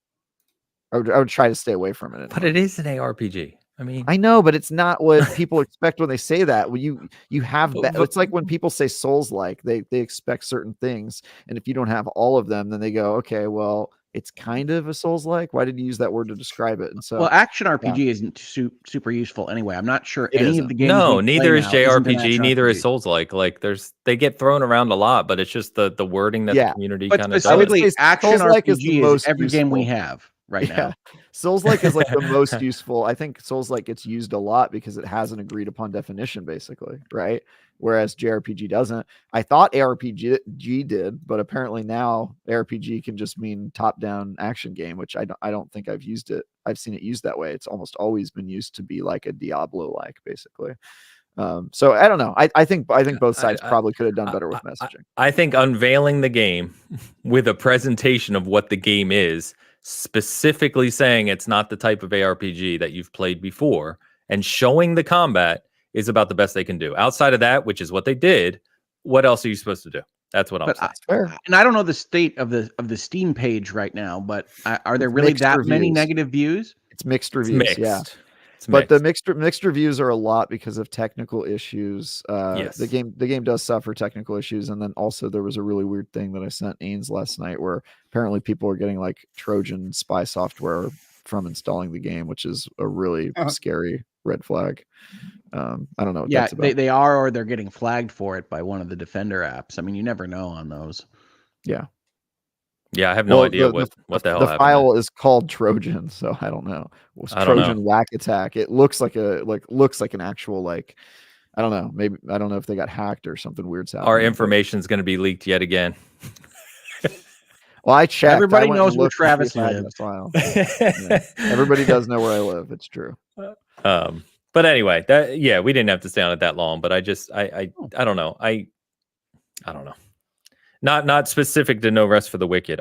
I would try to stay away from it. But it is an ARPG. I mean, I know, but it's not what people expect when they say that. When you have that, it's like when people say Souls-like, they expect certain things, and if you don't have all of them, then they go, okay, well, it's kind of a Souls-like. Why did you use that word to describe it? And so, well, action RPG isn't super useful anyway. I'm not sure any of the games. No, neither is JRPG, neither is Souls-like. Like they get thrown around a lot, but it's just the wording that the community kind of. Specifically, action RPG is every game we have right now. Souls-like is like the most useful. I think Souls-like gets used a lot because it has an agreed upon definition, basically, right? Whereas JRPG doesn't. I thought ARPG did, but apparently now ARPG can just mean top-down action game, which I don't think I've used it. I've seen it used that way. It's almost always been used to be like a Diablo-like, basically. So I don't know. I think both sides probably could have done better with messaging. I think unveiling the game with a presentation of what the game is, specifically saying it's not the type of ARPG that you've played before, and showing the combat is about the best they can do. Outside of that, which is what they did, what else are you supposed to do? That's what I'm saying. And I don't know the state of the Steam page right now, but are there really that many negative views? It's mixed reviews. It's mixed. Yeah. But the mixed reviews are a lot because of technical issues. Yes. The game does suffer technical issues, and then also there was a really weird thing that I sent Ains last night, where apparently people are getting like Trojan spy software from installing the game, which is a really scary red flag. I don't know what that's about. They are, or they're getting flagged for it by one of the Defender apps. I mean, you never know on those. Yeah. Yeah, I have no idea what the hell happened. The file is called Trojan, so I don't know. It was Trojan whack attack. It looks like an actual I don't know. Maybe I don't know if they got hacked or something weird's happening. Our information is going to be leaked yet again. Well, I checked. Everybody knows where Travis lives. Everybody does know where I live. It's true. But anyway, we didn't have to stay on it that long. But I don't know. I don't know. Not specific to No Rest for the Wicked.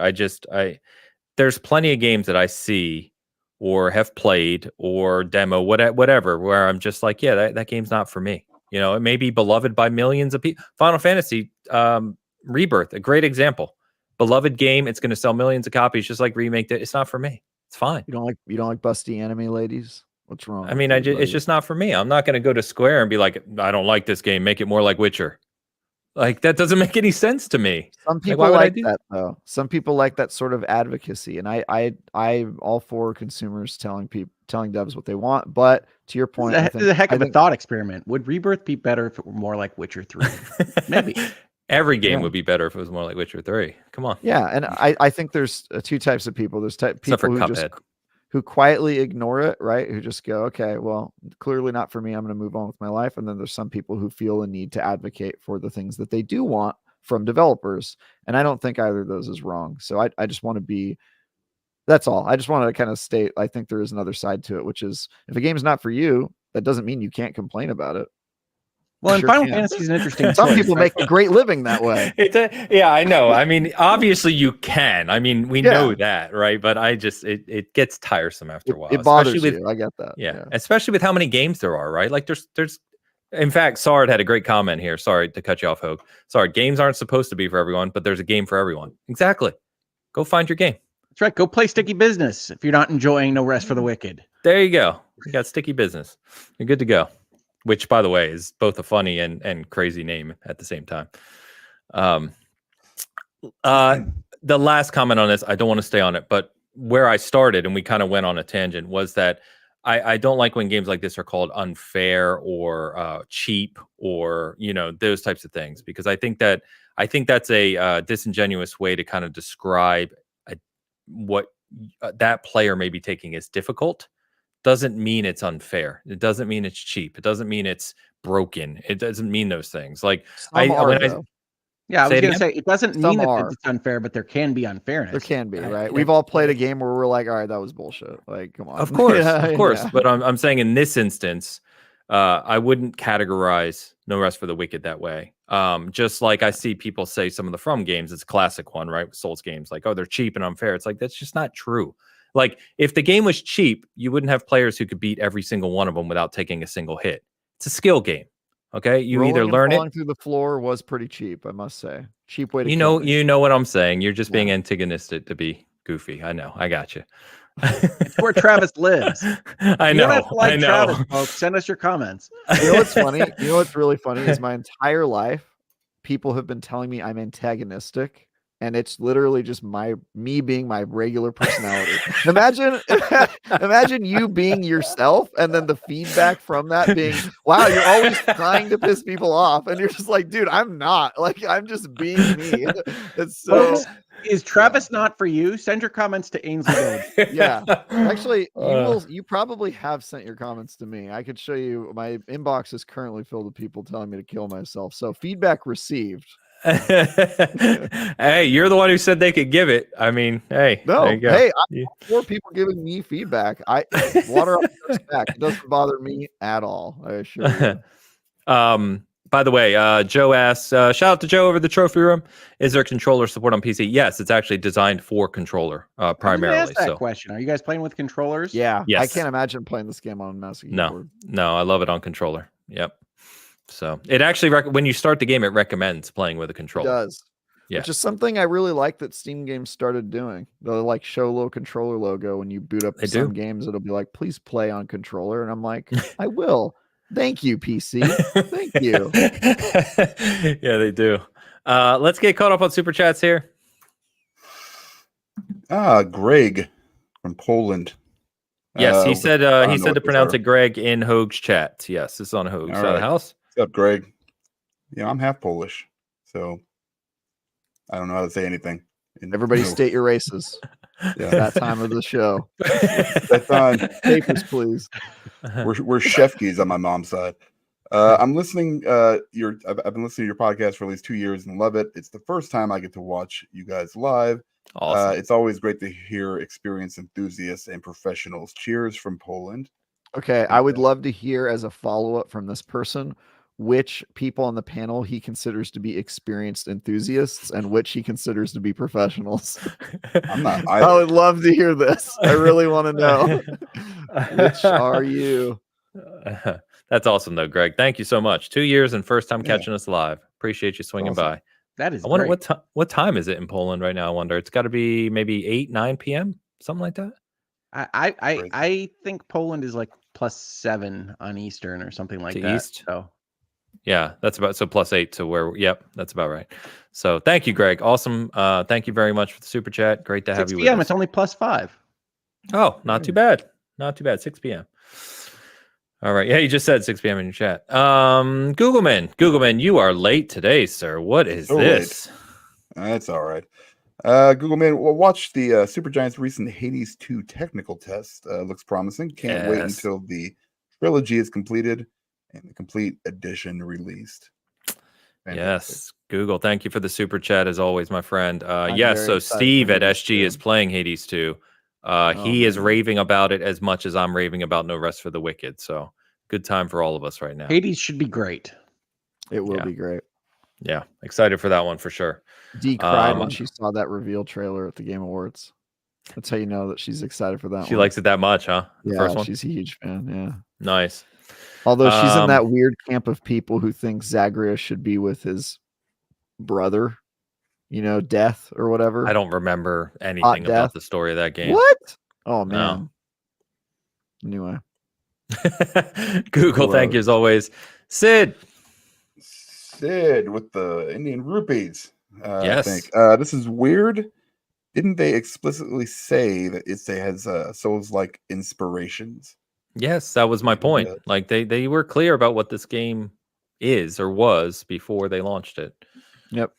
There's plenty of games that I see or have played or demo whatever where I'm just like, that game's not for me. You know, it may be beloved by millions of people. Final Fantasy Rebirth, a great example. Beloved game. It's going to sell millions of copies, just like Remake. It's not for me. It's fine. You don't like busty anime ladies? What's wrong? I mean, it's just not for me. I'm not going to go to Square and be like, I don't like this game. Make it more like Witcher. Like, that doesn't make any sense to me. Some people like that though. Some people like that sort of advocacy, and I'm all for consumers telling devs what they want. But to your point, this is a heck of a thought experiment. Would Rebirth be better if it were more like Witcher 3? Maybe. Every game would be better if it was more like Witcher 3. Come on. Yeah, and I think there's two types of people. There's people who quietly ignore it, right? Who just go, okay, well, clearly not for me. I'm going to move on with my life. And then there's some people who feel a need to advocate for the things that they do want from developers. And I don't think either of those is wrong. So I just want to be, that's all. I just want to kind of state, I think there is another side to it, which is if a game's not for you, that doesn't mean you can't complain about it. Well, and Final Fantasy is an interesting. Some people make a great living that way. Yeah, I know. I mean, obviously you can. I mean, we know that, right? But it gets tiresome after a while. It bothers you. I get that. Yeah, especially with how many games there are, right? Like there's. In fact, Sard had a great comment here. Sorry to cut you off, Hogue. Sorry, games aren't supposed to be for everyone, but there's a game for everyone. Exactly. Go find your game. That's right. Go play Sticky Business if you're not enjoying No Rest for the Wicked. There you go. You got Sticky Business. You're good to go. Which, by the way, is both a funny and crazy name at the same time. The last comment on this, I don't want to stay on it, but where I started, and we kind of went on a tangent, was that I don't like when games like this are called unfair or cheap or, those types of things, because I think that's a disingenuous way to kind of describe what that player may be taking as difficult. Doesn't mean it's unfair. It doesn't mean it's cheap. It doesn't mean it's broken. It doesn't mean those things. Like I was going to say it doesn't mean that it's unfair, but there can be unfairness. There can be, right? We've all played a game where we're like, all right, that was bullshit. Like, come on. Of course, of course. Yeah. But I'm saying in this instance, I wouldn't categorize No Rest for the Wicked that way. Just like I see people say some of the From games, it's a classic one, right? Souls games, like, oh, they're cheap and unfair. It's like, that's just not true. Like, if the game was cheap, you wouldn't have players who could beat every single one of them without taking a single hit. It's a skill game. Okay, you either learn it. Falling through the floor was pretty cheap, I must say. Cheap way to. You know what I'm saying. You're just being antagonistic to be goofy. I know. I got you. It's where Travis lives. I know. I know. Travis, folks. Send us your comments. You know what's funny? You know what's really funny is my entire life, people have been telling me I'm antagonistic. And it's literally just me being my regular personality. Imagine you being yourself, and then the feedback from that being, wow, you're always trying to piss people off, and you're just like, dude, I'm not. Like, I'm just being me. It's so. Is Travis not for you? Send your comments to Ains and Yeah, actually, you probably have sent your comments to me. I could show you. My inbox is currently filled with people telling me to kill myself. So feedback received. Hey, you're the one who said they could give it. I mean, hey, no, hey, I have 4 people giving me feedback. Water off the back. It doesn't bother me at all. I assure you. By the way, Joe asks, shout out to Joe over the trophy room. Is there controller support on PC? Yes, it's actually designed for controller primarily. Ask that question. Are you guys playing with controllers? Yeah. Yes. I can't imagine playing this game on mouse and keyboard. No, I love it on controller. Yep. So it actually, when you start the game, it recommends playing with a controller. It does. Yeah. Which is something I really like that Steam games started doing. They'll like show a little controller logo when you boot up some games. It'll be like, please play on controller. And I'm like, I will. Thank you, PC. Thank you. Yeah, they do. Let's get caught up on super chats here. Greg from Poland. Yes, he said to pronounce it Greg in Hogue's chat. Yes, it's on Hogue's side of the house. What's up, Greg? Yeah, I'm half Polish, so I don't know how to say anything. Everybody state your races. Yeah. That time of the show. That's on papers, please. We're Shefkis on my mom's side. I'm listening. I've been listening to your podcast for at least 2 years and love it. It's the first time I get to watch you guys live. Awesome. It's always great to hear experienced enthusiasts and professionals. Cheers from Poland. Okay, I would love to hear as a follow-up from this person which people on the panel he considers to be experienced enthusiasts and which he considers to be professionals. I'm not. I would love to hear this. I really want to know. Which are you? That's awesome, though, Greg. Thank you so much. 2 years and first time Yeah. catching us live. Appreciate you swinging Awesome. by. That is I wonder great. what time is it in Poland right now? I wonder. It's got to be maybe 8, 9 p.m. Something like that. I think Poland is like +7 on Eastern or something like To that. East? So Yeah, that's about so +8 to where. Yep, that's about right. So thank you, Greg. Awesome. Thank you very much for the super chat. Great to have 6 you with p.m. us. It's only +5. Oh, not too bad. Not too bad. 6 p.m. All right. Yeah, you just said 6 p.m. in your chat. Googleman, you are late today, sir. What is So this? That's all right. Google Man, watch the Supergiant's recent Hades 2 technical test. Looks promising. Can't wait Yes. until the trilogy is completed and the complete edition released. Fantastic. Yes, Google. Thank you for the super chat as always, my friend. I'm Yes, very so excited Steve for at Hades SG 2. is playing Hades 2. Oh, He is man. raving about it as much as I'm raving about No Rest for the Wicked. So good time for all of us right now. Hades should be great. It will Yeah. be great. Yeah, excited for that one for sure. Dee cried when she saw that reveal trailer at the Game Awards. That's how you know that she's excited for that She one. likes it that much, huh? The Yeah, first one? she's a huge fan. Yeah. Nice. Although she's in that weird camp of people who think Zagreus should be with his brother, Death or whatever. I don't remember anything Death. about the story of that game. What? Oh, No. man. Anyway. Google, thank you as always. Sid with the Indian rupees. Yes. I think. This is weird. Didn't they explicitly say that it has Souls-like inspirations? Yes, that was my point. Yeah. Like they were clear about what this game is or was before they launched it. Yep.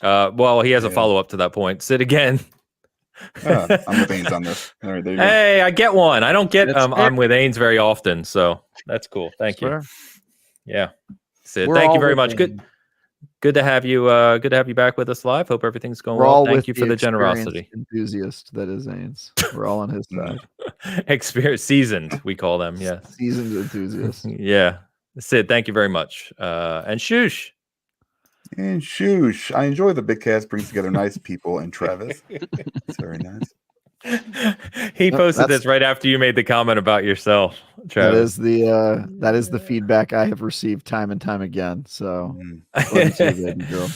Well, he has a Yeah. follow-up to that point. Sid again. I'm with Ains on this. All right, there you go. Hey, I get one. I don't get That's fair. I'm with Ains very often, so that's cool. Thank you. Fair. Yeah. Sid, We're thank you all very with much. Good to have you back with us live. Hope everything's going We're well. all Thank with you for the experienced generosity. enthusiast that is Ains. We're all on his side. Experience seasoned, we call them. Yes. Seasoned enthusiast. Yeah. Sid, thank you very much. And Shoosh. And shoosh. I enjoy the Bitcast brings together nice people and Travis. It's very nice. He posted that's- this right after you made the comment about yourself, Travis. That is the feedback I have received time and time again. So love you too, baby girl.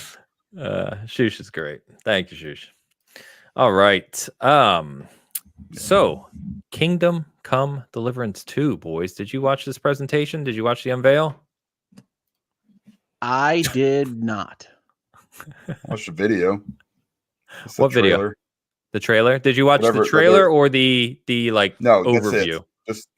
Shoosh is great. Thank you, Shoosh. All right. So Kingdom Come Deliverance 2, boys. Did you watch this presentation? Did you watch the unveil? I did not. Watch the video. It's What video? trailer. The trailer? Did you watch Whatever, the trailer like or the like No, that's overview? it. Just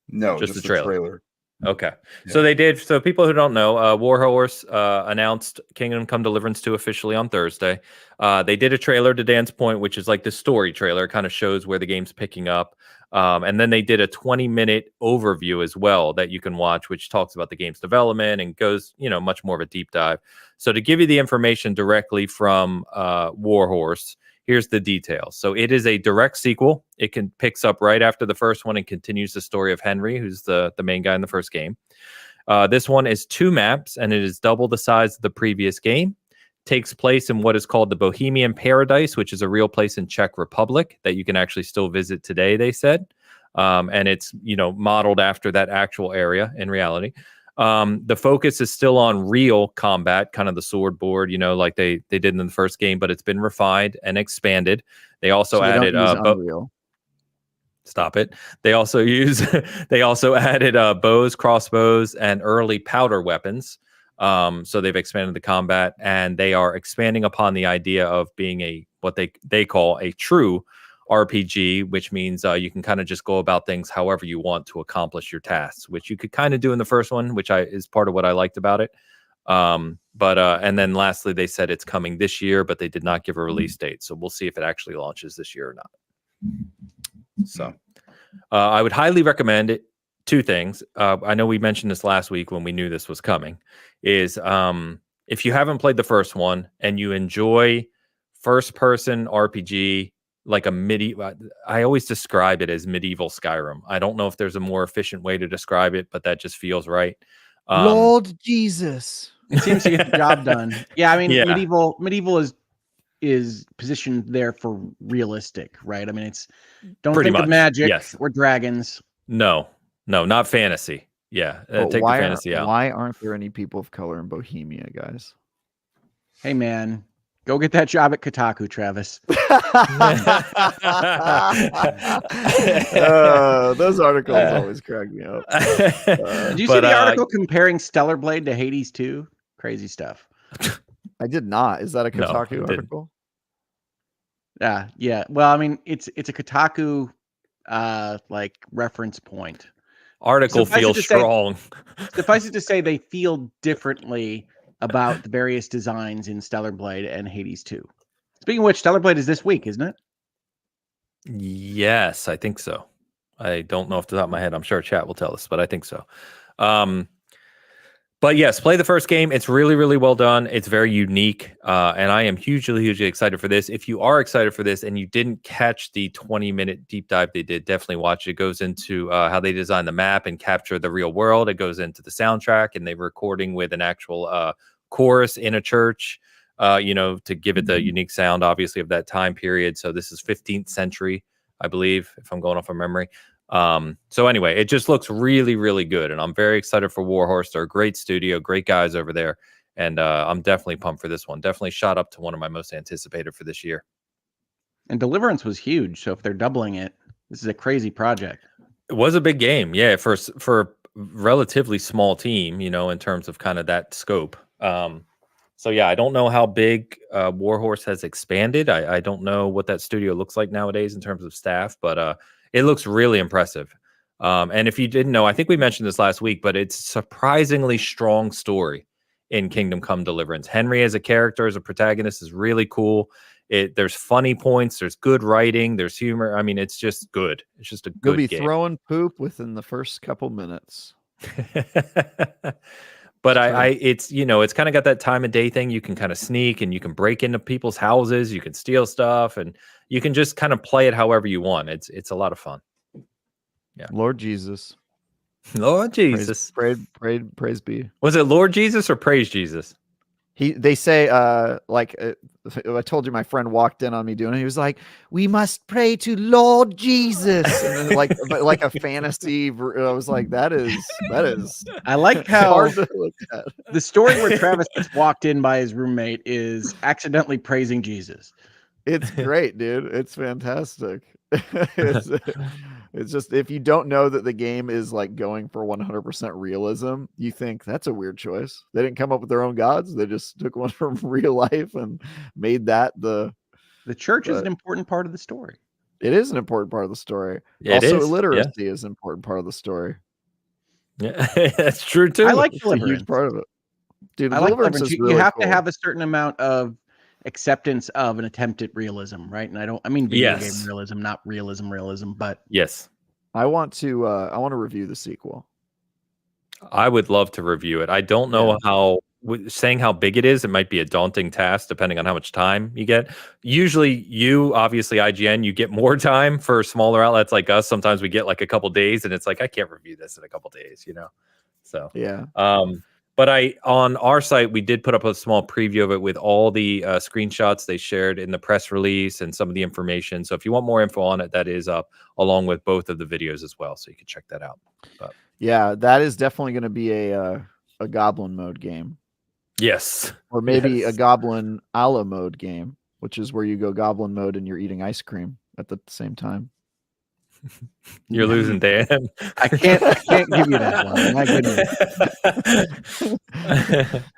the the trailer. trailer. Okay. Yeah. So they did. So people who don't know, Warhorse announced Kingdom Come Deliverance 2 officially on Thursday. They did a trailer to Dan's point, which is like the story trailer. It kind of shows where the game's picking up. And then they did a 20-minute overview as well that you can watch, which talks about the game's development and goes, much more of a deep dive. So to give you the information directly from Warhorse, here's the details. So it is a direct sequel. It picks up right after the first one and continues the story of Henry, who's the main guy in the first game. This one is 2 maps, and it is double the size of the previous game. Takes place in what is called the Bohemian Paradise, which is a real place in Czech Republic that you can actually still visit today, they said. And it's, modeled after that actual area in reality. The focus is still on real combat, kind of the sword board, like they did in the first game, but it's been refined and expanded. They also added Unreal. Stop it. They also added bows, crossbows, and early powder weapons. So they've expanded the combat, and they are expanding upon the idea of being what they call a true RPG, which means you can kind of just go about things however you want to accomplish your tasks, which you could kind of do in the first one, which is part of what I liked about it. And then lastly, they said it's coming this year, but they did not give a release date. So we'll see if it actually launches this year or not. So I would highly recommend it. 2 things. I know we mentioned this last week when we knew this was coming, is if you haven't played the first one and you enjoy first-person RPG, like a I always describe it as medieval Skyrim. I don't know if there's a more efficient way to describe it, but that just feels right. Lord Jesus. It seems to get the job done. Yeah, I mean, Yeah. medieval is positioned there for realistic, right? I mean, don't Pretty think much, of magic yes. or dragons. No, not fantasy. Yeah, But take the fantasy out. why aren't there any people of color in Bohemia, guys? Hey, man, go get that job at Kotaku, Travis. Those articles always crack me up. Did you see the article comparing Stellar Blade to Hades 2? Crazy stuff. I did not. Is that a No, Kotaku I didn't. article? Yeah. Well, I mean, it's a Kotaku like reference point. Article feels strong. Suffice it to say, they feel differently about the various designs in Stellar Blade and Hades 2. Speaking of which, Stellar Blade is this week, isn't it? Yes, I think so. I don't know off the top of my head. I'm sure chat will tell us, but I think so. But yes, play the first game. It's really, really well done. It's very unique. And I am hugely, hugely excited for this. If you are excited for this and you didn't catch the 20-minute deep dive they did, definitely watch it. It goes into how they design the map and capture the real world. It goes into the soundtrack, and they're recording with an actual chorus in a church, to give it the unique sound, obviously, of that time period. So this is 15th century, I believe, if I'm going off of memory. So anyway, it just looks really, really good, and I'm very excited for Warhorse. They're a great studio, great guys over there, and I'm definitely pumped for this one. Definitely shot up to one of my most anticipated for this year. And Deliverance was huge, so if they're doubling it, this is a crazy project. It was a big game, yeah, for a relatively small team, in terms of kind of that scope. So yeah, I don't know how big Warhorse has expanded. I don't know what that studio looks like nowadays in terms of staff, but it looks really impressive. And if you didn't know, I think we mentioned this last week, but it's surprisingly strong story in Kingdom Come Deliverance. Henry as a character, as a protagonist, is really cool. There's funny points, there's good writing, there's humor. I mean, it's just good. It's just a good You'll be game. throwing poop within the first couple minutes. But it's kind of got that time of day thing. You can kind of sneak, and you can break into people's houses. You can steal stuff, and you can just kind of play it however you want. It's a lot of fun. Yeah. Lord Jesus. Lord Jesus. Praise be. Was it Lord Jesus or Praise Jesus? They say, I told you my friend walked in on me doing it. He was like, "We must pray to Lord Jesus," and then like a fantasy. I was like, that is. I like how hard to look at. The story where Travis gets walked in by his roommate is accidentally praising Jesus. It's great, dude. It's fantastic. It's just, if you don't know that the game is like going for 100% realism, you think that's a weird choice. They didn't come up with their own gods. They just took one from real life and made that the church is an important part of the story. It is an important part of the story. Yeah, also, illiteracy is an important part of the story. Yeah, that's true too. I like it's a huge part of it, dude. I like Deliverance is really you have cool. to have a certain amount of acceptance of an attempt at realism, right? And I mean video game realism, not realism, but yes. I want to review the sequel. I would love to review it. I don't know how, saying how big it is, it might be a daunting task depending on how much time you get. Usually obviously IGN, you get more time. For smaller outlets like us, sometimes we get like a couple days, and it's like, I can't review this in a couple days, So yeah. But on our site, we did put up a small preview of it with all the screenshots they shared in the press release and some of the information. So if you want more info on it, that is up along with both of the videos as well. So you can check that out. But yeah, that is definitely going to be a goblin mode game. Yes. Or maybe a goblin a la mode game, which is where you go goblin mode and you're eating ice cream at the same time. You're losing, Dan. I can't give you that one. My goodness.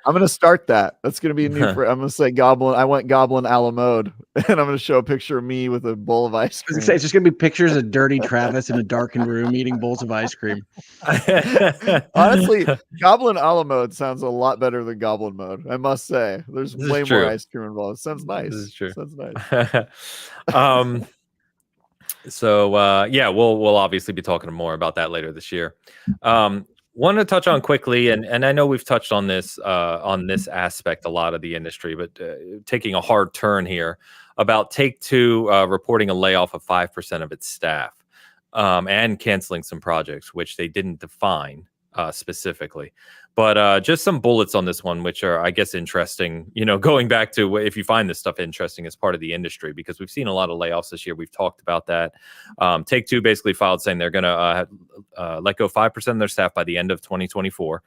I'm gonna start that. That's gonna be a new. I'm gonna say goblin. I went goblin a la mode, and I'm gonna show a picture of me with a bowl of ice cream. It's just gonna be pictures of dirty Travis in a darkened room eating bowls of ice cream. Honestly, goblin a la mode sounds a lot better than goblin mode. I must say, there's way more ice cream involved. Sounds nice. This is true. Sounds nice. So we'll obviously be talking more about that later this year. Wanted to touch on quickly, and I know we've touched on this aspect a lot of the industry, but taking a hard turn here about Take-Two reporting a layoff of 5% of its staff and canceling some projects, which they didn't define specifically. But just some bullets on this one, which are, I guess, interesting. Going back to if you find this stuff interesting as part of the industry, because we've seen a lot of layoffs this year. We've talked about that. Take-Two basically filed saying they're going to let go 5% of their staff by the end of 2024.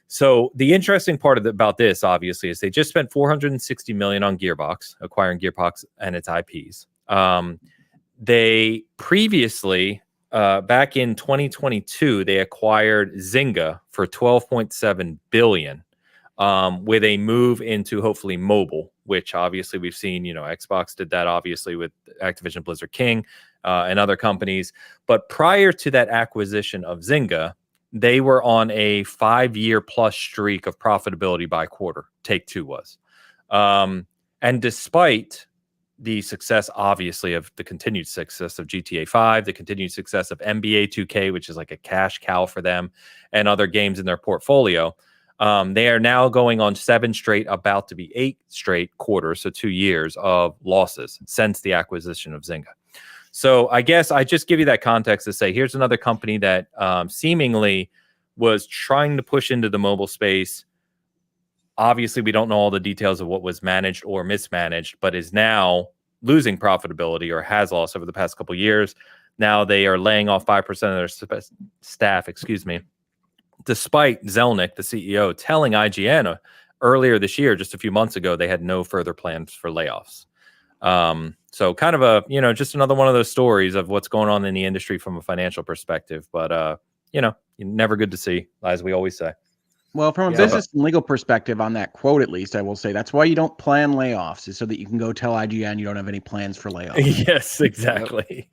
So the interesting part about this, obviously, is they just spent $460 million on Gearbox, acquiring Gearbox and its IPs. They previously, back in 2022, they acquired Zynga for $12.7 billion, with a move into hopefully mobile, which obviously we've seen. Xbox did that obviously with Activision Blizzard King and other companies. But prior to that acquisition of Zynga, they were on a 5-year plus streak of profitability by quarter. Take-Two was. And despite the success, obviously, of the continued success of GTA 5, the continued success of NBA 2K, which is like a cash cow for them, and other games in their portfolio, they are now going on 7 straight, about to be 8 straight quarters, so 2 years of losses since the acquisition of Zynga. So I guess I just give you that context to say, here's another company that seemingly was trying to push into the mobile space. Obviously, we don't know all the details of what was managed or mismanaged, but is now losing profitability or has lost over the past couple of years. Now they are laying off 5% of their staff, despite Zelnick, the CEO, telling IGN earlier this year, just a few months ago, they had no further plans for layoffs. So kind of just another one of those stories of what's going on in the industry from a financial perspective. But, never good to see, as we always say. Well, from a business and legal perspective on that quote, at least, I will say that's why you don't plan layoffs, is so that you can go tell IGN you don't have any plans for layoffs. Yes, exactly.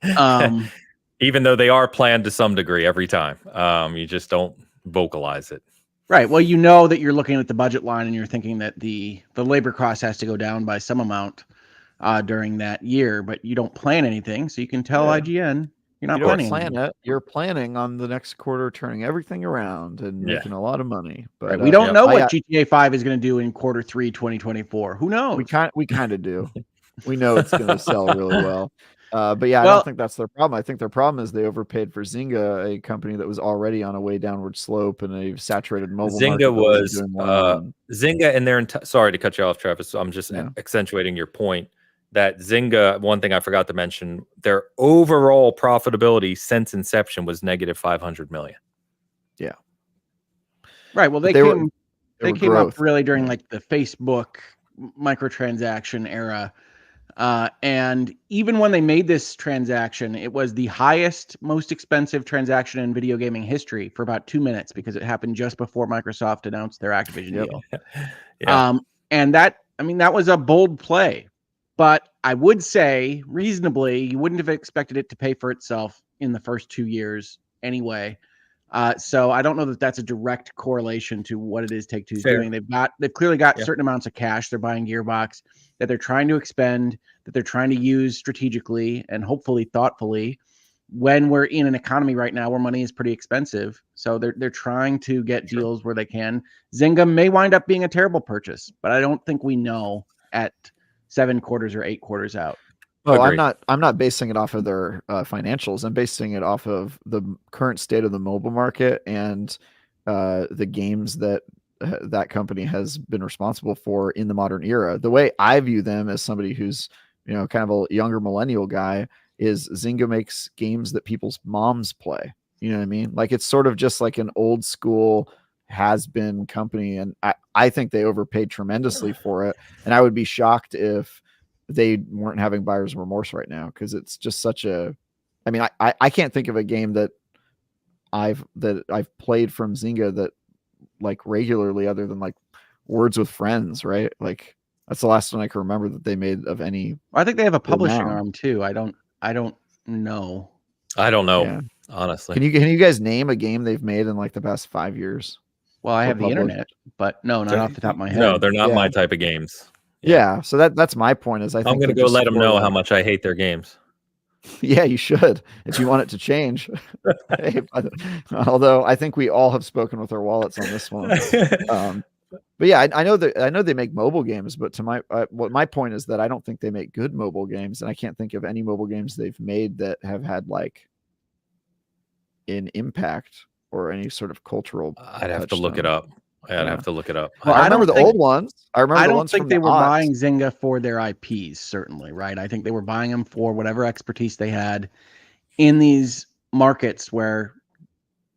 Even though they are planned to some degree every time. You just don't vocalize it. Right. Well, you know that you're looking at the budget line and you're thinking that the labor cost has to go down by some amount during that year, but you don't plan anything, so you can tell IGN you're not planning. You're planning on the next quarter turning everything around and making a lot of money. But right. We don't know what GTA 5 is going to do in quarter 3, 2024. Who knows? We kind of do. We know it's going to sell really well. But I don't think that's their problem. I think their problem is they overpaid for Zynga, a company that was already on a way downward slope and a saturated mobile market. Zynga and their sorry to cut you off, Travis. So I'm just accentuating your point that Zynga, one thing I forgot to mention, their overall profitability since inception was negative $500 million. Yeah. Right. Well, they came up really during like the Facebook microtransaction era. And even when they made this transaction, it was the highest, most expensive transaction in video gaming history for about 2 minutes, because it happened just before Microsoft announced their Activision deal. And that was a bold play, but I would say reasonably, you wouldn't have expected it to pay for itself in the first 2 years anyway. So I don't know that that's a direct correlation to what it is Take-Two's doing. They've clearly got certain amounts of cash. They're buying Gearbox that they're trying to expend, that they're trying to use strategically and hopefully thoughtfully when we're in an economy right now where money is pretty expensive. So they're trying to get deals where they can. Zynga may wind up being a terrible purchase, but I don't think we know at 7 quarters or 8 quarters out. Well, I'm not basing it off of their financials. I'm basing it off of the current state of the mobile market and the games that that company has been responsible for in the modern era. The way I view them as somebody who's, kind of a younger millennial guy, is Zynga makes games that people's moms play. You know what I mean? Like, it's sort of just like an old school has-been company, and I think they overpaid tremendously for it. And I would be shocked if they weren't having buyer's remorse right now, because it's just such a. I mean, I can't think of a game that I've played from Zynga that like regularly, other than like Words with Friends, right? Like, that's the last one I can remember that they made of any. I think they have a publishing arm too. I don't know. I don't know, honestly. Can you guys name a game they've made in like the past 5 years? Well, I have the internet, but no, not off the top of my head. No, they're not my type of games. Yeah, so that's my point. Is I'm going to go let them know how much I hate their games. Yeah, you should, if you want it to change. Although I think we all have spoken with our wallets on this one. But yeah, I know they make mobile games, but to my point is that I don't think they make good mobile games, and I can't think of any mobile games they've made that have had like an impact or any sort of cultural. I'd have to look it touchstone. up. I'd have to look it up. Well, I I remember don't the think- old ones. I remember I the don't ones think from they the were aughts. buying Zynga for their IPs, certainly, right? I think they were buying them for whatever expertise they had in these markets where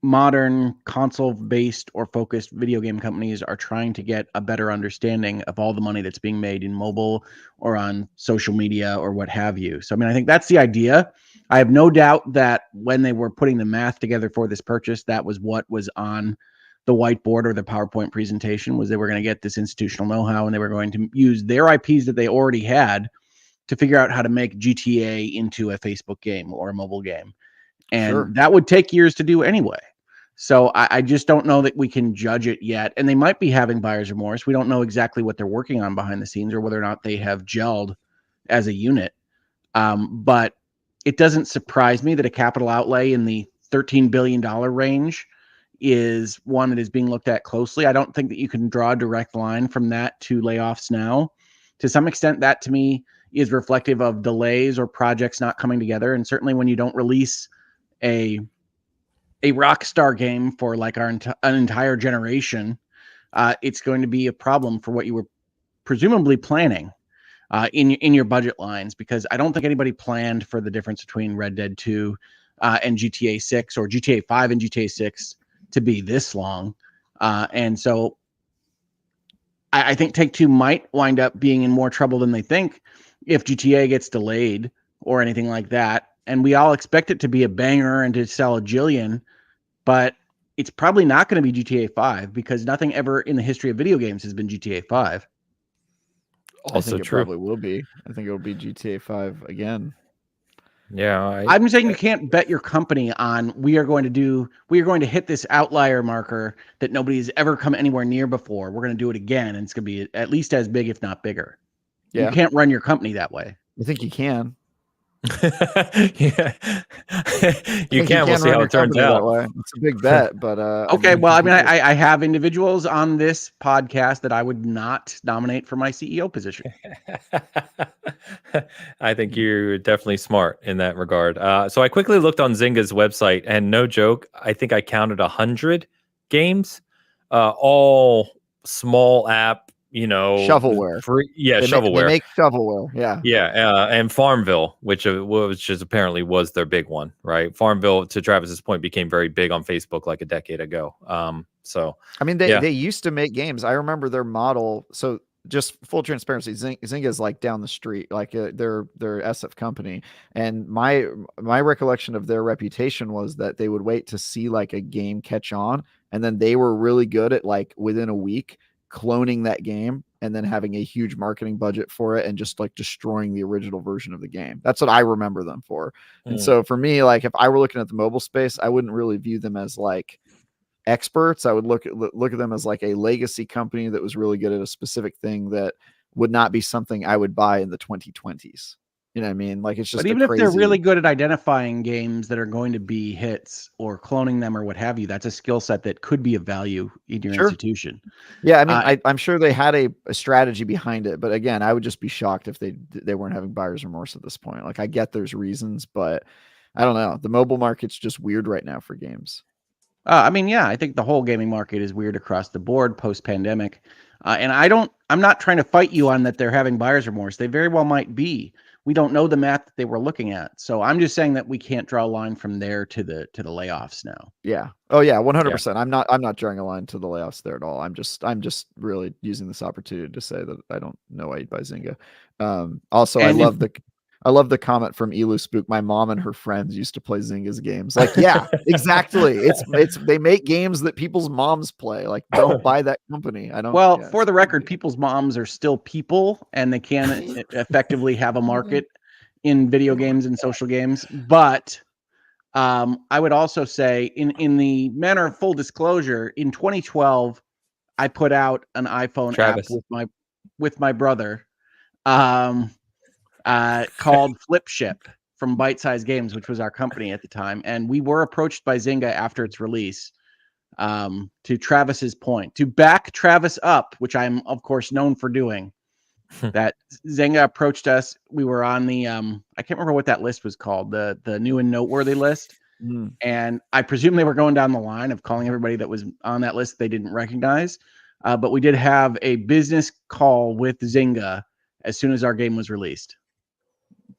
modern console-based or focused video game companies are trying to get a better understanding of all the money that's being made in mobile or on social media or what have you. So, I mean, I think that's the idea. I have no doubt that when they were putting the math together for this purchase, that was what was on the whiteboard or the PowerPoint presentation, was they were going to get this institutional know-how and they were going to use their IPs that they already had to figure out how to make GTA into a Facebook game or a mobile game. And Sure. that would take years to do anyway. So I just don't know that we can judge it yet. And they might be having buyer's remorse. We don't know exactly what they're working on behind the scenes or whether or not they have gelled as a unit. But it doesn't surprise me that a capital outlay in the $13 billion range is one that is being looked at closely. I don't think that you can draw a direct line from that to layoffs now. To some extent, that to me is reflective of delays or projects not coming together. And certainly when you don't release a Rockstar game for like an entire generation, it's going to be a problem for what you were presumably planning in your budget lines, because I don't think anybody planned for the difference between Red Dead 2 and GTA 6 or GTA 5 and GTA 6 to be this long. And so I think Take-Two might wind up being in more trouble than they think if GTA gets delayed or anything like that. And we all expect it to be a banger and to sell a jillion, but it's probably not going to be GTA 5 because nothing ever in the history of video games has been GTA 5. I Also think it true. probably will be. I think it'll be GTA 5 again. Yeah, I'm saying you can't bet your company on we are going to hit this outlier marker that nobody's ever come anywhere near before. We're going to do it again, and it's going to be at least as big, if not bigger. Yeah. You can't run your company that way. I think you can. yeah, you I think can. We'll see run how your it turns company that out. way. It's a big bet, but Okay, well, I mean, I have individuals on this podcast that I would not nominate for my CEO position. I think you're definitely smart in that regard. So I quickly looked on Zynga's website, and no joke, I think I counted 100 games, all small app, shovelware. free, yeah, They shovelware. make shovelware. Yeah. Yeah, and Farmville, which is apparently was their big one, right? Farmville, to Travis's point, became very big on Facebook like a decade ago. So I mean, they used to make games. I remember their model. So just full transparency, Zynga is like down the street, like they're SF company. And my recollection of their reputation was that they would wait to see like a game catch on, and then they were really good at like within a week cloning that game and then having a huge marketing budget for it and just like destroying the original version of the game. That's what I remember them for. And so for me, like if I were looking at the mobile space, I wouldn't really view them as like experts. I would look at them as like a legacy company that was really good at a specific thing that would not be something I would buy in the 2020s. You know what I mean? Like it's just. But even if they're really good at identifying games that are going to be hits or cloning them or what have you, that's a skill set that could be of value in your institution. Yeah, I mean, I'm sure they had a strategy behind it, but again, I would just be shocked if they weren't having buyer's remorse at this point. Like I get there's reasons, but I don't know. The mobile market's just weird right now for games. I mean, yeah, I think the whole gaming market is weird across the board post-pandemic. And I'm not trying to fight you on that they're having buyer's remorse. They very well might be. We don't know the math that they were looking at. So I'm just saying that we can't draw a line from there to the layoffs now. Yeah. Oh yeah, 100%. Yeah. I'm not drawing a line to the layoffs there at all. I'm just really using this opportunity to say that I don't know why you'd buy Zynga. Also, I love the comment from Elu Spook. My mom and her friends used to play Zynga's games. Like, yeah, exactly. It's they make games that people's moms play. Like, don't buy that company. I don't. Well, for the record, people's moms are still people, and they can effectively have a market in video games and social games. But I would also say, in the manner of full disclosure, in 2012, I put out an iPhone app with my brother. Called Flipship from Bite Size Games, which was our company at the time. And we were approached by Zynga after its release, to Travis's point, to back Travis up, which I'm, of course, known for doing. That Zynga approached us. We were on the, I can't remember what that list was called, the new and noteworthy list. And I presume they were going down the line of calling everybody that was on that list they didn't recognize. But we did have a business call with Zynga as soon as our game was released.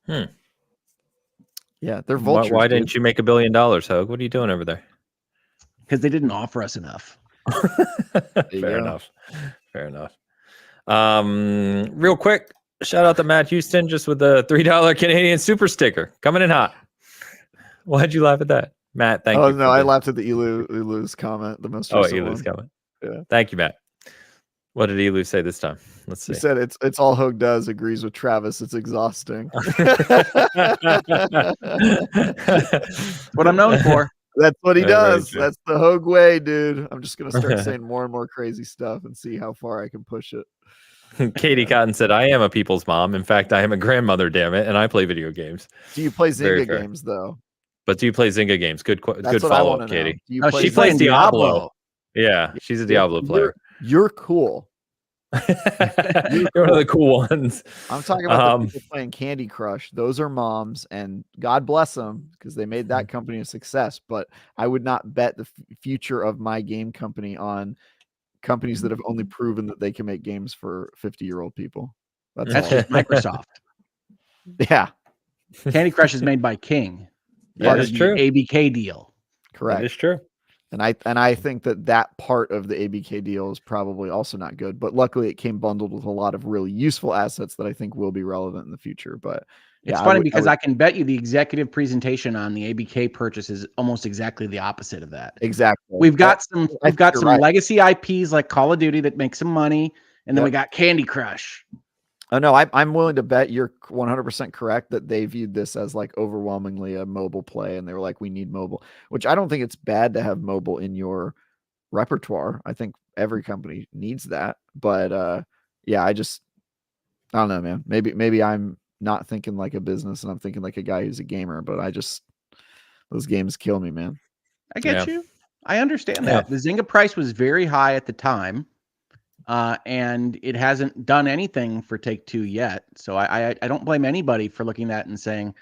Yeah, they're vultures. Why didn't you make $1 billion, Hogue? What are you doing over there? Because they didn't offer us enough. Fair enough. Real quick, shout out to Matt Houston just with the $3 Canadian super sticker coming in hot. Why'd you laugh at that, Matt? Thank you. Oh no, I laughed at the Elu's comment. The most recent Elu's one. comment. Yeah. Thank you, Matt. What did Elu say this time? Let's see. He said it's all Hogue does. Agrees with Travis. It's exhausting. What I'm known for. That's what he does. True. That's the Hogue way, dude. I'm just gonna start saying more and more crazy stuff and see how far I can push it. Katie Cotton said, "I am a people's mom. In fact, I am a grandmother. Damn it, and I play video games." Do you play Very Zynga fair. games though? But do you play Zynga games? Good follow up, Katie. Do you No, play she She plays playing Diablo. Diablo. Yeah, she's a Diablo player. You're cool. You're one of the cool ones. I'm talking about the people playing Candy Crush. Those are moms, and God bless them because they made that company a success. But I would not bet the future of my game company on companies that have only proven that they can make games for 50-year-old people. That's That's all. just Microsoft. Yeah, Candy Crush is made by King. Yeah, Part that's of the true. ABK deal. correct. That is true. And I think that part of the ABK deal is probably also not good. But luckily, it came bundled with a lot of really useful assets that I think will be relevant in the future. But It's funny because I can bet you the executive presentation on the ABK purchase is almost exactly the opposite of that. exactly. We've got some you're right. legacy IPs like Call of Duty that make some money, and then Yep. we got Candy Crush. Oh no, I'm willing to bet you're 100% correct that they viewed this as like overwhelmingly a mobile play, and they were like, we need mobile, which I don't think it's bad to have mobile in your repertoire. I think every company needs that, but yeah, I don't know, man. Maybe I'm not thinking like a business, and I'm thinking like a guy who's a gamer. But those games kill me, man. I get Yeah. you. I understand that. The Zynga price was very high at the time. And it hasn't done anything for Take-Two yet. So I don't blame anybody for looking at it and saying,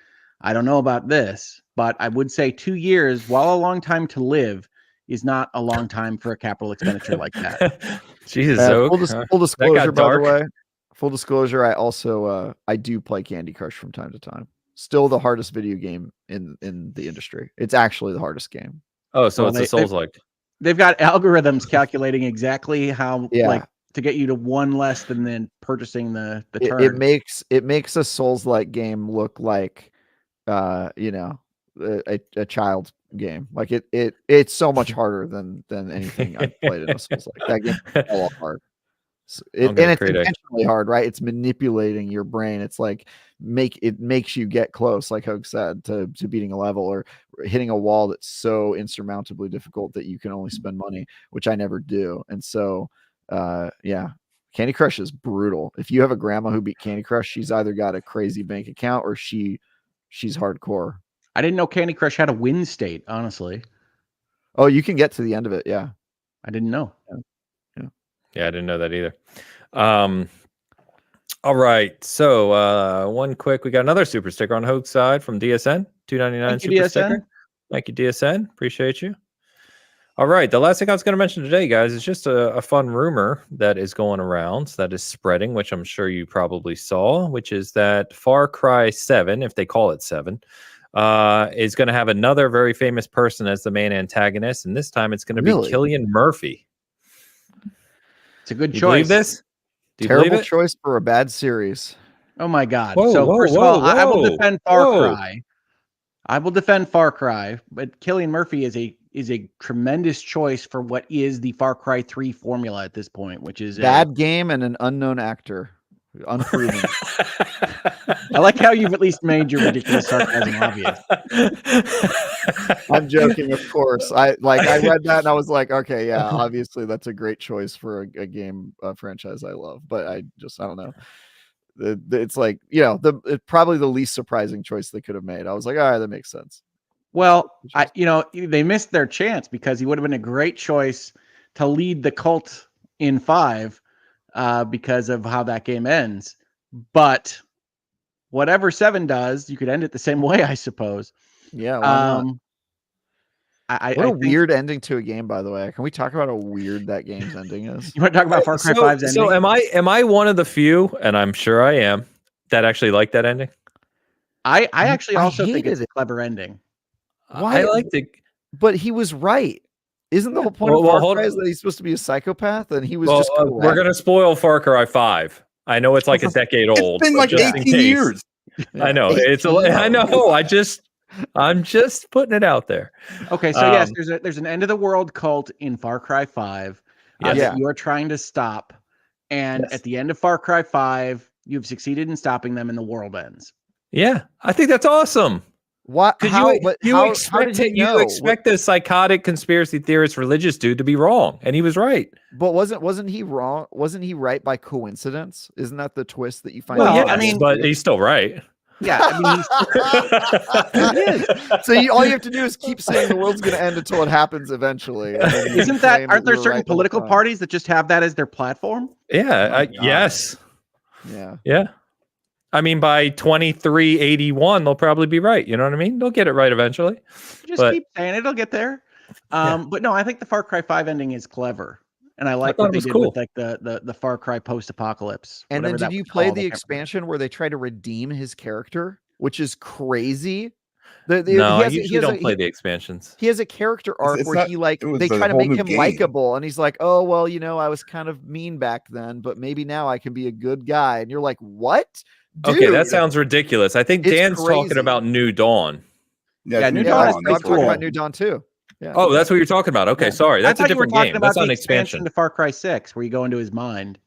I don't know about this. But I would say 2 years, while a long time to live, is not a long time for a capital expenditure like that. Jesus, Full disclosure, by the dark. way. Full disclosure, I also I do play Candy Crush from time to time. Still the hardest video game in the industry. It's actually the hardest game. Oh, so Well, it's a Souls-like. They've got algorithms calculating exactly how Yeah. like to get you to one less than then purchasing the turn. It makes a Souls-like game look like you know, a child's game. Like it's so much harder than anything I've played in a Souls-like. That game is all hard. And it's intentionally hard, right? It's manipulating your brain. It's like it makes you get close, like Hogue said, to beating a level or hitting a wall that's so insurmountably difficult that you can only spend money, which I never do. And so yeah, Candy Crush is brutal. If you have a grandma who beat Candy Crush, she's either got a crazy bank account or she's hardcore. I didn't know Candy Crush had a win state, honestly. Oh, you can get to the end of it. Yeah. I didn't know. Yeah, I didn't know that either. All right. So we got another super sticker on Hogue's side from DSN. $2.99 Thank you, super DSN. sticker. Thank you, DSN. Appreciate you. All right. The last thing I was going to mention today, guys, is just a fun rumor that is going around, that is spreading, which I'm sure you probably saw, which is that Far Cry 7, if they call it 7, is going to have another very famous person as the main antagonist. And this time it's going to be Cillian Murphy. It's a good Do you choice. believe this? Do you Terrible believe it? choice for a bad series. Oh my God. Whoa, so whoa, first of all, whoa, I will whoa, defend Far whoa. Cry. I will defend Far Cry, but Cillian Murphy is a tremendous choice for what is the Far Cry 3 formula at this point, which is Bad game and an unknown actor. Unproven. I like how you've at least made your ridiculous sarcasm obvious. I'm joking, of course. I read that and I was like, okay, yeah, obviously that's a great choice for a game franchise I love, but I don't know. It's like, you know, it's probably the least surprising choice they could have made. I was like, all right, that makes sense. Well, they missed their chance because he would have been a great choice to lead the cult in 5 because of how that game ends. But whatever 7 does, you could end it the same way, I suppose. Yeah. Why not? What a weird ending to a game, by the way. Can we talk about how weird that game's ending is? You want to talk about Far Cry 5's ending? So am I one of the few, and I'm sure I am, that actually like that ending? I actually also think hated it's a clever ending. Why? I liked it. But he was right. Isn't the whole point of Far Cry is that he's supposed to be a psychopath, and he was just correct? We're gonna spoil Far Cry 5. I know it's like a decade old. It's been like 18 years. I know. I know. I'm just putting it out there. Okay, so yes, there's an end of the world cult in Far Cry 5 that you are trying to stop, and at the end of Far Cry 5, you've succeeded in stopping them, and the world ends. Yeah, I think that's awesome. What? You expect the psychotic conspiracy theorist religious dude to be wrong, and he was right. But wasn't he wrong? Wasn't he right by coincidence? Isn't that the twist that you find? Well, yeah, I mean, but he's still right. Yeah, I mean, so all you have to do is keep saying the world's going to end until it happens eventually. Aren't there certain political parties that just have that as their platform? Yeah. Yes. Yeah. Yeah. I mean, by 2381, they'll probably be right. You know what I mean? They'll get it right eventually. Keep saying it'll get there. But no, I think the Far Cry 5 ending is clever. And I like what they did with like the Far Cry post-apocalypse. And then did you play the expansion where they try to redeem his character, which is crazy? You don't play the expansions. He has a character arc where they try to make him likable, and he's like, "Oh well, I was kind of mean back then, but maybe now I can be a good guy." And you're like, "What?" Dude, okay, that sounds ridiculous. I think Dan's talking about New Dawn. Yeah, New Dawn is I'm talking about New Dawn too. Yeah. Oh, that's what you're talking about. Okay, sorry. That's a different game. That's not an expansion. To Far Cry 6, where you go into his mind.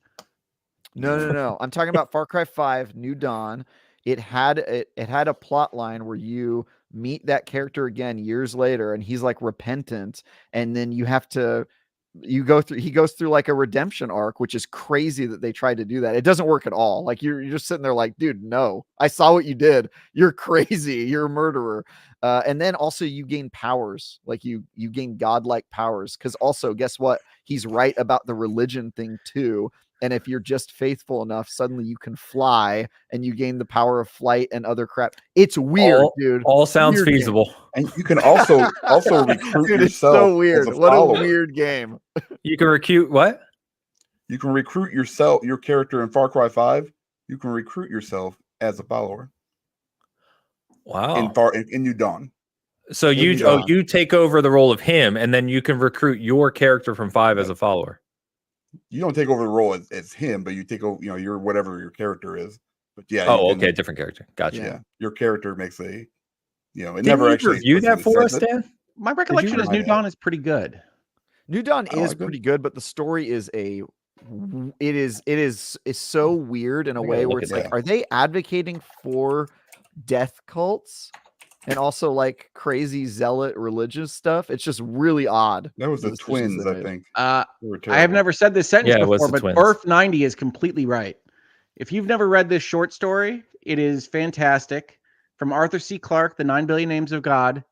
No. I'm talking about Far Cry 5, New Dawn. It had a plot line where you meet that character again years later, and he's like repentant, and then he goes through like a redemption arc, which is crazy that they tried to do that. It doesn't work at all. Like you're just sitting there like, dude, no, I saw what you did. You're crazy. You're a murderer. And then also you gain powers, like you gain godlike powers. Cause also guess what? He's right about the religion thing too. And if you're just faithful enough, suddenly you can fly and you gain the power of flight and other crap. It's weird, dude. All sounds feasible. Game. And you can also recruit dude, yourself. It's so weird. What a weird game. You can recruit what? You can recruit yourself, your character in Far Cry 5. You can recruit yourself as a follower. Wow. In New Dawn. So you take over the role of him, and then you can recruit your character from 5 as a follower. You don't take over the role as him, but you take over, you're whatever your character is. But yeah. Okay, different character. Gotcha. Yeah, your character makes it Didn't never you actually review that for us, Dan? My recollection is New Dawn is pretty good. New Dawn is pretty good, but the story is so weird in a way where it's like, are they advocating for death cults and also like crazy zealot religious stuff? It's just really odd. That was the twins, I think. I have never said this sentence before, but Birth 90 is completely right. If you've never read this short story, it is fantastic. From Arthur C. Clarke, The 9 Billion Names of God,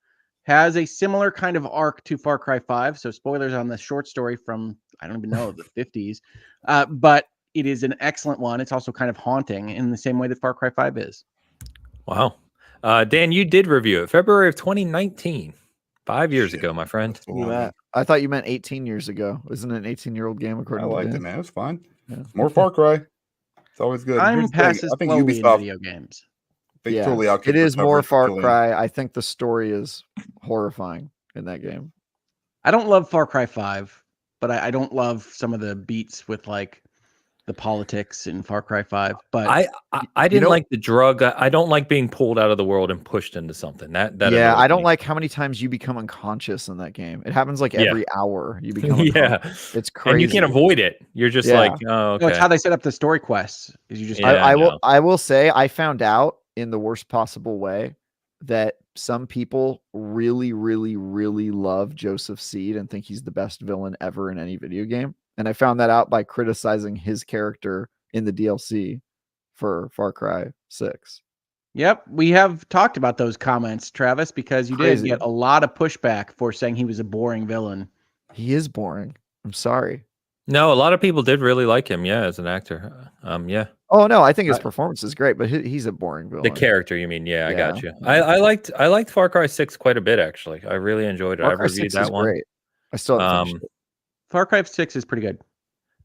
has a similar kind of arc to Far Cry 5. So spoilers on the short story from, I don't even know, the 50s. But it is an excellent one. It's also kind of haunting in the same way that Far Cry 5 is. Wow. Dan, you did review it February of 2019, 5 years ago, my friend. I thought you meant 18 years ago. Isn't it an 18-year-old game? According I liked to it, man. It's fun. Yeah. More Far Cry. It's always good. I'm passes slowly in video games. It is more Far Cry. I think the story is horrifying in that game. I don't love Far Cry 5, but I don't love some of the beats with like the politics in Far Cry 5. But I didn't like the drug. I don't like being pulled out of the world and pushed into something. I don't like how many times you become unconscious in that game. It happens like every hour. You become it's crazy. And you can't avoid it. You're just like, oh, okay. No, it's how they set up the story quests. Is you just I will say I found out in the worst possible way that some people really, really, really love Joseph Seed and think he's the best villain ever in any video game. And I found that out by criticizing his character in the DLC for Far Cry 6. Yep, we have talked about those comments, Travis, because you did get a lot of pushback for saying he was a boring villain. He is boring. I'm sorry. No, a lot of people did really like him, as an actor. Oh no, I think his performance is great, but he's a boring villain. The character, you mean? Yeah, I got you. I liked Far Cry 6 quite a bit actually. I really enjoyed it. I reviewed that one. Great. I still haven't finished it. Far Cry 6 is pretty good.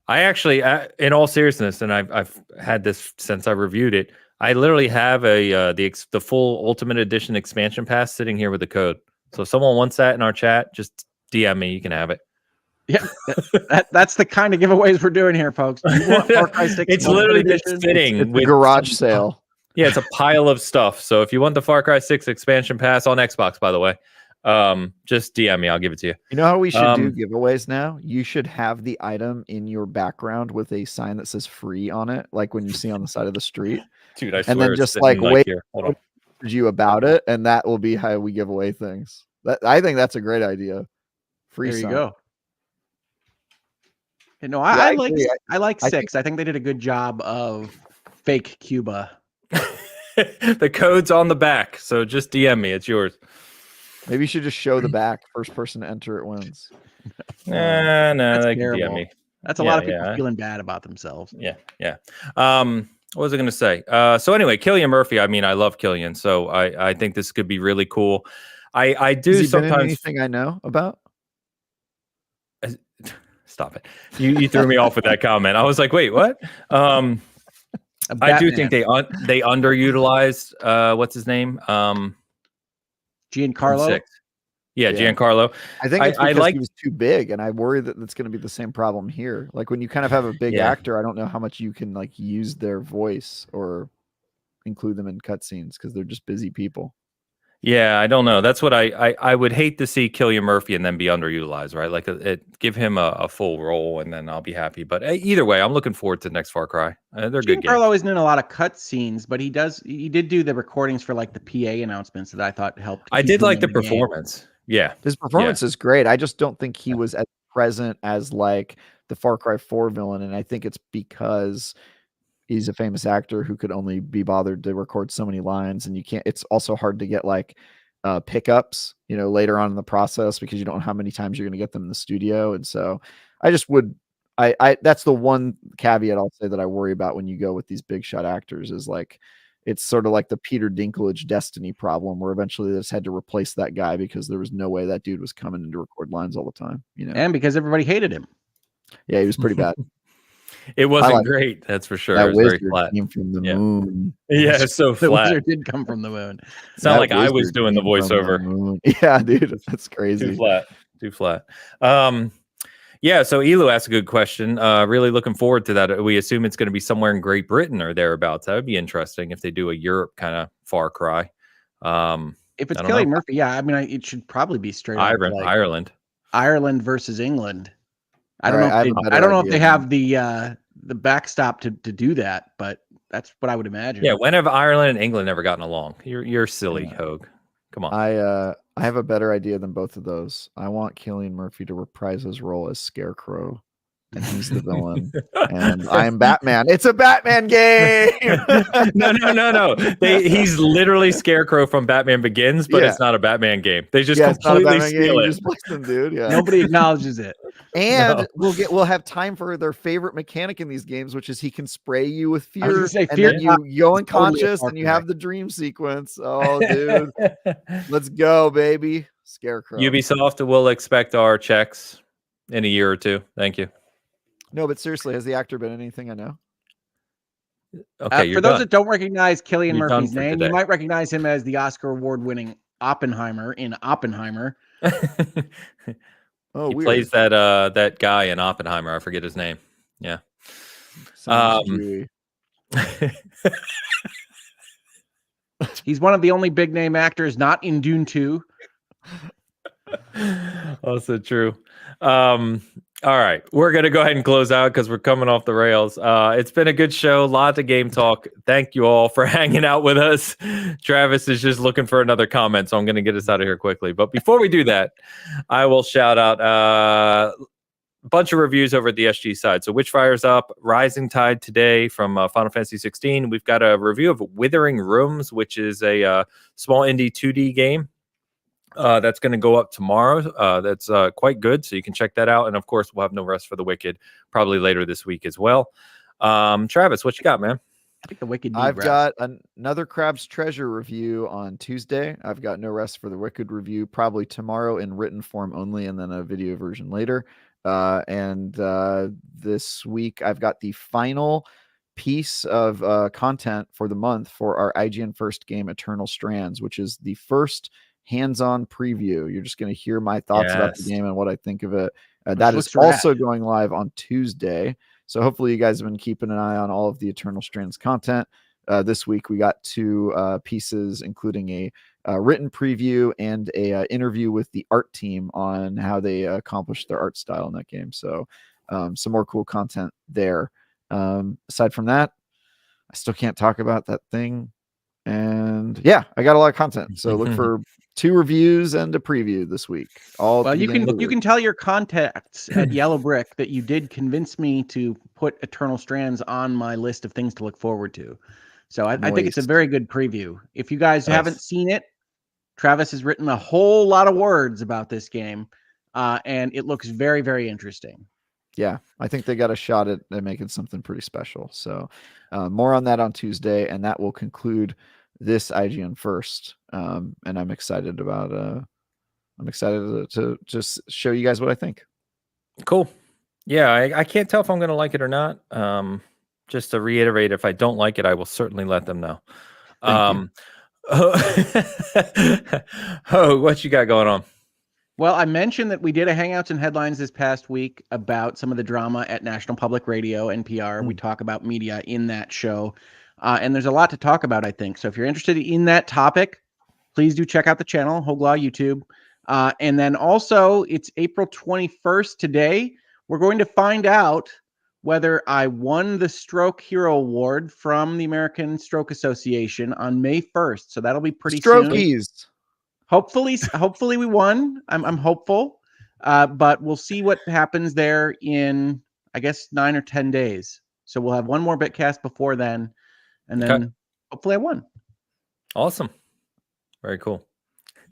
I actually, in all seriousness, and I've had this since I reviewed it. I literally have the full Ultimate Edition expansion pass sitting here with the code. So if someone wants that in our chat, just DM me. You can have it. Yeah, that's the kind of giveaways we're doing here, folks. You want Far Cry 6 It's literally just sitting it's with a garage sale. Yeah, it's a pile of stuff. So if you want the Far Cry 6 expansion pass on Xbox, by the way, just DM me. I'll give it to you. You know how we should do giveaways now? You should have the item in your background with a sign that says free on it, like when you see on the side of the street. Dude, I swear. And then just like wait for you about it, and that will be how we give away things. I think that's a great idea. Free there you sign. go. You know, I like 6. I think they did a good job of fake Cuba. The code's on the back, so just DM me. It's yours. Maybe you should just show the back. First person to enter it wins. No, that's they can terrible. DM me. That's a lot of people feeling bad about themselves. Yeah. What was I going to say? So anyway, Cillian Murphy. I mean, I love Cillian, so I think this could be really cool. I do Has he sometimes. Been in anything I know about? Stop it! You threw me off with that comment. I was like, wait, what? I do think they underutilized. What's his name? Giancarlo. Yeah, Giancarlo. I think it's because he was too big, and I worry that it's going to be the same problem here. Like when you kind of have a big actor, I don't know how much you can like use their voice or include them in cutscenes because they're just busy people. Yeah, I don't know. That's what I would hate to see Cillian Murphy and then be underutilized, right? Like give him a full role and then I'll be happy. But either way, I'm looking forward to the next Far Cry. They're good games. Giancarlo isn't in a lot of cutscenes, but he did do the recordings for like the PA announcements that I thought helped. I did like the performance. Game. Yeah. His performance is great. I just don't think he was as present as like the Far Cry 4 villain. And I think it's because he's a famous actor who could only be bothered to record so many lines, and it's also hard to get like pickups, later on in the process because you don't know how many times you're going to get them in the studio. And so I just would, that's the one caveat I'll say that I worry about when you go with these big shot actors is like, it's sort of like the Peter Dinklage Destiny problem where eventually they just had to replace that guy because there was no way that dude was coming in to record lines all the time, And because everybody hated him. Yeah, he was pretty bad. It wasn't great, that's for sure. That it was very wizard flat. came from the moon. Yeah, it's so the flat. wizard did come from the moon. It's not like I was doing the voiceover. Yeah, dude, that's crazy. Too flat. Yeah, so Elu asked a good question. Really looking forward to that. We assume it's going to be somewhere in Great Britain or thereabouts. That would be interesting if they do a Europe kind of Far Cry. If it's Cillian Murphy, yeah, I mean, it should probably be straight up like Ireland versus England. I don't know if they have the backstop to do that, but that's what I would imagine. Yeah, when have Ireland and England never gotten along? You're silly, Hogue. Come on. I have a better idea than both of those. I want Cillian Murphy to reprise his role as Scarecrow, and he's the villain, and I'm Batman. It's a Batman game. No. He's literally Scarecrow from Batman Begins, but it's not a Batman game. They just completely steal it. Just place them, dude. Yeah. Nobody acknowledges it. And we'll have time for their favorite mechanic in these games, which is he can spray you with fear, and then you go unconscious and you have the dream sequence. Oh, dude, let's go, baby. Scarecrow. Ubisoft will expect our checks in a year or two. Thank you. No, but seriously, has the actor been anything I know? Okay, for those that don't recognize Cillian Murphy's name, today. You might recognize him as the Oscar award-winning Oppenheimer in Oppenheimer. Oh, he weird. plays that guy in Oppenheimer. I forget his name. Yeah. He's one of the only big name actors not in Dune 2. Also true. All right, we're going to go ahead and close out because we're coming off the rails. It's been a good show, lots of game talk. Thank you all for hanging out with us. Travis is just looking for another comment, so I'm going to get us out of here quickly. But before we do that, I will shout out a bunch of reviews over at the SG side. So Witchfire's up, Rising Tide today from Final Fantasy 16. We've got a review of Withering Rooms, which is a small indie 2D game. That's going to go up tomorrow. That's quite good, so you can check that out. And of course, we'll have No Rest for the Wicked probably later this week as well. Travis, what you got, man? I think the Wicked. I've got another Crab's Treasure review on Tuesday. I've got No Rest for the Wicked review probably tomorrow in written form only, and then a video version later. And this week I've got the final piece of content for the month for our IGN first game, Eternal Strands, which is the first hands-on preview. You're just going to hear my thoughts about the game and what I think of it. That is also going live on Tuesday. So hopefully you guys have been keeping an eye on all of the Eternal Strands content. This week we got 2 pieces, including a written preview and a interview with the art team on how they accomplished their art style in that game. So some more cool content there. Aside from that, I still can't talk about that thing. And yeah, I got a lot of content. So look for 2 reviews and a preview this week. You can tell your contacts at Yellow Brick that you did convince me to put Eternal Strands on my list of things to look forward to. So I think it's a very good preview. If you guys haven't seen it, Travis has written a whole lot of words about this game, and it looks very, very interesting. Yeah, I think they got a shot at making something pretty special. So more on that on Tuesday, and that will conclude this IGN first. And I'm excited about to just show you guys what I think. Cool. Yeah, I can't tell if I'm going to like it or not. Just to reiterate, if I don't like it, I will certainly let them know. What you got going on? Well, I mentioned that we did a Hangouts and Headlines this past week about some of the drama at National Public Radio, NPR. We talk about media in that show. And there's a lot to talk about, I think. So if you're interested in that topic, please do check out the channel, Hoglaw YouTube. And then also, it's April 21st today. We're going to find out whether I won the Stroke Hero Award from the American Stroke Association on May 1st. So that'll be pretty soon. Hopefully we won. I'm hopeful, but we'll see what happens there in, I guess, 9 or 10 days. So we'll have one more Bitcast before then, and then hopefully I won. Awesome, very cool.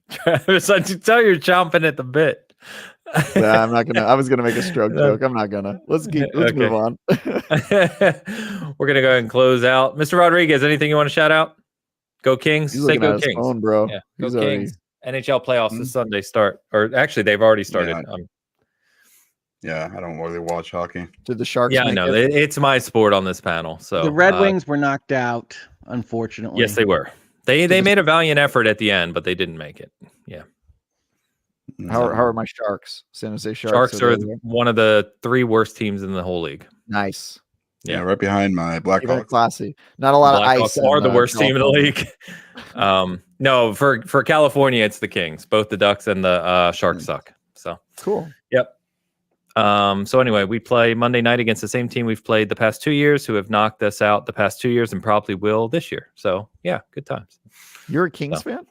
Travis, I can tell you're chomping at the bit. Yeah, I'm not gonna. I was gonna make a stroke joke. I'm not gonna. Let's move on. We're gonna go ahead and close out. Mr. Rodriguez, anything you want to shout out? Go Kings! He's Say go Kings, phone, bro. Yeah, go Kings! NHL playoffs this Sunday start, or actually they've already started. Yeah, I don't really watch hockey. Did the Sharks? Yeah, I know it's my sport on this panel. So the Red Wings were knocked out, unfortunately. Yes, they were. They made a valiant effort at the end, but they didn't make it. Yeah. How are my Sharks? San Jose Sharks. Sharks are one of the 3 worst teams in the whole league. Nice. Yeah, right behind my Blackhawks. Classy. Not a lot of ice. Blackhawks are the worst team in the league. No, for California, it's the Kings. Both the Ducks and the Sharks suck. So cool. Yep. So anyway, we play Monday night against the same team we've played the past 2 years, who have knocked us out the past 2 years and probably will this year. So yeah, good times. You're a Kings fan?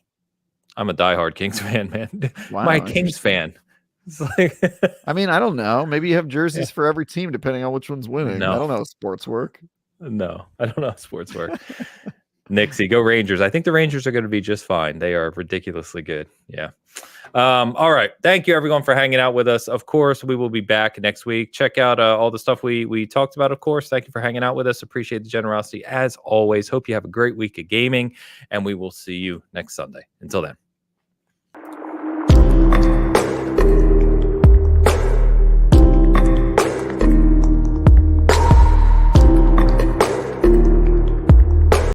I'm a diehard Kings fan, man. Wow, my Kings fan. It's like I mean, I don't know. Maybe you have jerseys for every team depending on which one's winning. No. I don't know how sports work. No, I don't know how sports work. Nixie, go Rangers. I think the Rangers are going to be just fine. They are ridiculously good. Yeah. All right. Thank you, everyone, for hanging out with us. Of course, we will be back next week. Check out all the stuff we talked about, of course. Thank you for hanging out with us. Appreciate the generosity as always. Hope you have a great week of gaming, and we will see you next Sunday. Until then.